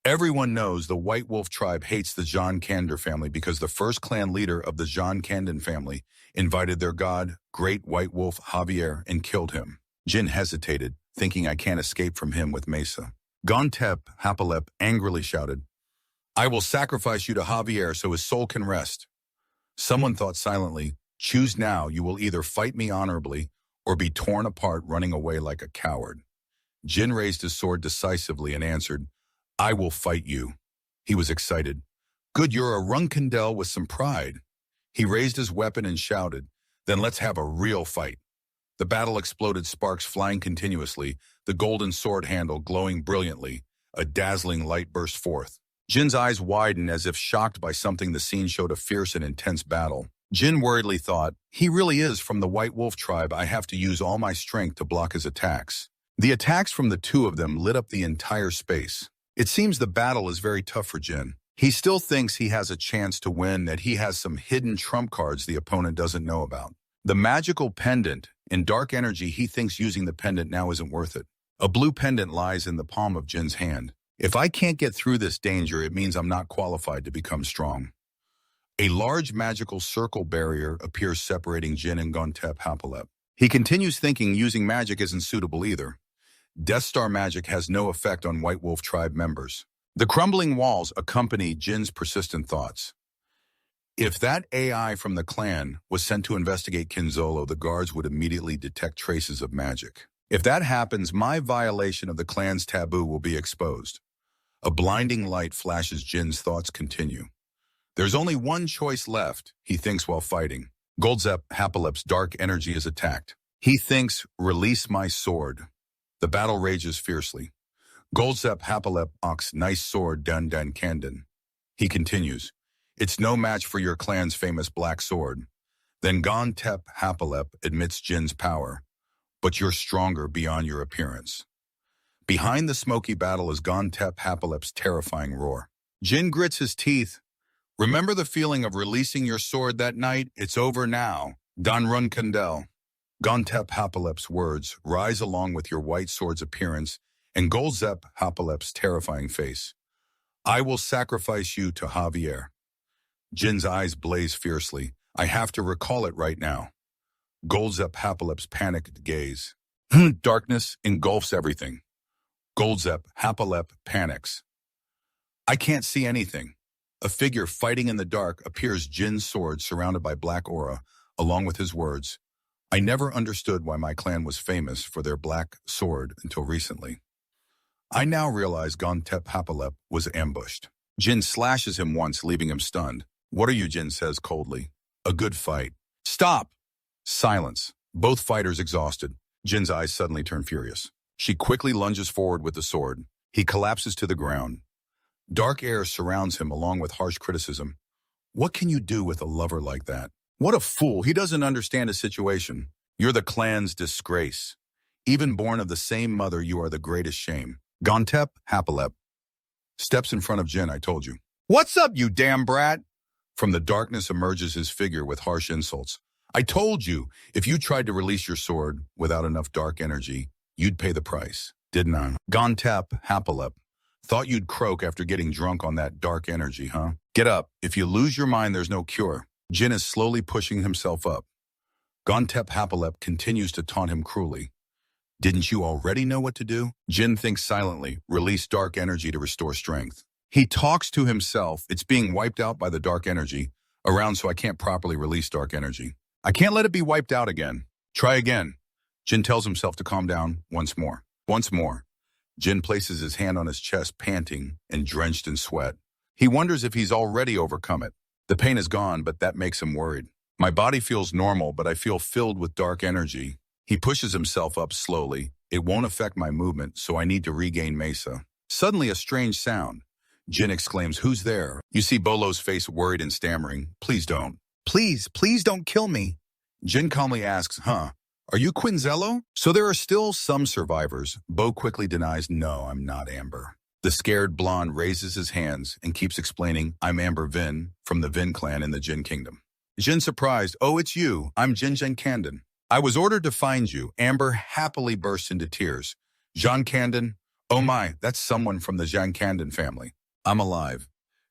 Everyone knows the White Wolf tribe hates the John Kander family because the first clan leader of the John Kandon family invited their god, Great White Wolf Javier, and killed him. Jin hesitated, thinking I can't escape from him with Mesa. Gontep Hapalep angrily shouted, I will sacrifice you to Javier so his soul can rest. Someone thought silently, Choose now, you will either fight me honorably or be torn apart running away like a coward. Jin raised his sword decisively and answered, I will fight you. He was excited. Good, you're a Runkandel with some pride. He raised his weapon and shouted, Then let's have a real fight. The battle exploded, sparks flying continuously, the golden sword handle glowing brilliantly. A dazzling light burst forth. Jin's eyes widened as if shocked by something. The scene showed a fierce and intense battle. Jin worriedly thought, He really is from the White Wolf tribe. I have to use all my strength to block his attacks. The attacks from the two of them lit up the entire space. It seems the battle is very tough for Jin. He still thinks he has a chance to win, that he has some hidden trump cards the opponent doesn't know about. The magical pendant. In dark energy, he thinks using the pendant now isn't worth it. A blue pendant lies in the palm of Jin's hand. If I can't get through this danger, it means I'm not qualified to become strong. A large magical circle barrier appears separating Jin and Gontep Hapalep. He continues thinking using magic isn't suitable either. Death Star magic has no effect on White Wolf tribe members. The crumbling walls accompany Jin's persistent thoughts. If that AI from the clan was sent to investigate Kinzolo, the guards would immediately detect traces of magic. If that happens, my violation of the clan's taboo will be exposed. A blinding light flashes. Jin's thoughts continue. There's only one choice left, he thinks while fighting. Goldzep Hapalep's dark energy is attacked. He thinks, Release my sword. The battle rages fiercely. Goldzep Hapalep ox nice sword dun dun Kandon. He continues, It's no match for your clan's famous black sword. Then Gontep Hapalep admits Jin's power, but you're stronger beyond your appearance. Behind the smoky battle is Gontep Hapalep's terrifying roar. Jin grits his teeth. Remember the feeling of releasing your sword that night? It's over now. Don Runkandel. Gontep Hapalep's words rise along with your white sword's appearance and Goldzep Hapalep's terrifying face. I will sacrifice you to Javier. Jin's eyes blaze fiercely. I have to recall it right now. Goldzep Hapalep's panicked gaze. Darkness engulfs everything. Goldzep Hapalep panics. I can't see anything. A figure fighting in the dark appears. Jin's sword surrounded by black aura, along with his words. I never understood why my clan was famous for their black sword until recently. I now realize Gontep Hapalep was ambushed. Jin slashes him once, leaving him stunned. What are you? Jin says coldly. A good fight. Stop! Silence. Both fighters exhausted. Jin's eyes suddenly turn furious. She quickly lunges forward with the sword. He collapses to the ground. Dark air surrounds him along with harsh criticism. What can you do with a lover like that? What a fool. He doesn't understand his situation. You're the clan's disgrace. Even born of the same mother, you are the greatest shame. Gontep Hapalep steps in front of Jin. I told you. What's up, you damn brat? From the darkness emerges his figure with harsh insults. I told you, if you tried to release your sword without enough dark energy, you'd pay the price, didn't I? Gontep Hapalep. Thought you'd croak after getting drunk on that dark energy, huh? Get up. If you lose your mind, there's no cure. Jin is slowly pushing himself up. Gontep Hapalep continues to taunt him cruelly. Didn't you already know what to do? Jin thinks silently, release dark energy to restore strength. He talks to himself. It's being wiped out by the dark energy around, so I can't properly release dark energy. I can't let it be wiped out again. Try again. Jin tells himself to calm down once more. Once more. Jin places his hand on his chest, panting and drenched in sweat. He wonders if he's already overcome it. The pain is gone, but that makes him worried. My body feels normal, but I feel filled with dark energy. He pushes himself up slowly. It won't affect my movement, so I need to regain Mesa. Suddenly, a strange sound. Jin exclaims, "Who's there?" You see Bolo's face worried and stammering. Please don't. Please don't kill me. Jin calmly asks, Are you Quinzello? So there are still some survivors. Bo quickly denies, no, I'm not Amber. The scared blonde raises his hands and keeps explaining, I'm Amber Vin from the Vin clan in the Jin Kingdom. Jin surprised, oh, it's you. I'm Jin Kandon. I was ordered to find you. Amber happily burst into tears. Jean Kandon? Oh my, that's someone from the Jean Kandon family. I'm alive.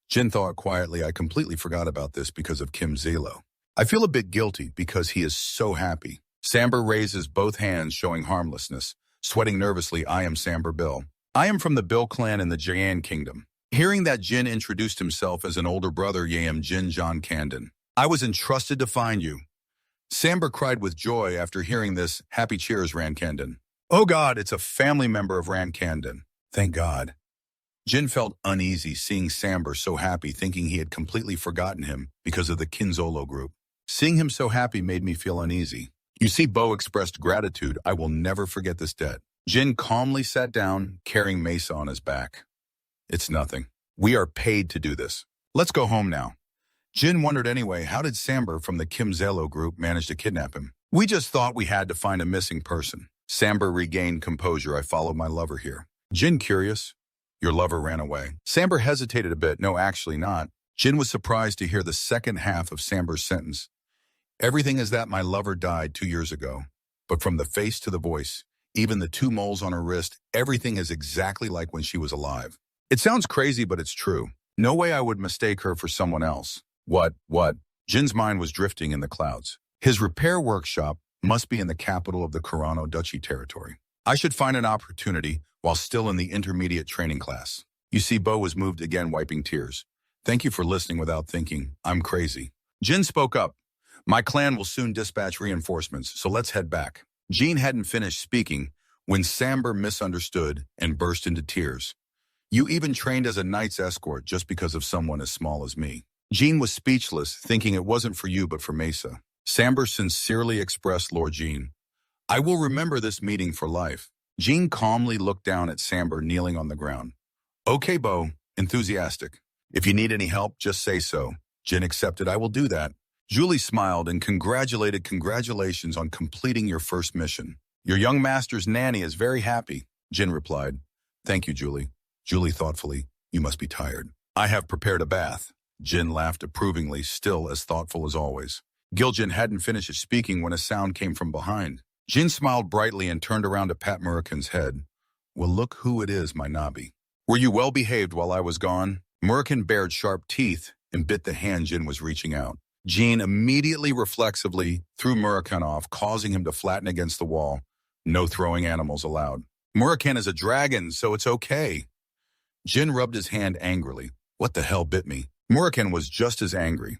Jin thought quietly, I completely forgot about this because of Kim Zelo. I feel a bit guilty because he is so happy. Samber raises both hands, showing harmlessness. Sweating nervously, I am Samber Bill. I am from the Bill clan in the Jayan Kingdom. Hearing that Jin introduced himself as an older brother, I am Jin John Kandon. I was entrusted to find you. Samber cried with joy after hearing this. Happy cheers, Ran Kandon. Oh God, it's a family member of Ran Kandon. Thank God. Jin felt uneasy seeing Samber so happy, thinking he had completely forgotten him because of the Kinzolo group. Seeing him so happy made me feel uneasy. You see, Bo expressed gratitude. I will never forget this debt. Jin calmly sat down, carrying Mesa on his back. It's nothing. We are paid to do this. Let's go home now. Jin wondered anyway, how did Samber from the Kim Zelo group manage to kidnap him? We just thought we had to find a missing person. Samber regained composure. I followed my lover here. Jin curious. Your lover ran away. Samber hesitated a bit. No, actually not. Jin was surprised to hear the second half of Samber's sentence. Everything is that my lover died 2 years ago. But from the face to the voice, even the 2 moles on her wrist, everything is exactly like when she was alive. It sounds crazy, but it's true. No way I would mistake her for someone else. What? Jin's mind was drifting in the clouds. His repair workshop must be in the capital of the Corano Duchy territory. I should find an opportunity while still in the intermediate training class. You see, Bo was moved again, wiping tears. Thank you for listening without thinking. I'm crazy. Jin spoke up. My clan will soon dispatch reinforcements, so let's head back. Jin hadn't finished speaking when Samber misunderstood and burst into tears. You even trained as a knight's escort just because of someone as small as me. Jin was speechless, thinking it wasn't for you but for Mesa. Samber sincerely expressed, Lord Jin, I will remember this meeting for life. Jin calmly looked down at Samber kneeling on the ground. Okay, Bo, enthusiastic. If you need any help, just say so. Jin accepted, I will do that. Julie smiled and congratulated, congratulations on completing your first mission. Your young master's nanny is very happy. Jin replied, thank you, Julie. Julie thoughtfully, you must be tired. I have prepared a bath. Jin laughed approvingly, still as thoughtful as always. Giljin hadn't finished speaking when a sound came from behind. Jin smiled brightly and turned around to pat Murakan's head. Well, look who it is, my Nabi. Were you well behaved while I was gone? Murakan bared sharp teeth and bit the hand Jin was reaching out. Jin immediately reflexively threw Murakan off, causing him to flatten against the wall. No throwing animals allowed. Murakan is a dragon, so it's okay. Jin rubbed his hand angrily. What the hell bit me? Murakan was just as angry.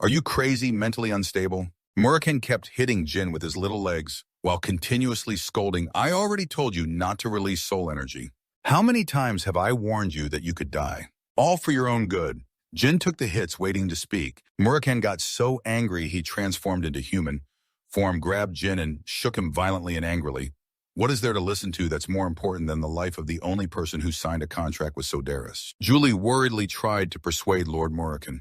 Are you crazy, mentally unstable? Murakan kept hitting Jin with his little legs while continuously scolding, I already told you not to release soul energy. How many times have I warned you that you could die? All for your own good. Jin took the hits, waiting to speak. Murakan got so angry he transformed into human form, grabbed Jin and shook him violently and angrily. What is there to listen to that's more important than the life of the only person who signed a contract with Sodaris? Julie worriedly tried to persuade Lord Murakan.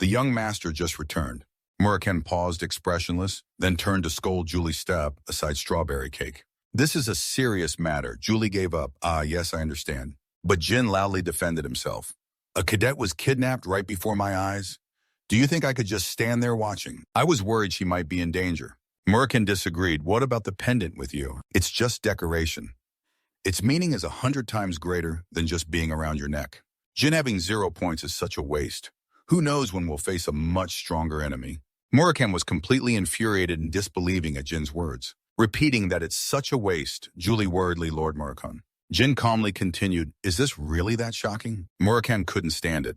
The young master just returned. Murakan paused expressionless, then turned to scold Julie step aside strawberry cake. This is a serious matter. Julie gave up. Yes, I understand. But Jin loudly defended himself. A cadet was kidnapped right before my eyes. Do you think I could just stand there watching? I was worried she might be in danger. Murakan disagreed. What about the pendant with you? It's just decoration. Its meaning is 100 times greater than just being around your neck. Jin having 0 points is such a waste. Who knows when we'll face a much stronger enemy? Murakan was completely infuriated and disbelieving at Jin's words. Repeating that it's such a waste, Julie worriedly Lord Murakan. Jin calmly continued, is this really that shocking? Murakan couldn't stand it.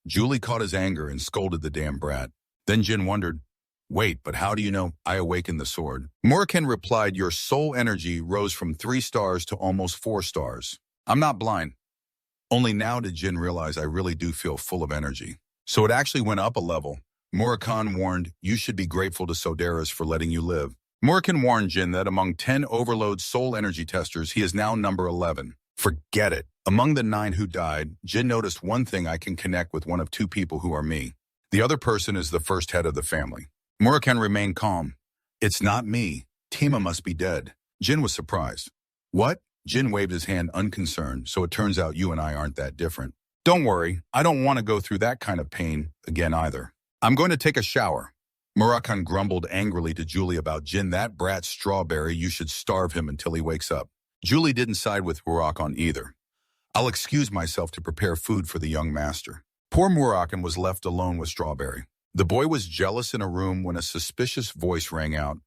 Julie caught his anger and scolded the damn brat. Then Jin wondered, wait, but how do you know I awakened the sword? Murakan replied, your soul energy rose from 3 stars to almost 4 stars. I'm not blind. Only now did Jin realize I really do feel full of energy. So it actually went up a level. Murakan warned, you should be grateful to Sodaris for letting you live. Murakan warned Jin that among 10 overload soul energy testers, he is now number 11. Forget it. Among the 9 who died, Jin noticed one thing: I can connect with one of 2 people who are me. The other person is the first head of the family. Murakan remained calm. It's not me. Tima must be dead. Jin was surprised. What? Jin waved his hand unconcerned, so it turns out you and I aren't that different. Don't worry, I don't want to go through that kind of pain again either. I'm going to take a shower. Murakan grumbled angrily to Julie about Jin. That brat strawberry, you should starve him until he wakes up. Julie didn't side with Murakan either. I'll excuse myself to prepare food for the young master. Poor Murakan was left alone with Strawberry. The boy was jealous in a room when a suspicious voice rang out.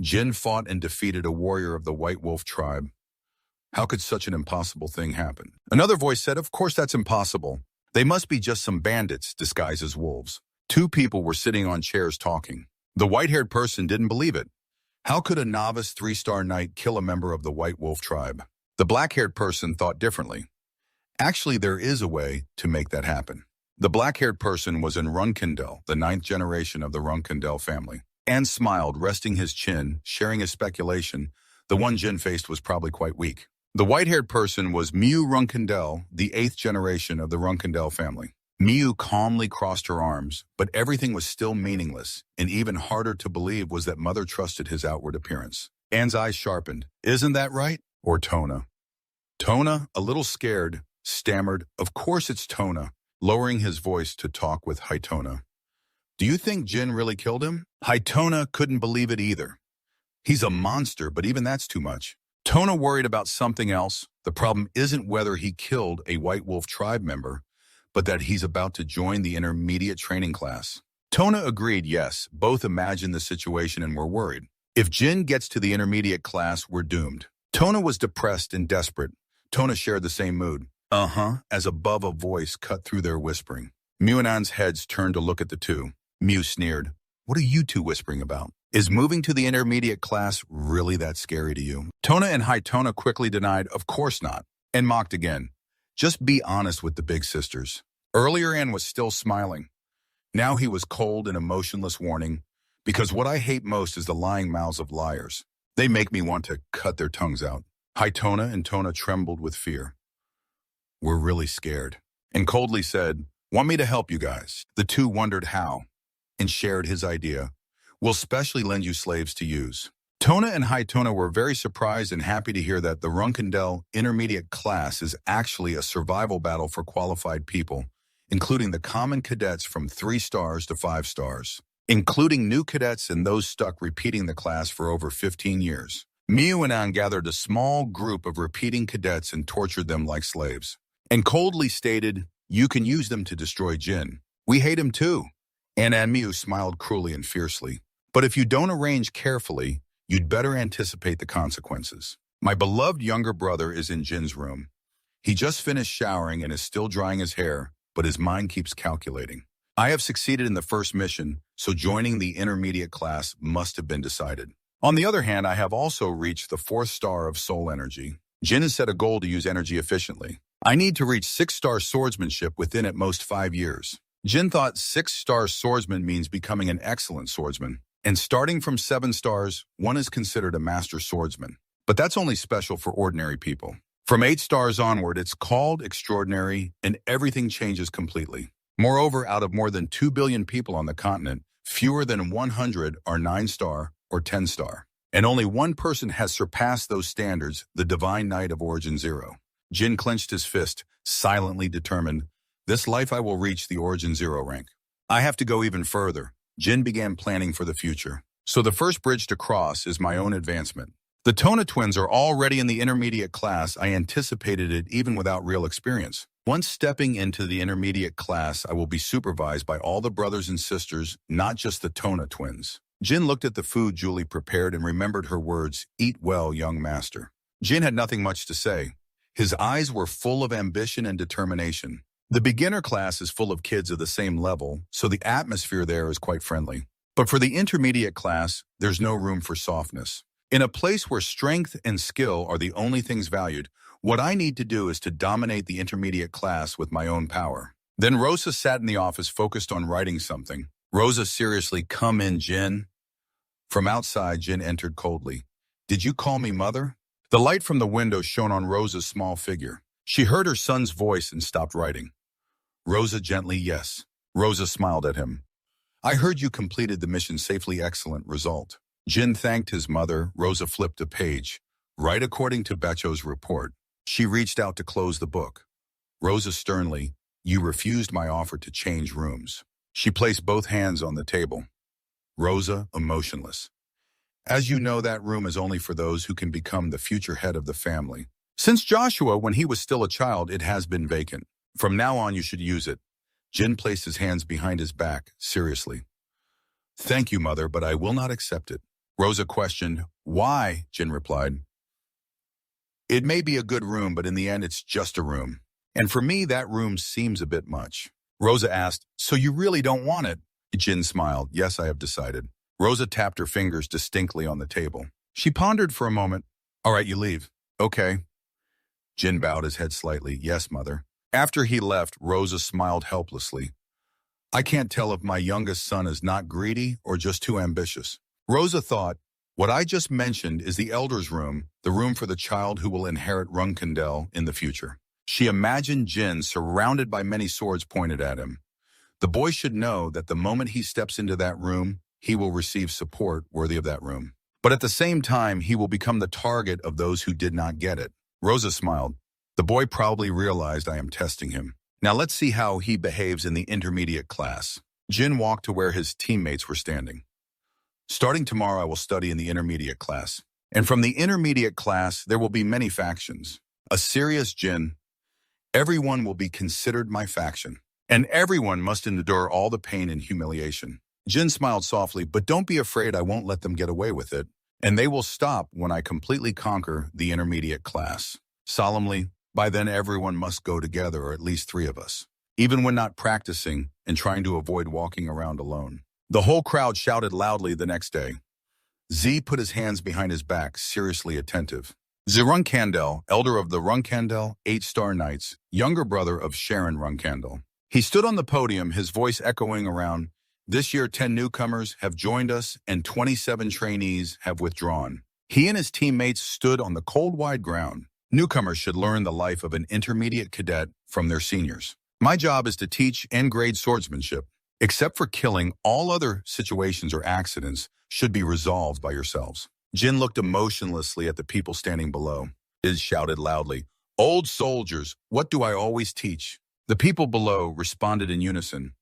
Jin fought and defeated a warrior of the White Wolf tribe. How could such an impossible thing happen? Another voice said, of course that's impossible. They must be just some bandits disguised as wolves. 2 people were sitting on chairs talking. The white-haired person didn't believe it. How could a novice 3-star knight kill a member of the White Wolf tribe? The black-haired person thought differently. Actually, there is a way to make that happen. The black-haired person was in Runandell, the 9th generation of the Runandell family. Anne smiled, resting his chin, sharing his speculation. The one Jin faced was probably quite weak. The white-haired person was Miu Runandell, the 8th generation of the Runandell family. Miu calmly crossed her arms, but everything was still meaningless, and even harder to believe was that Mother trusted his outward appearance. Anne's eyes sharpened. Isn't that right? Or Tona? Tona, a little scared, stammered, of course it's Tona, lowering his voice to talk with Haitona. Do you think Jin really killed him? Haitona couldn't believe it either. He's a monster, but even that's too much. Tona worried about something else. The problem isn't whether he killed a White Wolf tribe member, but that he's about to join the intermediate training class. Tona agreed, yes, both imagined the situation and were worried. If Jin gets to the intermediate class, we're doomed. Tona was depressed and desperate. Tona shared the same mood. As above a voice cut through their whispering. Miu and An's heads turned to look at the 2. Miu sneered. What are you 2 whispering about? Is moving to the intermediate class really that scary to you? Tona and Haitona quickly denied, of course not, and mocked again. Just be honest with the big sisters. Earlier Anne was still smiling. Now he was cold and emotionless, warning, because what I hate most is the lying mouths of liars. They make me want to cut their tongues out. Haitona and Tona trembled with fear. We're really scared. And coldly said, want me to help you guys? The 2 wondered how, and shared his idea. We'll specially lend you slaves to use. Tona and Haitona were very surprised and happy to hear that the Runandell intermediate class is actually a survival battle for qualified people, including the common cadets from 3 stars to 5 stars, including new cadets and those stuck repeating the class for over 15 years. Miu and An gathered a small group of repeating cadets and tortured them like slaves, and coldly stated, you can use them to destroy Jin. We hate him too. And Miu smiled cruelly and fiercely. But if you don't arrange carefully, you'd better anticipate the consequences. My beloved younger brother is in Jin's room. He just finished showering and is still drying his hair, but his mind keeps calculating. I have succeeded in the first mission, so joining the intermediate class must have been decided. On the other hand, I have also reached the 4th star of soul energy. Jin has set a goal to use energy efficiently. I need to reach 6-star swordsmanship within at most 5 years. Jin thought 6-star swordsman means becoming an excellent swordsman. And starting from 7 stars, one is considered a master swordsman. But that's only special for ordinary people. From 8 stars onward, it's called extraordinary, and everything changes completely. Moreover, out of more than 2 billion people on the continent, fewer than 100 are 9-star or 10-star. And only one person has surpassed those standards, the Divine Knight of Origin Zero. Jin clenched his fist, silently determined, this life I will reach the Origin Zero rank. I have to go even further. Jin began planning for the future. So the first bridge to cross is my own advancement. The Tona twins are already in the intermediate class. I anticipated it even without real experience. Once stepping into the intermediate class, I will be supervised by all the brothers and sisters, not just the Tona twins. Jin looked at the food Julie prepared and remembered her words, eat well, young master. Jin had nothing much to say. His eyes were full of ambition and determination. The beginner class is full of kids of the same level, so the atmosphere there is quite friendly. But for the intermediate class, there's no room for softness. In a place where strength and skill are the only things valued, what I need to do is to dominate the intermediate class with my own power. Then Rosa sat in the office focused on writing something. Rosa seriously, come in, Jin. From outside, Jin entered coldly. Did you call me mother? The light from the window shone on Rosa's small figure. She heard her son's voice and stopped writing. Rosa gently, yes. Rosa smiled at him. I heard you completed the mission safely, excellent result. Jin thanked his mother. Rosa flipped a page. Right according to Becho's report. She reached out to close the book. Rosa sternly, you refused my offer to change rooms. She placed both hands on the table. Rosa, emotionless. As you know, that room is only for those who can become the future head of the family. Since Joshua, when he was still a child, it has been vacant. From now on, you should use it. Jin placed his hands behind his back, seriously. Thank you, mother, but I will not accept it. Rosa questioned, why? Jin replied. It may be a good room, but in the end, it's just a room. And for me, that room seems a bit much. Rosa asked, so you really don't want it? Jin smiled. Yes, I have decided. Rosa tapped her fingers distinctly on the table. She pondered for a moment. All right, you leave. Okay. Jin bowed his head slightly. Yes, mother. After he left, Rosa smiled helplessly. I can't tell if my youngest son is not greedy or just too ambitious. Rosa thought, what I just mentioned is the elder's room, the room for the child who will inherit Runandell in the future. She imagined Jin surrounded by many swords pointed at him. The boy should know that the moment he steps into that room, he will receive support worthy of that room. But at the same time, he will become the target of those who did not get it. Rosa smiled. The boy probably realized I am testing him. Now let's see how he behaves in the intermediate class. Jin walked to where his teammates were standing. Starting tomorrow, I will study in the intermediate class. And from the intermediate class, there will be many factions. A serious Jin. Everyone will be considered my faction. And everyone must endure all the pain and humiliation. Jin smiled softly, but don't be afraid, I won't let them get away with it. And they will stop when I completely conquer the intermediate class. Solemnly, by then everyone must go together, or at least 3 of us. Even when not practicing and trying to avoid walking around alone. The whole crowd shouted loudly the next day. Z put his hands behind his back, seriously attentive. Runandell, elder of the Runandell 8-star Knights, younger brother of Sharon Runandell. He stood on the podium, his voice echoing around. This year, 10 newcomers have joined us and 27 trainees have withdrawn. He and his teammates stood on the cold, wide ground. Newcomers should learn the life of an intermediate cadet from their seniors. My job is to teach and grade swordsmanship. Except for killing, all other situations or accidents should be resolved by yourselves. Jin looked emotionlessly at the people standing below. Iz shouted loudly, Old soldiers, what do I always teach? The people below responded in unison.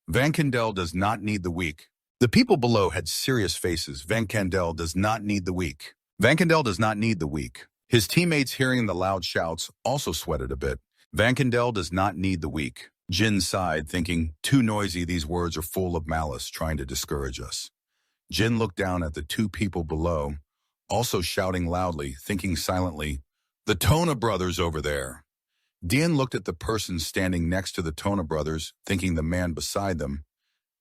Vankandel does not need the weak. The people below had serious faces. Vankandel does not need the weak. Vankandel does not need the weak. His teammates, hearing the loud shouts, also sweated a bit. Vankandel does not need the weak. Jin sighed, thinking, too noisy, these words are full of malice, trying to discourage us. Jin looked down at the 2 people below, also shouting loudly, thinking silently, the Tona brothers over there. Dian looked at the person standing next to the Tona brothers, thinking the man beside them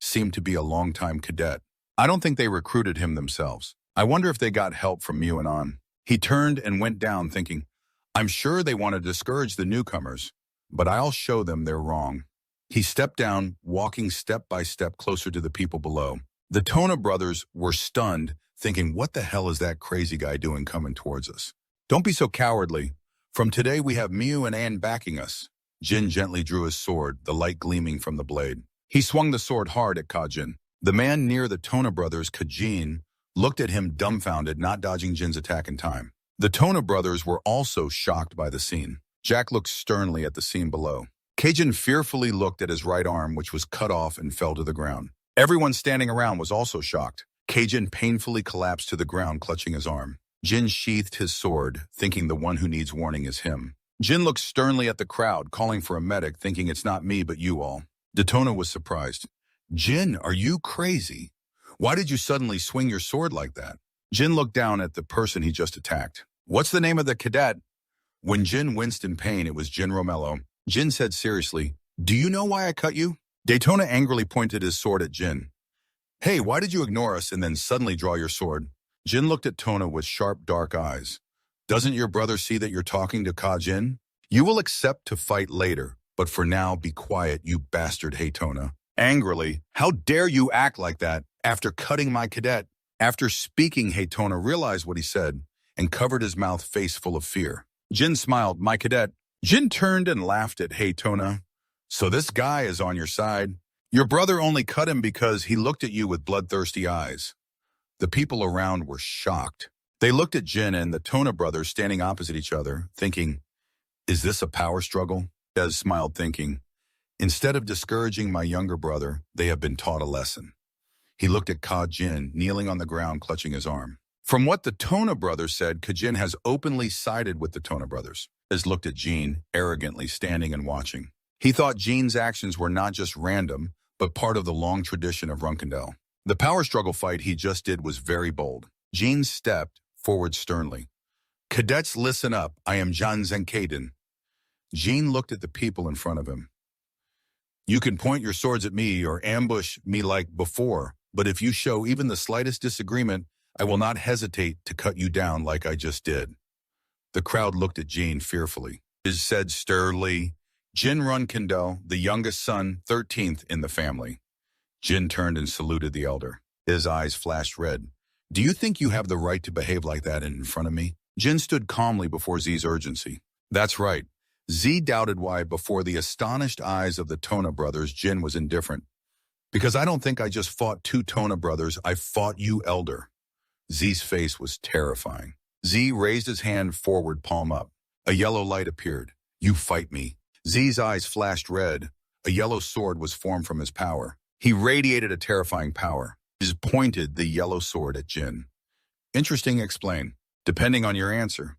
seemed to be a longtime cadet. I don't think they recruited him themselves. I wonder if they got help from Muanon. He turned and went down, thinking, I'm sure they want to discourage the newcomers, but I'll show them they're wrong. He stepped down, walking step by step closer to the people below. The Tona brothers were stunned, thinking, what the hell is that crazy guy doing coming towards us? Don't be so cowardly. From today we have Miu and Anne backing us. Jin gently drew his sword, the light gleaming from the blade. He swung the sword hard at Kajin. The man near the Tona brothers, Kajin, looked at him dumbfounded, not dodging Jin's attack in time. The Tona brothers were also shocked by the scene. Jack looked sternly at the scene below. Kajin fearfully looked at his right arm, which was cut off and fell to the ground. Everyone standing around was also shocked. Kajin painfully collapsed to the ground, clutching his arm. Jin sheathed his sword, thinking the one who needs warning is him. Jin looked sternly at the crowd, calling for a medic, thinking it's not me but you all. Detona was surprised. Jin, are you crazy? Why did you suddenly swing your sword like that? Jin looked down at the person he just attacked. What's the name of the cadet? When Jin winced in pain, it was Jin Romello. Jin said seriously, do you know why I cut you? Detona angrily pointed his sword at Jin. Hey, why did you ignore us and then suddenly draw your sword? Jin looked at Tona with sharp, dark eyes. Doesn't your brother see that you're talking to Kajin? You will accept to fight later, but for now, be quiet, you bastard, hey Tona. Angrily, how dare you act like that after cutting my cadet? After speaking, Haytona realized what he said and covered his mouth, face full of fear. Jin smiled, my cadet. Jin turned and laughed at Haytona. So this guy is on your side. Your brother only cut him because he looked at you with bloodthirsty eyes. The people around were shocked. They looked at Jin and the Tona brothers standing opposite each other, thinking, is this a power struggle? Des smiled, thinking, instead of discouraging my younger brother, they have been taught a lesson. He looked at Kajin, kneeling on the ground, clutching his arm. From what the Tona brothers said, Kajin has openly sided with the Tona brothers. Des looked at Jean, arrogantly standing and watching. He thought Jean's actions were not just random, but part of the long tradition of Runandell. The power struggle fight he just did was very bold. Jean stepped forward sternly. Cadets, listen up. I am Jan Zenkaden. Jean looked at the people in front of him. You can point your swords at me or ambush me like before, but if you show even the slightest disagreement, I will not hesitate to cut you down like I just did. The crowd looked at Jean fearfully. He said sternly, Jin Runandell, the youngest son, 13th in the family. Jin turned and saluted the elder. His eyes flashed red. Do you think you have the right to behave like that in front of me? Jin stood calmly before Z's urgency. That's right. Z doubted why before the astonished eyes of the Tona brothers, Jin was indifferent. Because I don't think I just fought two Tona brothers, I fought you, elder. Z's face was terrifying. Z raised his hand forward, palm up. A yellow light appeared. You fight me. Z's eyes flashed red. A yellow sword was formed from his power. He radiated a terrifying power. He pointed the yellow sword at Jin. Interesting, explain. Depending on your answer.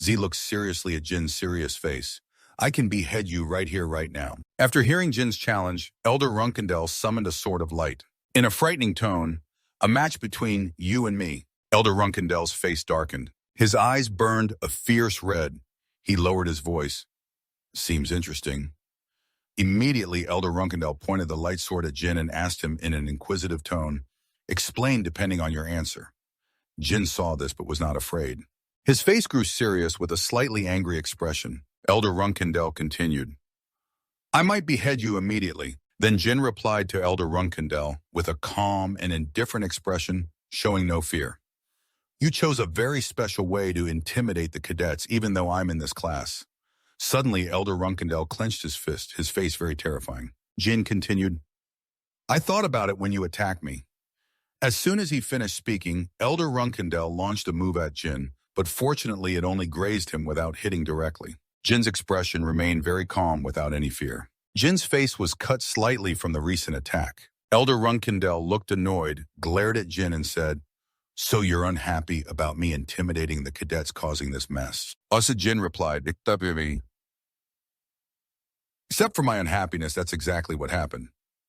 Z looked seriously at Jin's serious face. I can behead you right here, right now. After hearing Jin's challenge, Elder Runandell summoned a sword of light. In a frightening tone, a match between you and me. Elder Runandell's face darkened. His eyes burned a fierce red. He lowered his voice. Seems interesting. Immediately, Elder Runandell pointed the light sword at Jin and asked him in an inquisitive tone, explain depending on your answer. Jin saw this but was not afraid. His face grew serious with a slightly angry expression. Elder Runandell continued. I might behead you immediately. Then Jin replied to Elder Runandell with a calm and indifferent expression, showing no fear. You chose a very special way to intimidate the cadets, even though I'm in this class. Suddenly, Elder Runandell clenched his fist, his face very terrifying. Jin continued, I thought about it when you attacked me. As soon as he finished speaking, Elder Runandell launched a move at Jin, but fortunately it only grazed him without hitting directly. Jin's expression remained very calm without any fear. Jin's face was cut slightly from the recent attack. Elder Runandell looked annoyed, glared at Jin and said, So you're unhappy about me intimidating the cadets causing this mess? Usa Jin replied, Except for my unhappiness, that's exactly what happened.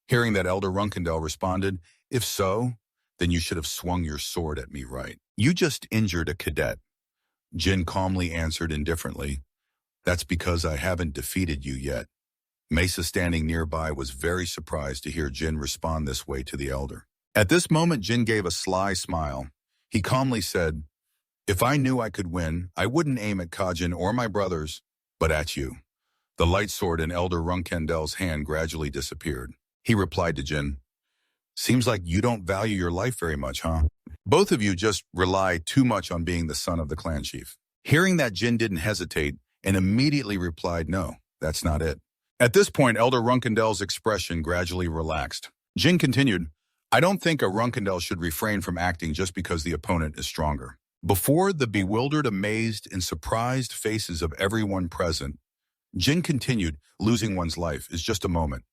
Hearing that, Elder Runandell responded, If so, then you should have swung your sword at me right. You just injured a cadet. Jin calmly answered indifferently, That's because I haven't defeated you yet. Mesa, standing nearby, was very surprised to hear Jin respond this way to the elder. At this moment, Jin gave a sly smile. He calmly said, If I knew I could win, I wouldn't aim at Kajin or my brothers, but at you. The light sword in Elder Runandell's hand gradually disappeared. He replied to Jin, "Seems like you don't value your life very much, huh? Both of you just rely too much on being the son of the clan chief." Hearing that, Jin didn't hesitate and immediately replied, "No, that's not it." At this point, Elder Runandell's expression gradually relaxed. Jin continued, "I don't think a Runandell should refrain from acting just because the opponent is stronger." Before the bewildered, amazed, and surprised faces of everyone present, Jin continued, "Losing one's life is just a moment.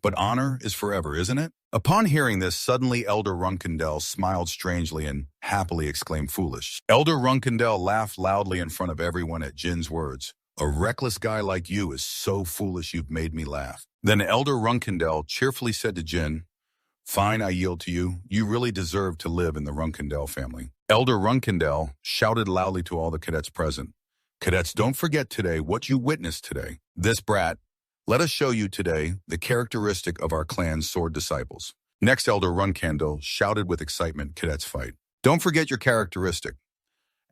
But honor is forever, isn't it?" Upon hearing this, suddenly Elder Runandell smiled strangely and happily exclaimed, "Foolish." Elder Runandell laughed loudly in front of everyone at Jin's words. "A reckless guy like you is so foolish you've made me laugh." Then Elder Runandell cheerfully said to Jin, "Fine, I yield to you. You really deserve to live in the Runandell family." Elder Runandell shouted loudly to all the cadets present, "Cadets, don't forget today what you witnessed today. This brat. Let us show you today the characteristic of our clan's sword disciples." Next, Elder Runandell shouted with excitement, "Cadets, fight. Don't forget your characteristic."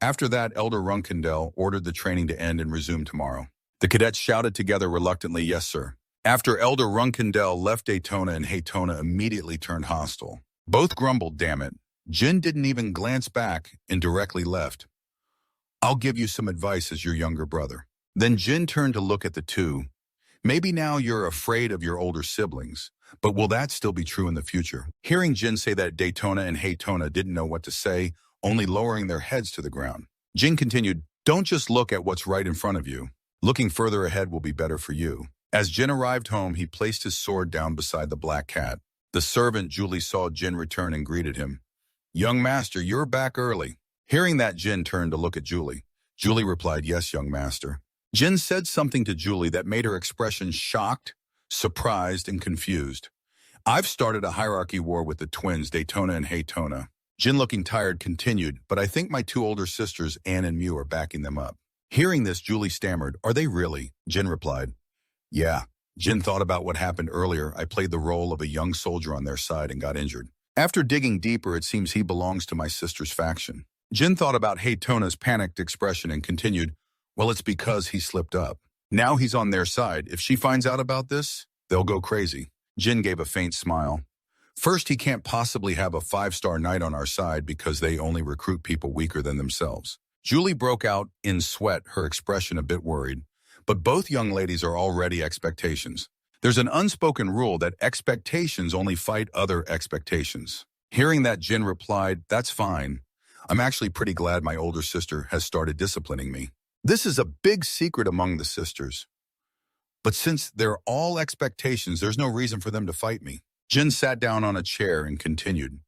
After that, Elder Runandell ordered the training to end and resume tomorrow. The cadets shouted together reluctantly, "Yes, sir." After Elder Runandell left, Daytona and Haytona immediately turned hostile. Both grumbled, "Damn it." Jin didn't even glance back and directly left. "I'll give you some advice as your younger brother." Then Jin turned to look at the two. "Maybe now you're afraid of your older siblings, but will that still be true in the future?" Hearing Jin say that, Daytona and Haytona didn't know what to say, only lowering their heads to the ground. Jin continued, "Don't just look at what's right in front of you. Looking further ahead will be better for you." As Jin arrived home, he placed his sword down beside the black cat. The servant Julie saw Jin return and greeted him. "Young master, you're back early." Hearing that, Jin turned to look at Julie. Julie replied, "Yes, young master." Jin said something to Julie that made her expression shocked, surprised, and confused. "I've started a hierarchy war with the twins, Daytona and Haytona." Jin, looking tired, continued, "But I think my two older sisters, Anne and Mew, are backing them up." Hearing this, Julie stammered, "Are they really?" Jin replied, "Yeah." Jin thought about what happened earlier. "I played the role of a young soldier on their side and got injured. After digging deeper, it seems he belongs to my sister's faction." Jin thought about Haytona's panicked expression and continued, "Well, it's because he slipped up. Now he's on their side. If she finds out about this, they'll go crazy." Jin gave a faint smile. "First, he can't possibly have a 5-star knight on our side because they only recruit people weaker than themselves." Julie broke out in sweat, her expression a bit worried. "But both young ladies are already expectations. There's an unspoken rule that expectations only fight other expectations." Hearing that, Jin replied, "That's fine. I'm actually pretty glad my older sister has started disciplining me. This is a big secret among the sisters. But since they're all expectations, there's no reason for them to fight me." Jin sat down on a chair and continued,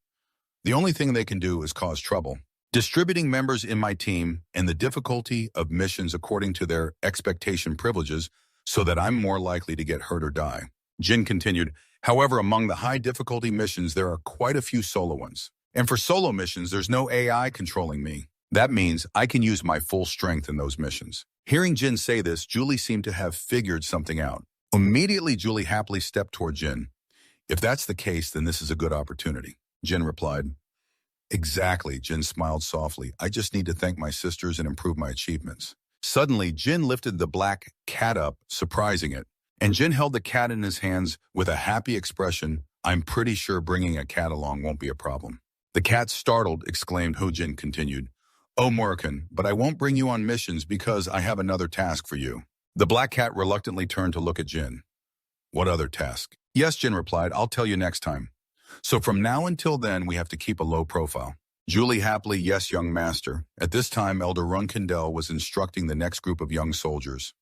"The only thing they can do is cause trouble. Distributing members in my team and the difficulty of missions according to their expectation privileges so that I'm more likely to get hurt or die." Jin continued, "However, among the high difficulty missions, there are quite a few solo ones. And for solo missions, there's no AI controlling me. That means I can use my full strength in those missions." Hearing Jin say this, Julie seemed to have figured something out. Immediately, Julie happily stepped toward Jin. "If that's the case, then this is a good opportunity." Jin replied, "Exactly." Jin smiled softly. "I just need to thank my sisters and improve my achievements." Suddenly, Jin lifted the black cat up, surprising it. And Jin held the cat in his hands with a happy expression. "I'm pretty sure bringing a cat along won't be a problem." The cat, startled, exclaimed. Jin continued, "Oh, Murakan, but I won't bring you on missions because I have another task for you." The black cat reluctantly turned to look at Jin. "What other task?" "Yes," Jin replied, "I'll tell you next time. So from now until then, we have to keep a low profile." Julie happily, "Yes, young master." At this time, Elder Runandell was instructing the next group of young soldiers.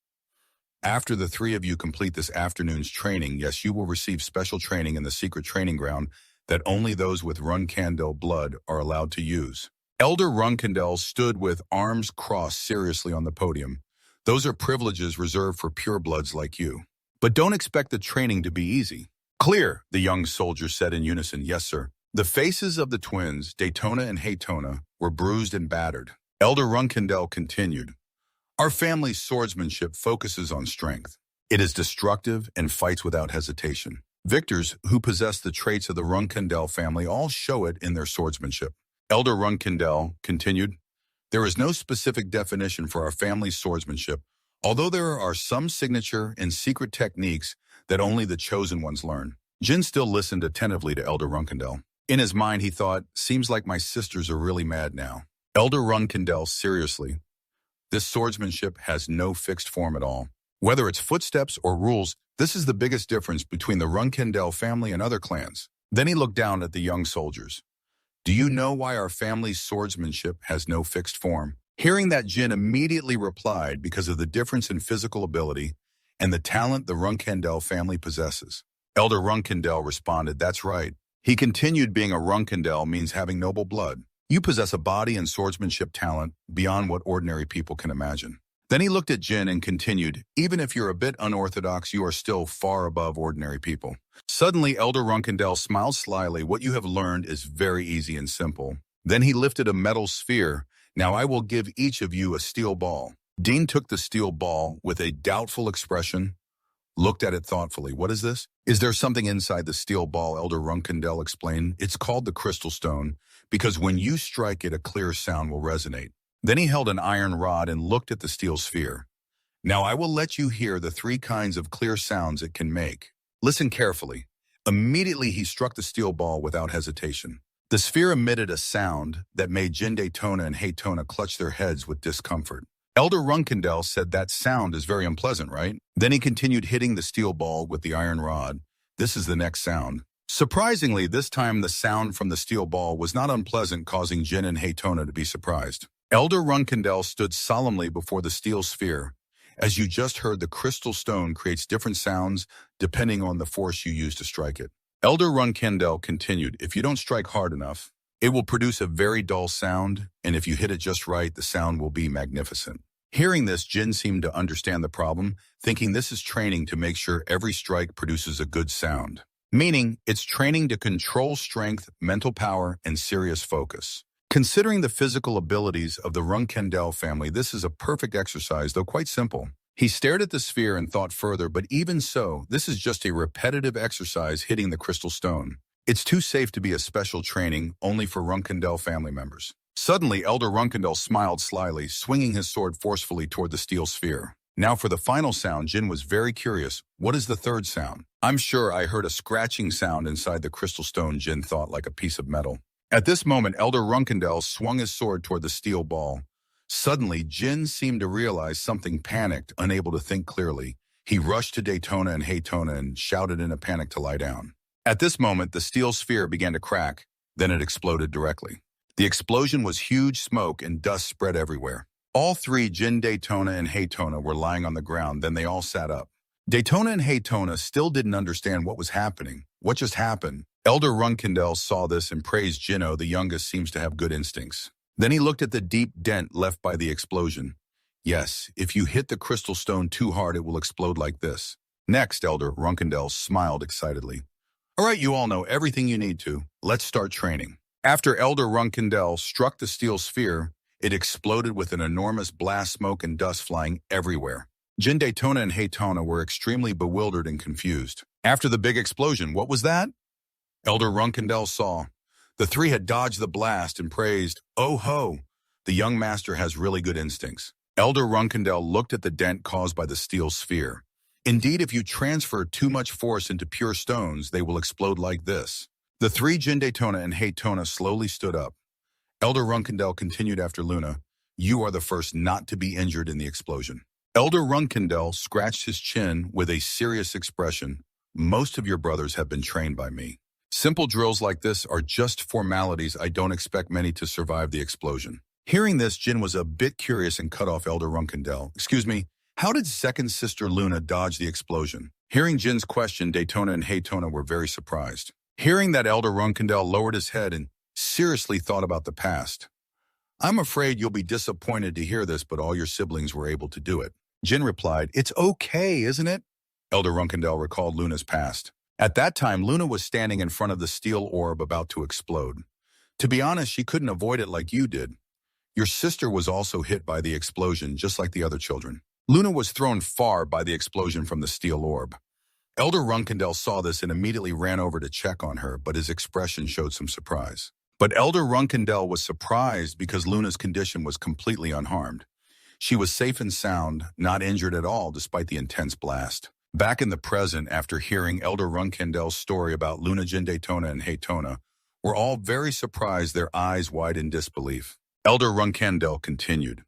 "After the three of you complete this afternoon's training, yes, you will receive special training in the secret training ground that only those with Runandell blood are allowed to use." Elder Runandell stood with arms crossed seriously on the podium. "Those are privileges reserved for purebloods like you. But don't expect the training to be easy." "Clear," the young soldiers said in unison. "Yes, sir." The faces of the twins, Daytona and Haytona, were bruised and battered. Elder Runandell continued, "Our family's swordsmanship focuses on strength. It is destructive and fights without hesitation. Victors who possess the traits of the Runandell family all show it in their swordsmanship." Elder Runandell continued, "There is no specific definition for our family's swordsmanship. Although there are some signature and secret techniques that only the chosen ones learn, Jin still listened attentively to Elder Runkendell. In his mind, he thought, seems like my sisters are really mad now. Elder Runkendell, seriously, this swordsmanship has no fixed form at all. Whether it's footsteps or rules, this is the biggest difference between the Runkendell family and other clans. Then he looked down at the young soldiers. Do you know why our family's swordsmanship has no fixed form? Hearing that, Jin immediately replied because of the difference in physical ability and the talent the Runkendell family possesses. Elder Runkendell responded, that's right. He continued, being a Runkendell means having noble blood. You possess a body and swordsmanship talent beyond what ordinary people can imagine. Then he looked at Jin and continued, even if you're a bit unorthodox, you are still far above ordinary people. Suddenly, Elder Runkendell smiled slyly. What you have learned is very easy and simple. Then he lifted a metal sphere. Now I will give each of you a steel ball. Dean took the steel ball with a doubtful expression, looked at it thoughtfully. What is this? Is there something inside the steel ball? Elder Runkendell explained. It's called the crystal stone, because when you strike it, a clear sound will resonate. Then he held an iron rod and looked at the steel sphere. Now I will let you hear the 3 kinds of clear sounds it can make. Listen carefully. Immediately he struck the steel ball without hesitation. The sphere emitted a sound that made Jin Daytona and Haytona clutch their heads with discomfort. Elder Runkendell said, that sound is very unpleasant, right? Then he continued hitting the steel ball with the iron rod. This is the next sound. Surprisingly, this time the sound from the steel ball was not unpleasant, causing Jin and Haytona to be surprised. Elder Runkendell stood solemnly before the steel sphere. As you just heard, the crystal stone creates different sounds depending on the force you use to strike it. Elder Runkendell continued, if you don't strike hard enough, it will produce a very dull sound, and if you hit it just right, the sound will be magnificent. Hearing this, Jin seemed to understand the problem, thinking this is training to make sure every strike produces a good sound. Meaning, it's training to control strength, mental power, and serious focus. Considering the physical abilities of the Runkendell family, this is a perfect exercise, though quite simple. He stared at the sphere and thought further, but even so, this is just a repetitive exercise hitting the crystal stone. It's too safe to be a special training only for Runkendell family members. Suddenly, Elder Runkendell smiled slyly, swinging his sword forcefully toward the steel sphere. Now for the final sound, Jin was very curious. What is the third sound? I'm sure I heard a scratching sound inside the crystal stone, Jin thought, like a piece of metal. At this moment, Elder Runkendell swung his sword toward the steel ball. Suddenly, Jin seemed to realize something. Panicked, unable to think clearly. He rushed to Daytona and Haytona and shouted in a panic to lie down. At this moment, the steel sphere began to crack. Then it exploded directly. The explosion was huge. Smoke and dust spread everywhere. All 3, Jin, Daytona, and Haytona, were lying on the ground. Then they all sat up. Daytona and Haytona still didn't understand what was happening. What just happened? Elder Runkendell saw this and praised Jinno, the youngest seems to have good instincts. Then he looked at the deep dent left by the explosion. Yes, if you hit the crystal stone too hard, it will explode like this. Next, Elder Runkendell smiled excitedly. All right, you all know everything you need to. Let's start training. After Elder Runkendell struck the steel sphere, it exploded with an enormous blast, smoke and dust flying everywhere. Jin, Daytona, and Haytona were extremely bewildered and confused. After the big explosion, what was that? Elder Runkendell saw. The 3 had dodged the blast and praised, oh ho, the young master has really good instincts. Elder Runkendell looked at the dent caused by the steel sphere. Indeed, if you transfer too much force into pure stones, they will explode like this. The 3, Jin, Daytona, and Haytona, slowly stood up. Elder Runkendell continued after Luna, you are the first not to be injured in the explosion. Elder Runkendell scratched his chin with a serious expression. Most of your brothers have been trained by me. Simple drills like this are just formalities. I don't expect many to survive the explosion. Hearing this, Jin was a bit curious and cut off Elder Runkendell. Excuse me, how did second sister Luna dodge the explosion? Hearing Jin's question, Daytona and Haytona were very surprised. Hearing that, Elder Runkendell lowered his head and seriously thought about the past. I'm afraid you'll be disappointed to hear this, but all your siblings were able to do it. Jin replied, it's okay, isn't it? Elder Runkendell recalled Luna's past. At that time, Luna was standing in front of the steel orb about to explode. To be honest, she couldn't avoid it like you did. Your sister was also hit by the explosion, just like the other children. Luna was thrown far by the explosion from the steel orb. Elder Runkendell saw this and immediately ran over to check on her, but his expression showed some surprise. But Elder Runkendell was surprised because Luna's condition was completely unharmed. She was safe and sound, not injured at all despite the intense blast. Back in the present, after hearing Elder Runandell's story about Luna Jin Daytona and Haytona, were all very surprised, their eyes wide in disbelief. Elder Runandell continued,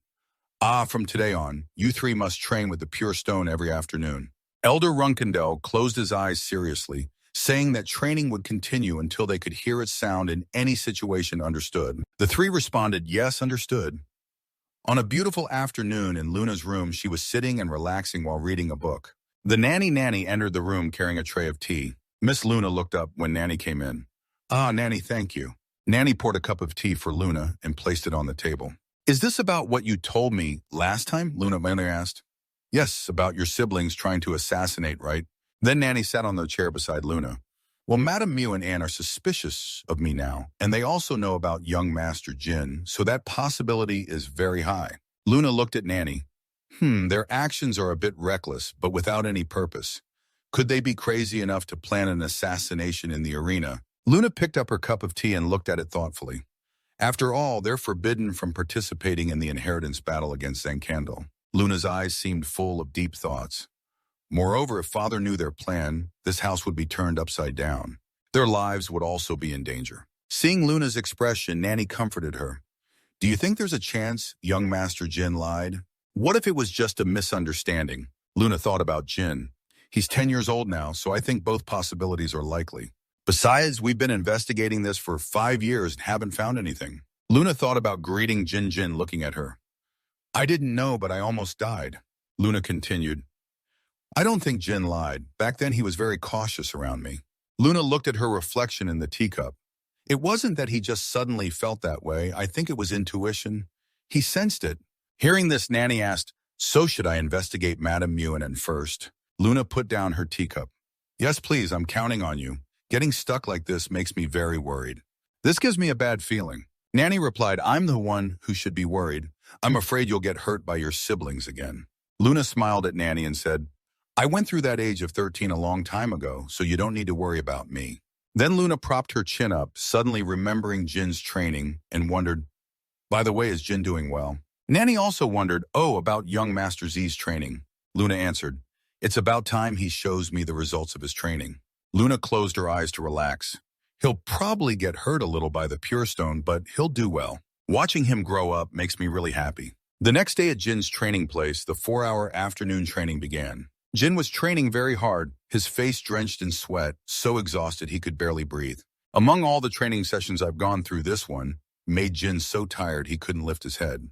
From today on, you three must train with the pure stone every afternoon. Elder Runandell closed his eyes seriously, saying that training would continue until they could hear its sound in any situation. Understood. The three responded, yes, understood. On a beautiful afternoon in Luna's room, she was sitting and relaxing while reading a book. The nanny entered the room carrying a tray of tea. Miss Luna looked up when Nanny came in. Nanny, thank you. Nanny poured a cup of tea for Luna and placed it on the table. Is this about what you told me last time? Luna asked. Yes, about your siblings trying to assassinate, right? Then Nanny sat on the chair beside Luna. Well, Madame Mew and Anne are suspicious of me now, and they also know about young Master Jin, so that possibility is very high. Luna looked at Nanny. Their actions are a bit reckless, but without any purpose. Could they be crazy enough to plan an assassination in the arena? Luna picked up her cup of tea and looked at it thoughtfully. After all, they're forbidden from participating in the inheritance battle against Zankandel. Luna's eyes seemed full of deep thoughts. Moreover, if Father knew their plan, this house would be turned upside down. Their lives would also be in danger. Seeing Luna's expression, Nanny comforted her. Do you think there's a chance young Master Jin lied? What if it was just a misunderstanding? Luna thought about Jin. He's 10 years old now, so I think both possibilities are likely. Besides, we've been investigating this for 5 years and haven't found anything. Luna thought about greeting Jin looking at her. I didn't know, but I almost died. Luna continued. I don't think Jin lied. Back then he was very cautious around me. Luna looked at her reflection in the teacup. It wasn't that he just suddenly felt that way. I think it was intuition. He sensed it. Hearing this, Nanny asked, so should I investigate Madame Mew first? Luna put down her teacup. Yes, please, I'm counting on you. Getting stuck like this makes me very worried. This gives me a bad feeling. Nanny replied, I'm the one who should be worried. I'm afraid you'll get hurt by your siblings again. Luna smiled at Nanny and said, I went through that age of 13 a long time ago, so you don't need to worry about me. Then Luna propped her chin up, suddenly remembering Jin's training, and wondered, by the way, is Jin doing well? Nanny also wondered, about young Master Z's training. Luna answered, it's about time he shows me the results of his training. Luna closed her eyes to relax. He'll probably get hurt a little by the Pure Stone, but he'll do well. Watching him grow up makes me really happy. The next day at Jin's training place, the 4-hour afternoon training began. Jin was training very hard, his face drenched in sweat, so exhausted he could barely breathe. Among all the training sessions I've gone through, this one made Jin so tired he couldn't lift his head.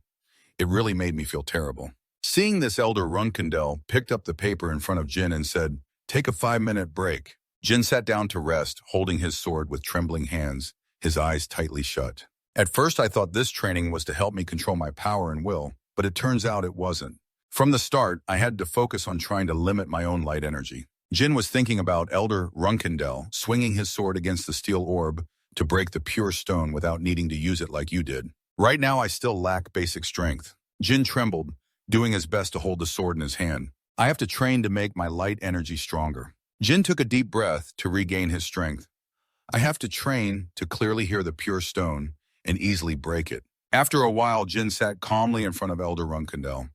It really made me feel terrible. Seeing this, Elder Runandell picked up the paper in front of Jin and said, take a 5-minute break. Jin sat down to rest, holding his sword with trembling hands, his eyes tightly shut. At first I thought this training was to help me control my power and will, but it turns out it wasn't. From the start, I had to focus on trying to limit my own light energy. Jin was thinking about Elder Runandell swinging his sword against the steel orb to break the pure stone without needing to use it like you did. Right now I still lack basic strength. Jin trembled, doing his best to hold the sword in his hand. I have to train to make my light energy stronger. Jin took a deep breath to regain his strength. I have to train to clearly hear the pure stone and easily break it. After a while, Jin sat calmly in front of Elder Runandell.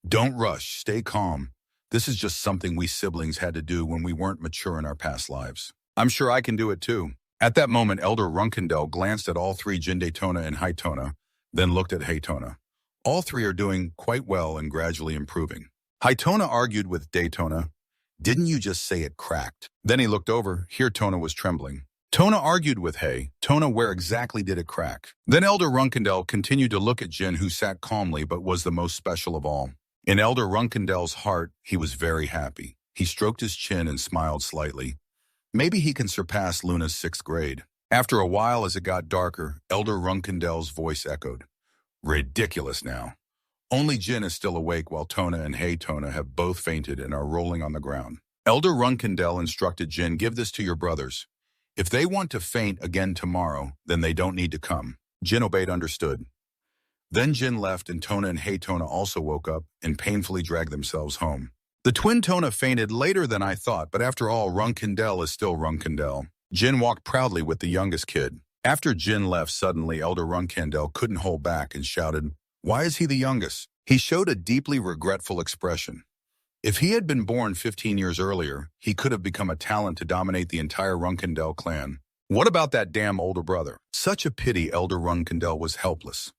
Don't rush, stay calm. This is just something we siblings had to do when we weren't mature in our past lives. I'm sure I can do it too. At that moment, Elder Runandell glanced at all three, Jin Daytona and Haytona, then looked at Haytona. All three are doing quite well and gradually improving. Haytona argued with Daytona, didn't you just say it cracked? Then he looked over, here Tona was trembling. Tona argued with Tona, where exactly did it crack? Then Elder Runandell continued to look at Jin, who sat calmly but was the most special of all. In Elder Runandell's heart, he was very happy. He stroked his chin and smiled slightly. Maybe he can surpass Luna's 6th grade. After a while, as it got darker, Elder Runandell's voice echoed. Ridiculous now. Only Jin is still awake while Tona and Haytona have both fainted and are rolling on the ground. Elder Runandell instructed Jin, give this to your brothers. If they want to faint again tomorrow, then they don't need to come. Jin obeyed, understood. Then Jin left and Tona and Haytona also woke up and painfully dragged themselves home. The twin Tona fainted later than I thought, but after all, Runandell is still Runandell. Jin walked proudly with the youngest kid. After Jin left, suddenly Elder Runandell couldn't hold back and shouted, why is he the youngest? He showed a deeply regretful expression. If he had been born 15 years earlier, he could have become a talent to dominate the entire Runandell clan. What about that damn older brother? Such a pity. Elder Runandell was helpless,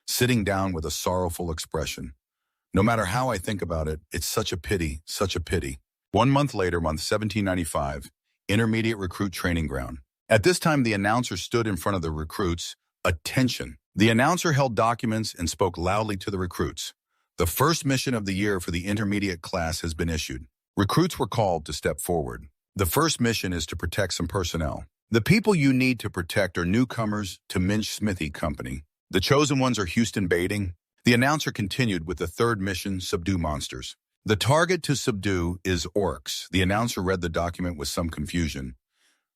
sitting down with a sorrowful expression. No matter how I think about it, it's such a pity, such a pity. 1 month later, month 1795, intermediate recruit training ground. At this time, the announcer stood in front of the recruits. Attention! The announcer held documents and spoke loudly to the recruits. The first mission of the year for the intermediate class has been issued. Recruits were called to step forward. The first mission is to protect some personnel. The people you need to protect are newcomers to Minch Smithy Company. The chosen ones are Houston Baiting. The announcer continued with the third mission, subdue monsters. The target to subdue is orcs. The announcer read the document with some confusion.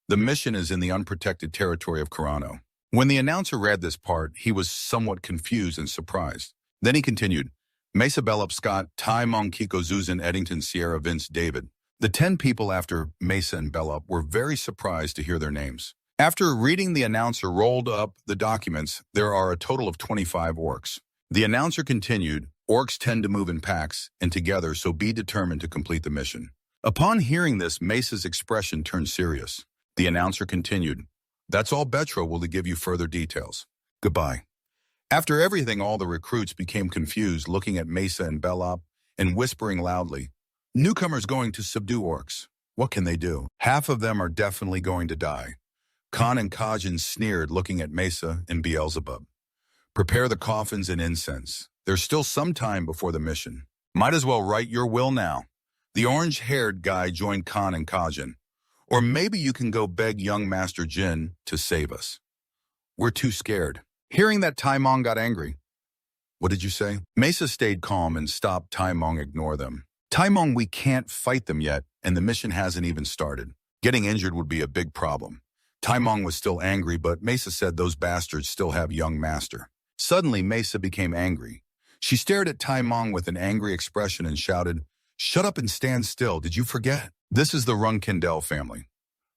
The mission is in the unprotected territory of Carano. When the announcer read this part, he was somewhat confused and surprised. Then he continued, Mesa Bellup Scott, Ty Mong Kiko Zuzan Eddington Sierra Vince David. The 10 people after Mesa and Bellup were very surprised to hear their names. After reading, the announcer rolled up the documents. There are a total of 25 orcs. The announcer continued, orcs tend to move in packs and together, so be determined to complete the mission. Upon hearing this, Mesa's expression turned serious. The announcer continued, that's all. Betro will give you further details. Goodbye. After everything, all the recruits became confused, looking at Mesa and Bellup and whispering loudly, newcomers going to subdue orcs. What can they do? Half of them are definitely going to die. Khan and Kajin sneered, looking at Mesa and Beelzebub. Prepare the coffins and incense. There's still some time before the mission. Might as well write your will now. The orange-haired guy joined Khan and Kajin. Or maybe you can go beg young Master Jin to save us. We're too scared. Hearing that, Tai Mong got angry. What did you say? Mesa stayed calm and stopped Tai Mong. Ignore them. Tai Mong, we can't fight them yet, and the mission hasn't even started. Getting injured would be a big problem. Tai Mong was still angry, but Mesa said those bastards still have young Master. Suddenly, Mesa became angry. She stared at Tai Mong with an angry expression and shouted, shut up and stand still. Did you forget? This is the Runandell family.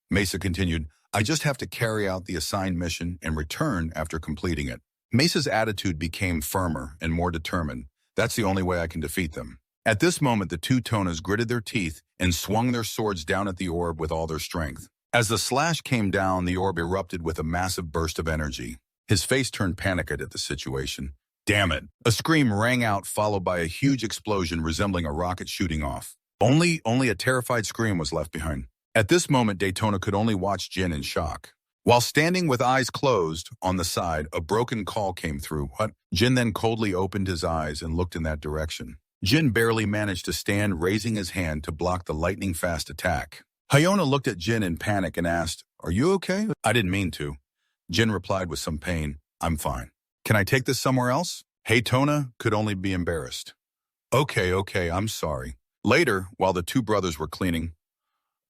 Mesa continued, I just have to carry out the assigned mission and return after completing it. Mesa's attitude became firmer and more determined. That's the only way I can defeat them. At this moment, the two Tonas gritted their teeth and swung their swords down at the orb with all their strength. As the slash came down, the orb erupted with a massive burst of energy. His face turned panicked at the situation. Damn it! A scream rang out, followed by a huge explosion resembling a rocket shooting off. Only a terrified scream was left behind. At this moment, Daytona could only watch Jin in shock. While standing with eyes closed on the side, a broken call came through. What? Jin then coldly opened his eyes and looked in that direction. Jin barely managed to stand, raising his hand to block the lightning-fast attack. Hyona looked at Jin in panic and asked, are you okay? I didn't mean to. Jin replied with some pain, I'm fine. Can I take this somewhere else? Haytona could only be embarrassed. Okay, I'm sorry. Later, while the two brothers were cleaning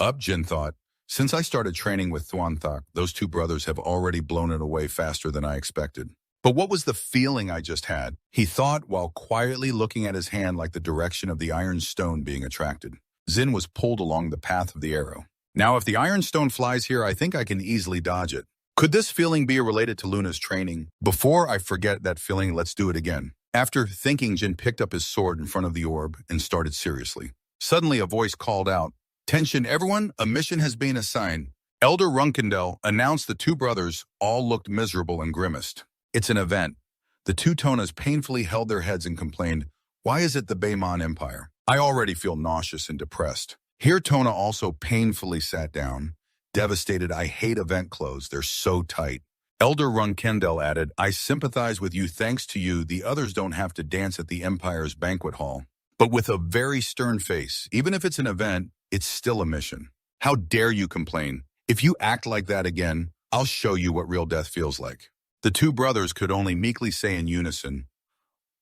up, Jin thought, since I started training with Thuanthak, those two brothers have already blown it away faster than I expected. But what was the feeling I just had? He thought while quietly looking at his hand like the direction of the iron stone being attracted. Zin was pulled along the path of the arrow. Now, if the iron stone flies here, I think I can easily dodge it. Could this feeling be related to Luna's training? Before I forget that feeling, let's do it again. After thinking, Jin picked up his sword in front of the orb and started seriously. Suddenly, a voice called out, "Attention, everyone, a mission has been assigned." Elder Runandell announced. The two brothers all looked miserable and grimaced. It's an event. The two Tonas painfully held their heads and complained, "Why is it the Baymon Empire? I already feel nauseous and depressed." Here Tona also painfully sat down. Devastated, "I hate event clothes. They're so tight." Elder Runandell added, "I sympathize with you. Thanks to you, the others don't have to dance at the Empire's banquet hall." But with a very stern face, even if it's an event, it's still a mission. "How dare you complain? If you act like that again, I'll show you what real death feels like." The two brothers could only meekly say in unison,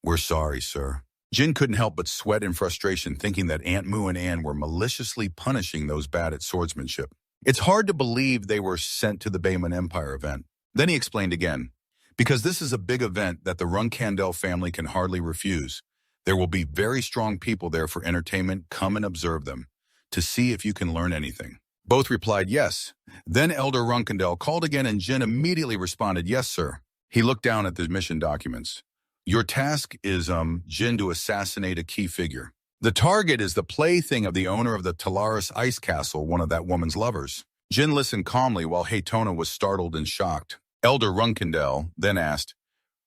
"We're sorry, sir." Jin couldn't help but sweat in frustration, thinking that Aunt Mu and Anne were maliciously punishing those bad at swordsmanship. It's hard to believe they were sent to the Bayman Empire event. Then he explained again, "Because this is a big event that the Runandell family can hardly refuse. There will be very strong people there for entertainment. Come and observe them, to see if you can learn anything." Both replied yes. Then Elder Runandell called again and Jin immediately responded, "Yes, sir." He looked down at the mission documents. Your task is, Jin, to assassinate a key figure. The target is the plaything of the owner of the Talaris ice castle, one of that woman's lovers. Jin listened calmly while Haytona was startled and shocked. Elder Runandell then asked,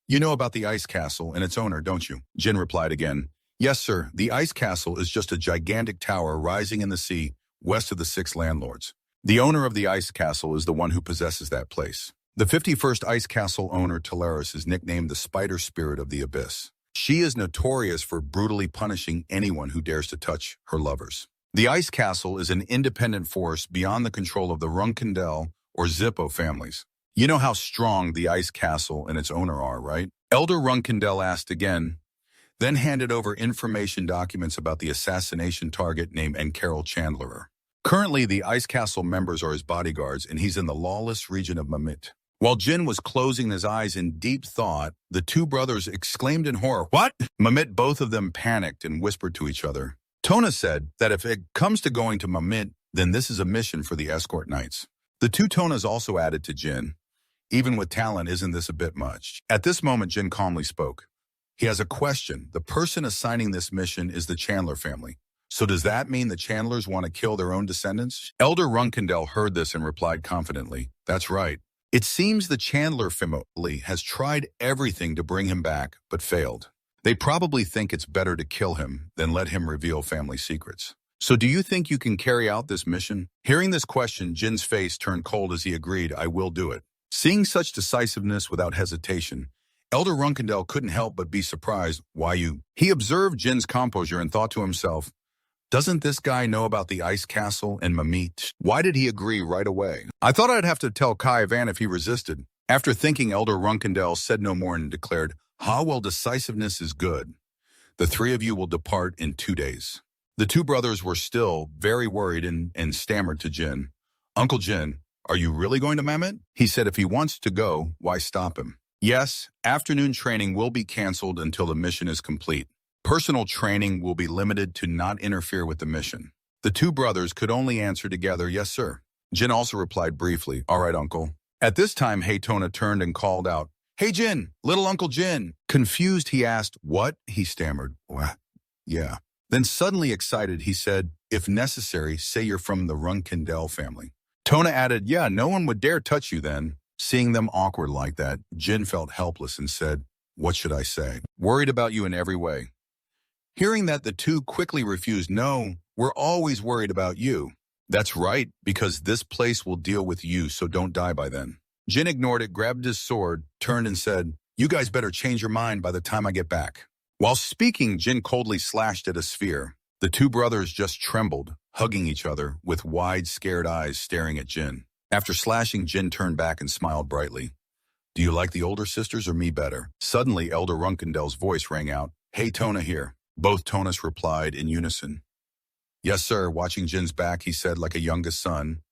"You know about the ice castle and its owner, don't you?" Jin replied again, "Yes, sir. The ice castle is just a gigantic tower rising in the sea west of the 6 landlords. The owner of the ice castle is the one who possesses that place. The 51st ice castle owner, Talaris, is nicknamed the Spider Spirit of the Abyss. She is notorious for brutally punishing anyone who dares to touch her lovers. The ice castle is an independent force beyond the control of the Runandell or Zippo families. You know how strong the ice castle and its owner are, right?" Elder Runandell asked again, then handed over information documents about the assassination target named Carol Chandlerer. Currently, the Ice Castle members are his bodyguards, and he's in the lawless region of Mamit. While Jin was closing his eyes in deep thought, the two brothers exclaimed in horror, "What?" Mamit, both of them panicked and whispered to each other. Tona said that if it comes to going to Mamit, then this is a mission for the escort knights. The two Tonas also added to Jin, "Even with talent, isn't this a bit much?" At this moment, Jin calmly spoke. He has a question. The person assigning this mission is the Chandler family. So does that mean the Chandlers want to kill their own descendants? Elder Runandell heard this and replied confidently, "That's right. It seems the Chandler family has tried everything to bring him back, but failed. They probably think it's better to kill him than let him reveal family secrets. So do you think you can carry out this mission?" Hearing this question, Jin's face turned cold as he agreed, "I will do it." Seeing such decisiveness without hesitation, Elder Runandell couldn't help but be surprised. "Why you?" He observed Jin's composure and thought to himself, "Doesn't this guy know about the ice castle and Mamit? Why did he agree right away? I thought I'd have to tell Kai Van if he resisted." After thinking, Elder Runandell said no more and declared, well, decisiveness is good. The 3 of you will depart in 2 days." The two brothers were still very worried and stammered to Jin, "Uncle Jin, are you really going to Mamit?" He said if he wants to go, why stop him? "Yes, afternoon training will be canceled until the mission is complete. Personal training will be limited to not interfere with the mission." The two brothers could only answer together, "Yes, sir." Jin also replied briefly, "All right, uncle." At this time, Haytona turned and called out, "Hey, Jin, little Uncle Jin." Confused, he asked, "What?" He stammered, "What? Yeah." Then suddenly excited, he said, "If necessary, say you're from the Runandell family." Tona added, "Yeah, no one would dare touch you then." Seeing them awkward like that, Jin felt helpless and said, "What should I say? Worried about you in every way." Hearing that, the two quickly refused. "No, we're always worried about you." "That's right, because this place will deal with you, so don't die by then." Jin ignored it, grabbed his sword, turned and said, "You guys better change your mind by the time I get back." While speaking, Jin coldly slashed at a sphere. The two brothers just trembled, hugging each other, with wide, scared eyes staring at Jin. After slashing, Jin turned back and smiled brightly. "Do you like the older sisters or me better?" Suddenly, Elder Runandell's voice rang out, "Hey, Tona here." Both Tonas replied in unison. "Yes, sir." Watching Jin's back, he said like a youngest son,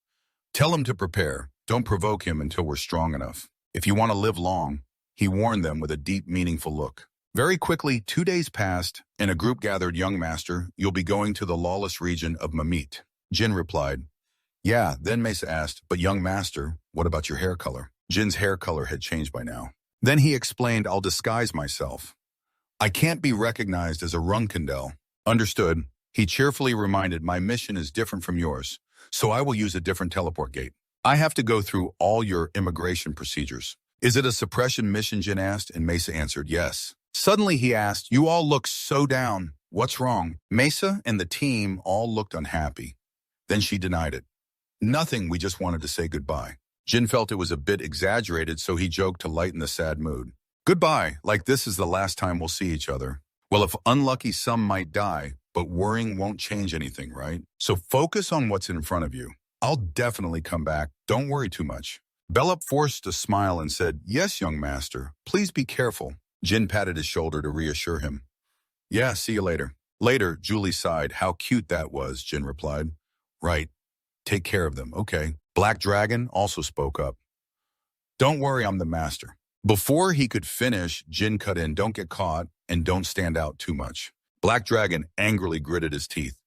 "Tell him to prepare. Don't provoke him until we're strong enough. If you want to live long," he warned them with a deep, meaningful look. Very quickly, 2 days passed, and a group gathered. "Young master, you'll be going to the lawless region of Mamit." Jin replied, "Yeah." Then Mesa asked, "But young master, what about your hair color?" Jin's hair color had changed by now. Then he explained, "I'll disguise myself. I can't be recognized as a Runandell." "Understood." He cheerfully reminded, "My mission is different from yours, so I will use a different teleport gate. I have to go through all your immigration procedures." "Is it a suppression mission?" Jin asked, and Mesa answered, "Yes." Suddenly he asked, "You all look so down. What's wrong?" Mesa and the team all looked unhappy. Then she denied it. "Nothing, we just wanted to say goodbye." Jin felt it was a bit exaggerated, so he joked to lighten the sad mood. "Goodbye, like this is the last time we'll see each other. Well, if unlucky, some might die, but worrying won't change anything, right? So focus on what's in front of you. I'll definitely come back. Don't worry too much." Bellup forced a smile and said, "Yes, young master. Please be careful." Jin patted his shoulder to reassure him. "Yeah, see you later." Later, Julie sighed. "How cute that was," Jin replied. "Right. Take care of them, okay." Black Dragon also spoke up. "Don't worry, I'm the master." Before he could finish, Jin cut in, "Don't get caught and don't stand out too much." Black Dragon angrily gritted his teeth.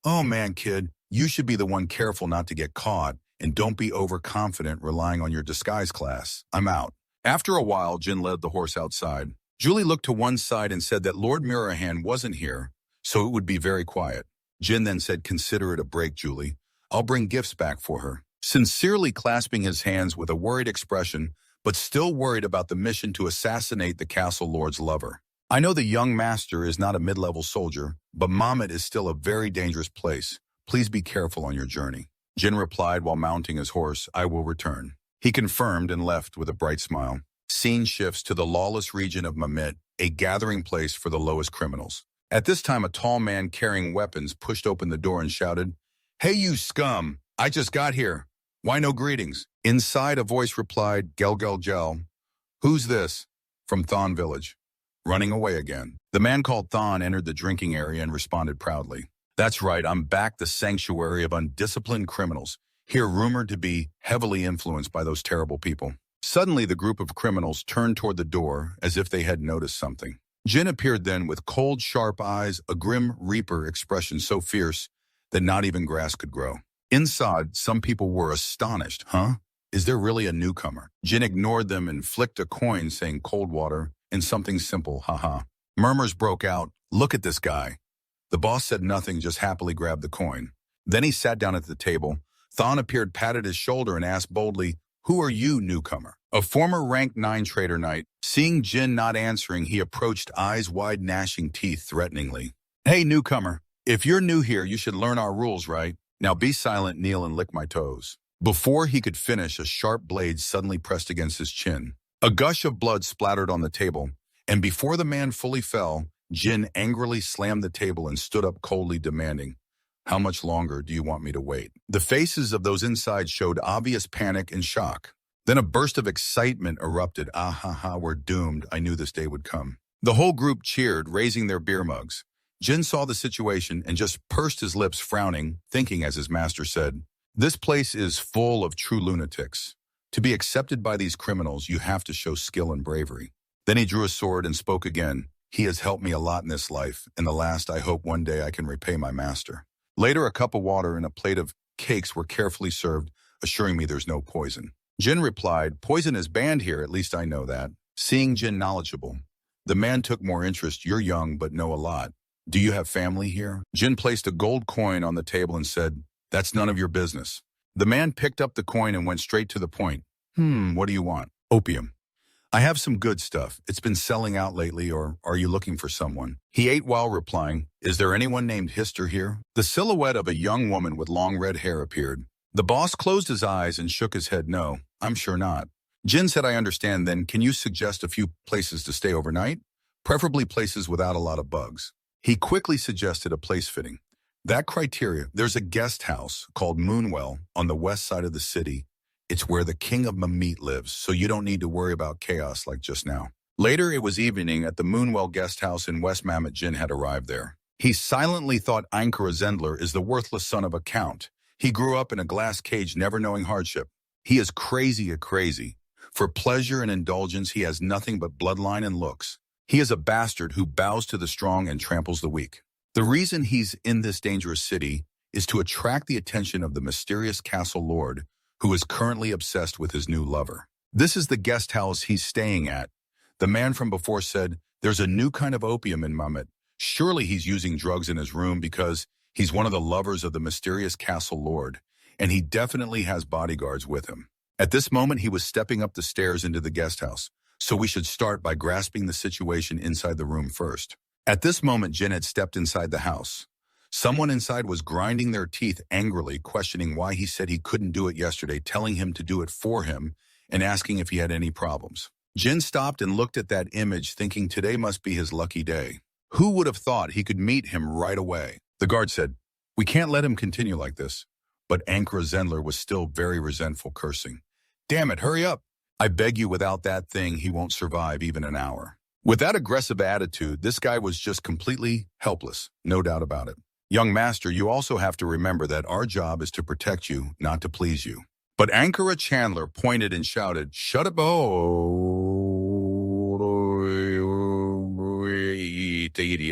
"Oh man, kid, you should be the one careful not to get caught, and don't be overconfident relying on your disguise class. I'm out." After a while, Jin led the horse outside. Julie looked to one side and said that Lord Murahan wasn't here, so it would be very quiet. Jin then said, "Consider it a break, Julie. I'll bring gifts back for her." Sincerely clasping his hands with a worried expression, but still worried about the mission to assassinate the castle lord's lover. "I know the young master is not a mid-level soldier, but Mamet is still a very dangerous place. Please be careful on your journey." Jin replied while mounting his horse, "I will return." He confirmed and left with a bright smile. Scene shifts to the lawless region of Mamet, a gathering place for the lowest criminals. At this time, a tall man carrying weapons pushed open the door and shouted, "Hey, you scum! I just got here. Why no greetings?" Inside, a voice replied, "Gel Gel Gel. Who's this?" From Thon village. Running away again. The man called Thon entered the drinking area and responded proudly, "That's right, I'm back, the sanctuary of undisciplined criminals, here rumored to be heavily influenced by those terrible people." Suddenly, the group of criminals turned toward the door as if they had noticed something. Jin appeared then with cold, sharp eyes, a grim reaper expression so fierce that not even grass could grow. Inside, some people were astonished. "Huh? Is there really a newcomer?" Jin ignored them and flicked a coin saying cold water and something simple, haha. Murmurs broke out, "Look at this guy." The boss said nothing, just happily grabbed the coin. Then he sat down at the table. Thon appeared, patted his shoulder, and asked boldly, "Who are you, newcomer?" A former rank 9 trader knight. Seeing Jin not answering, he approached, eyes wide, gnashing teeth threateningly. "Hey, newcomer, if you're new here, you should learn our rules, right? Now be silent, kneel, and lick my toes." Before he could finish, a sharp blade suddenly pressed against his chin. A gush of blood splattered on the table, and before the man fully fell, Jin angrily slammed the table and stood up coldly, demanding, "How much longer do you want me to wait?" The faces of those inside showed obvious panic and shock. Then a burst of excitement erupted. "Ah ha ha, we're doomed. I knew this day would come." The whole group cheered, raising their beer mugs. Jin saw the situation and just pursed his lips, frowning, thinking as his master said, "This place is full of true lunatics. To be accepted by these criminals, you have to show skill and bravery." Then he drew a sword and spoke again. "He has helped me a lot in this life. In the last, I hope one day I can repay my master." Later, a cup of water and a plate of cakes were carefully served, assuring me there's no poison. Jin replied, "Poison is banned here, at least I know that." Seeing Jin knowledgeable, the man took more interest. "You're young, but know a lot. Do you have family here?" Jin placed a gold coin on the table and said, "That's none of your business." The man picked up the coin and went straight to the point. What do you want?" "Opium." "I have some good stuff. It's been selling out lately, or are you looking for someone?" He ate while replying, "Is there anyone named Hister here?" The silhouette of a young woman with long red hair appeared. The boss closed his eyes and shook his head. "No, I'm sure not." Jin said, "I understand then. Can you suggest a few places to stay overnight? Preferably places without a lot of bugs." He quickly suggested a place fitting that criteria. "There's a guest house called Moonwell on the west side of the city. It's where the king of Mamet lives, so you don't need to worry about chaos like just now." Later, it was evening at the Moonwell guest house in West Mamet. Jin had arrived there. He silently thought Ankara Zendler is the worthless son of a count. He grew up in a glass cage, never knowing hardship. He is crazy. For pleasure and indulgence, he has nothing but bloodline and looks. He is a bastard who bows to the strong and tramples the weak. The reason he's in this dangerous city is to attract the attention of the mysterious castle lord, who is currently obsessed with his new lover. This is the guest house he's staying at. The man from before said, "There's a new kind of opium in Mamet. Surely he's using drugs in his room because he's one of the lovers of the mysterious castle lord, and he definitely has bodyguards with him." At this moment, he was stepping up the stairs into the guest house, so we should start by grasping the situation inside the room first. At this moment, Jin had stepped inside the house. Someone inside was grinding their teeth angrily, questioning why he said he couldn't do it yesterday, telling him to do it for him, and asking if he had any problems. Jin stopped and looked at that image, thinking today must be his lucky day. Who would have thought he could meet him right away? The guard said, "We can't let him continue like this." But Ankara Zendler was still very resentful, cursing, "Damn it, hurry up. I beg you, without that thing, he won't survive even an hour." With that aggressive attitude, this guy was just completely helpless, no doubt about it. "Young master, you also have to remember that our job is to protect you, not to please you." But Ankara Chandler pointed and shouted, "Shut up,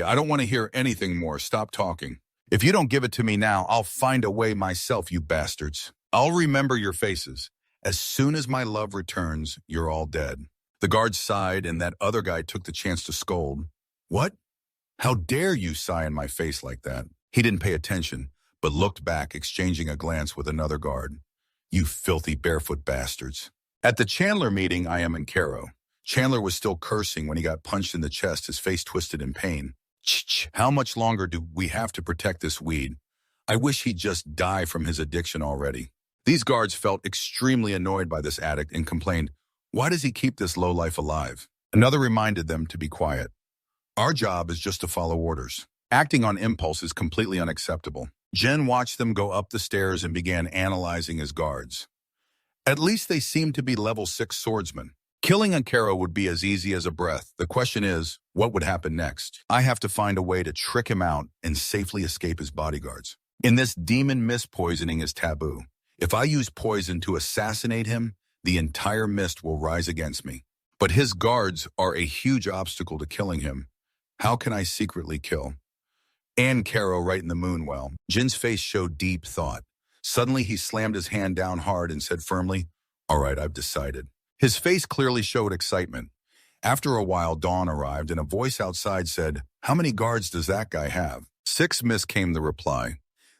I don't want to hear anything more. Stop talking. If you don't give it to me now, I'll find a way myself, you bastards. I'll remember your faces. As soon as my love returns, you're all dead." The guard sighed, and that other guy took the chance to scold. What? How dare you sigh in my face like that? He didn't pay attention, but looked back, exchanging a glance with another guard. You filthy barefoot bastards. At the Chandler meeting, I am in Caro. Chandler was still cursing when he got punched in the chest, his face twisted in pain. Ch-ch, how much longer do we have to protect this weed? I wish he'd just die from his addiction already. These guards felt extremely annoyed by this addict and complained, why does he keep this lowlife alive? Another reminded them to be quiet. Our job is just to follow orders. Acting on impulse is completely unacceptable. Jin watched them go up the stairs and began analyzing his guards. At least they seemed to be level 6 swordsmen. Killing Ankara would be as easy as a breath. The question is, what would happen next? I have to find a way to trick him out and safely escape his bodyguards. In this demon mist, poisoning is taboo. If I use poison to assassinate him, the entire mist will rise against me. But his guards are a huge obstacle to killing him. How can I secretly kill? And Caro right in the moonwell. Jin's face showed deep thought. Suddenly he slammed his hand down hard and said firmly, all right, I've decided. His face clearly showed excitement. After a while, dawn arrived and a voice outside said, how many guards does that guy have? 6, miss, came the reply.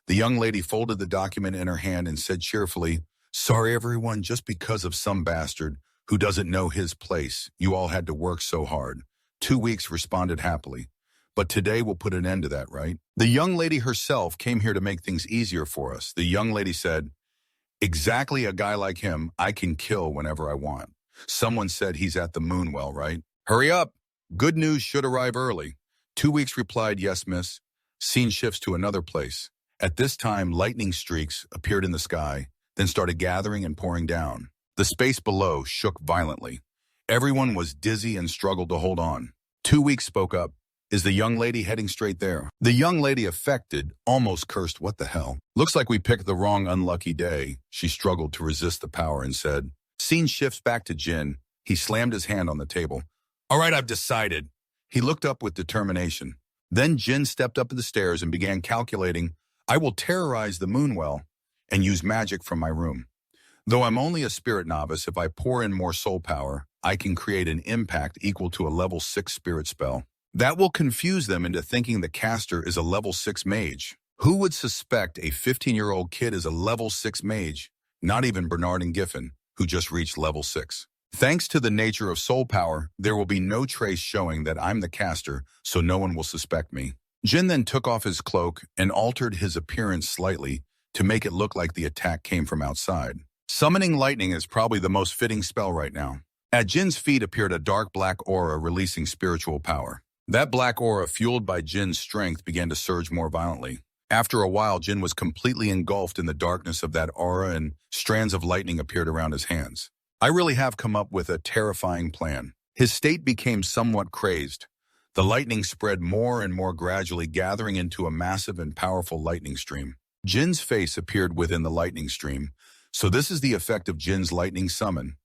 The young lady folded the document in her hand and said cheerfully, sorry everyone, just because of some bastard who doesn't know his place. You all had to work so hard. 2 weeks responded happily. But today we'll put an end to that, right? The young lady herself came here to make things easier for us. The young lady said, exactly, a guy like him I can kill whenever I want. Someone said he's at the moonwell, right? Hurry up. Good news should arrive early. 2 weeks replied, yes, miss. Scene shifts to another place. At this time, lightning streaks appeared in the sky, then started gathering and pouring down. The space below shook violently. Everyone was dizzy and struggled to hold on. 2 weeks spoke up. Is the young lady heading straight there? The young lady, affected, almost cursed, what the hell? Looks like we picked the wrong unlucky day. She struggled to resist the power and said, scene shifts back to Jin. He slammed his hand on the table. All right, I've decided. He looked up with determination. Then Jin stepped up the stairs and began calculating, I will terrorize the moonwell and use magic from my room. Though I'm only a spirit novice, if I pour in more soul power, I can create an impact equal to a level 6 spirit spell. That will confuse them into thinking the caster is a level 6 mage. Who would suspect a 15-year-old kid is a level 6 mage? Not even Bernard and Giffen, who just reached level 6. Thanks to the nature of soul power, there will be no trace showing that I'm the caster, so no one will suspect me. Jin then took off his cloak and altered his appearance slightly to make it look like the attack came from outside. Summoning lightning is probably the most fitting spell right now. At Jin's feet appeared a dark black aura releasing spiritual power. That black aura, fueled by Jin's strength, began to surge more violently. After a while, Jin was completely engulfed in the darkness of that aura and strands of lightning appeared around his hands. I really have come up with a terrifying plan. His state became somewhat crazed. The lightning spread more and more gradually, gathering into a massive and powerful lightning stream. Jin's face appeared within the lightning stream. So this is the effect of Jin's lightning summon.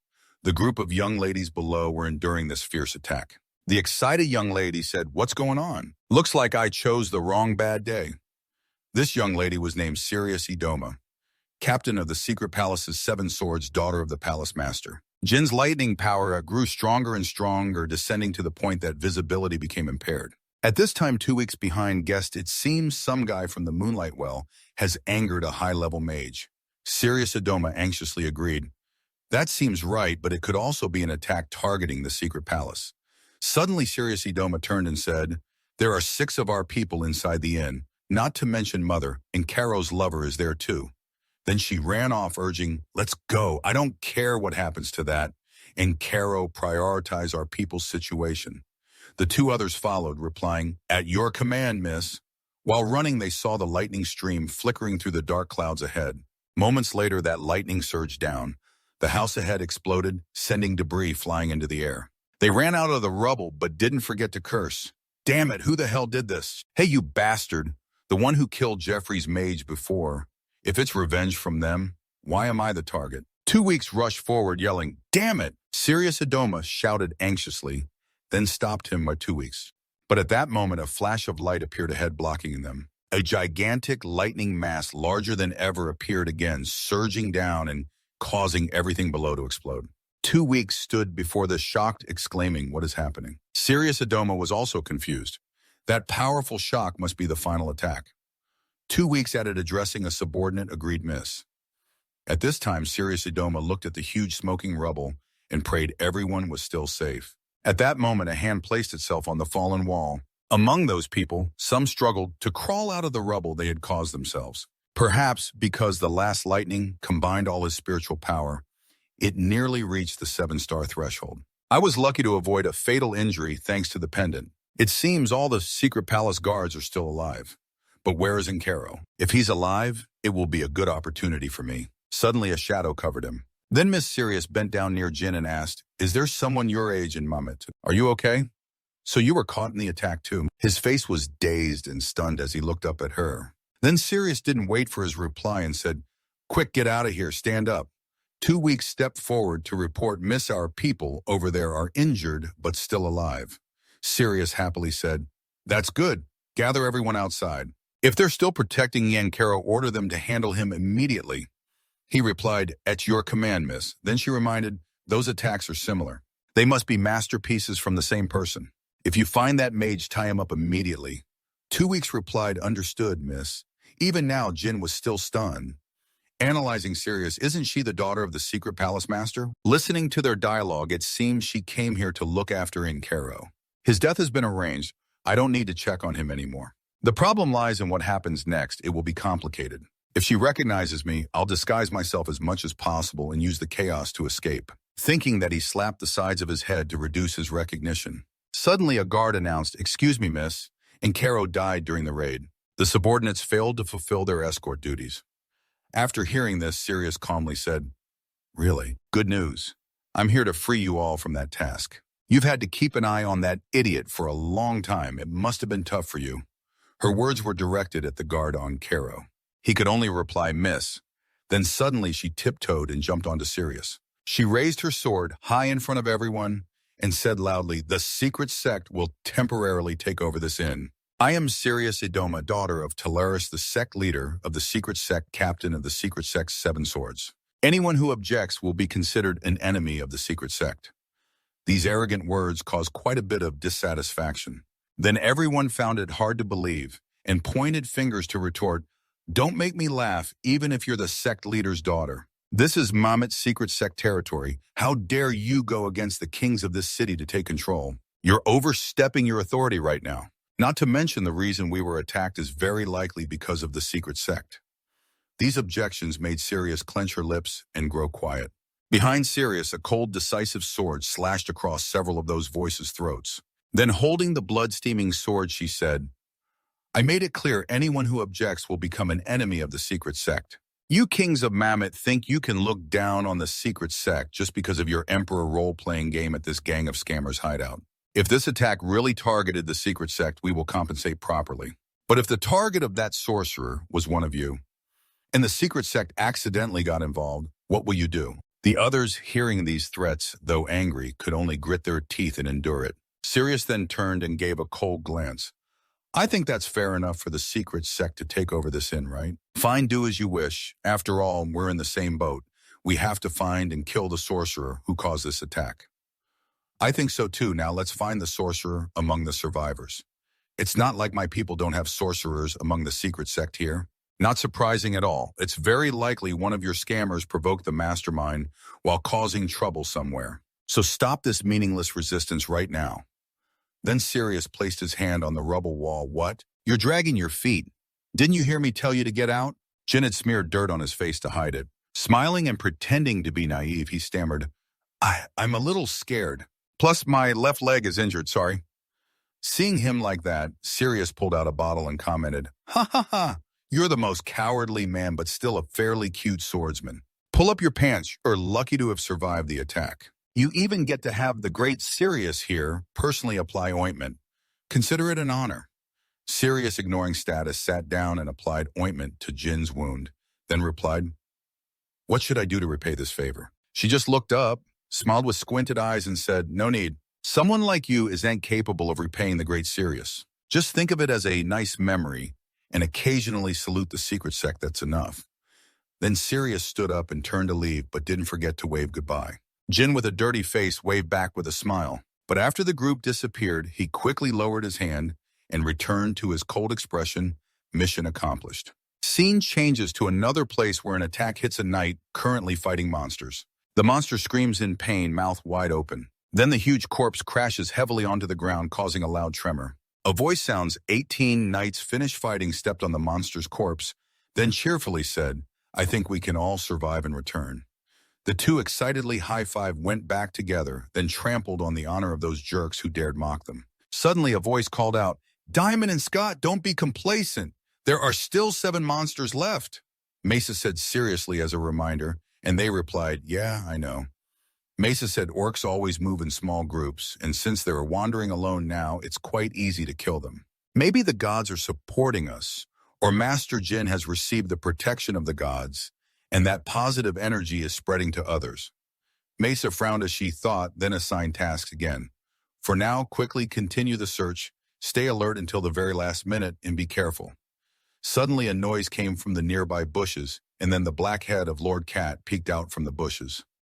The group of young ladies below were enduring this fierce attack. The excited young lady said, what's going on? Looks like I chose the wrong bad day. This young lady was named Sirius Idoma, captain of the Secret Palace's 7 Swords, daughter of the Palace Master. Jin's lightning power grew stronger and stronger, descending to the point that visibility became impaired. At this time, 2 weeks behind, guessed it seems some guy from the Moonlight Well has angered a high-level mage. Sirius Idoma anxiously agreed. That seems right, but it could also be an attack targeting the Secret Palace. Suddenly, Sirius Idoma turned and said, there are 6 of our people inside the inn, not to mention Mother, and Caro's lover is there too. Then she ran off, urging, let's go. I don't care what happens to that. And Caro, prioritize our people's situation. The 2 others followed, replying, at your command, miss. While running, they saw the lightning stream flickering through the dark clouds ahead. Moments later, that lightning surged down. The house ahead exploded, sending debris flying into the air. They ran out of the rubble, but didn't forget to curse. Damn it, who the hell did this? Hey, you bastard. The one who killed Jeffrey's mage before. If it's revenge from them, why am I the target? 2 weeks rushed forward, yelling, damn it! Sirius Idoma shouted anxiously, then stopped him by 2 weeks. But at that moment, a flash of light appeared ahead, blocking them. A gigantic lightning mass larger than ever appeared again, surging down and causing everything below to explode. 2 weeks stood before the shocked, exclaiming, "What is happening?" Sirius Adoma was also confused. That powerful shock must be the final attack. 2 weeks at it addressing a subordinate agreed miss. At this time, Sirius Adoma looked at the huge smoking rubble and prayed everyone was still safe. At that moment, a hand placed itself on the fallen wall. Among those people, some struggled to crawl out of the rubble they had caused themselves. Perhaps because the last lightning combined all his spiritual power, it nearly reached the 7-star threshold. I was lucky to avoid a fatal injury thanks to the pendant. It seems all the secret palace guards are still alive. But where is Encaro? If he's alive, it will be a good opportunity for me. Suddenly a shadow covered him. Then Miss Sirius bent down near Jin and asked, "Is there someone your age in Mamet? Are you okay? So you were caught in the attack too." His face was dazed and stunned as he looked up at her. Then Sirius didn't wait for his reply and said, "Quick, get out of here, stand up." 2 weeks stepped forward to report Miss our people over there are injured but still alive. Sirius happily said, "That's good. Gather everyone outside. If they're still protecting Yankaro, order them to handle him immediately." He replied, "At your command, miss." Then she reminded, "Those attacks are similar. They must be masterpieces from the same person. If you find that mage, tie him up immediately." 2 weeks replied, "Understood, miss." Even now, Jin was still stunned. Analyzing Sirius, isn't she the daughter of the secret palace master? Listening to their dialogue, it seems she came here to look after Encaro. His death has been arranged. I don't need to check on him anymore. The problem lies in what happens next. It will be complicated. If she recognizes me, I'll disguise myself as much as possible and use the chaos to escape. Thinking that he slapped the sides of his head to reduce his recognition. Suddenly a guard announced, "Excuse me, miss," and Caro died during the raid. The subordinates failed to fulfill their escort duties. After hearing this, Sirius calmly said, "Really? Good news. I'm here to free you all from that task. You've had to keep an eye on that idiot for a long time. It must have been tough for you." Her words were directed at the guard on Caro. He could only reply, "Miss." Then suddenly she tiptoed and jumped onto Sirius. She raised her sword high in front of everyone and said loudly, "The secret sect will temporarily take over this inn. I am Sirius Idoma, daughter of Talaris, the sect leader of the secret sect, captain of the secret sect's 7 swords. Anyone who objects will be considered an enemy of the secret sect." These arrogant words caused quite a bit of dissatisfaction. Then everyone found it hard to believe and pointed fingers to retort, "Don't make me laugh, even if you're the sect leader's daughter. This is Mamet's secret sect territory. How dare you go against the kings of this city to take control? You're overstepping your authority right now. Not to mention the reason we were attacked is very likely because of the secret sect." These objections made Sirius clench her lips and grow quiet. Behind Sirius, a cold, decisive sword slashed across several of those voices' throats. Then holding the blood-steaming sword, she said, "I made it clear anyone who objects will become an enemy of the secret sect. You kings of Mamet think you can look down on the secret sect just because of your emperor role-playing game at this gang of scammers hideout. If this attack really targeted the secret sect, we will compensate properly. But if the target of that sorcerer was one of you, and the secret sect accidentally got involved, what will you do?" The others, hearing these threats, though angry, could only grit their teeth and endure it. Sirius then turned and gave a cold glance. "I think that's fair enough for the secret sect to take over this inn, right? Fine, do as you wish. After all, we're in the same boat. We have to find and kill the sorcerer who caused this attack." "I think so too. Now let's find the sorcerer among the survivors. It's not like my people don't have sorcerers among the secret sect here. Not surprising at all. It's very likely one of your scammers provoked the mastermind while causing trouble somewhere. So stop this meaningless resistance right now." Then Sirius placed his hand on the rubble wall. "What? You're dragging your feet. Didn't you hear me tell you to get out?" Jin had smeared dirt on his face to hide it. Smiling and pretending to be naive, he stammered, I'm a little scared. Plus, my left leg is injured, sorry." Seeing him like that, Sirius pulled out a bottle and commented, "Ha ha ha, you're the most cowardly man but still a fairly cute swordsman. Pull up your pants, you're lucky to have survived the attack. You even get to have the great Sirius here personally apply ointment. Consider it an honor." Sirius, ignoring status, sat down and applied ointment to Jin's wound, then replied, "What should I do to repay this favor?" She just looked up, smiled with squinted eyes and said, "No need. Someone like you isn't capable of repaying the great Sirius. Just think of it as a nice memory and occasionally salute the secret sect, that's enough." Then Sirius stood up and turned to leave, but didn't forget to wave goodbye. Jin, with a dirty face, waved back with a smile. But after the group disappeared, he quickly lowered his hand and returned to his cold expression, mission accomplished. Scene changes to another place where an attack hits a knight currently fighting monsters. The monster screams in pain, mouth wide open. Then the huge corpse crashes heavily onto the ground, causing a loud tremor. A voice sounds, 18 knights finished fighting, stepped on the monster's corpse, then cheerfully said, I think we can all survive and return. The two excitedly high-fived, went back together, then trampled on the honor of those jerks who dared mock them. Suddenly a voice called out, Diamond and Scott, don't be complacent. There are still 7 monsters left. Mesa said seriously as a reminder, and they replied, yeah, I know. Mesa said orcs always move in small groups, and since they're wandering alone now, it's quite easy to kill them. Maybe the gods are supporting us, or Master Jin has received the protection of the gods, and that positive energy is spreading to others. Mesa frowned as she thought, then assigned tasks again. For now, quickly continue the search, stay alert until the very last minute, and be careful. Suddenly a noise came from the nearby bushes, and then the black head of Lord Cat peeked out from the bushes.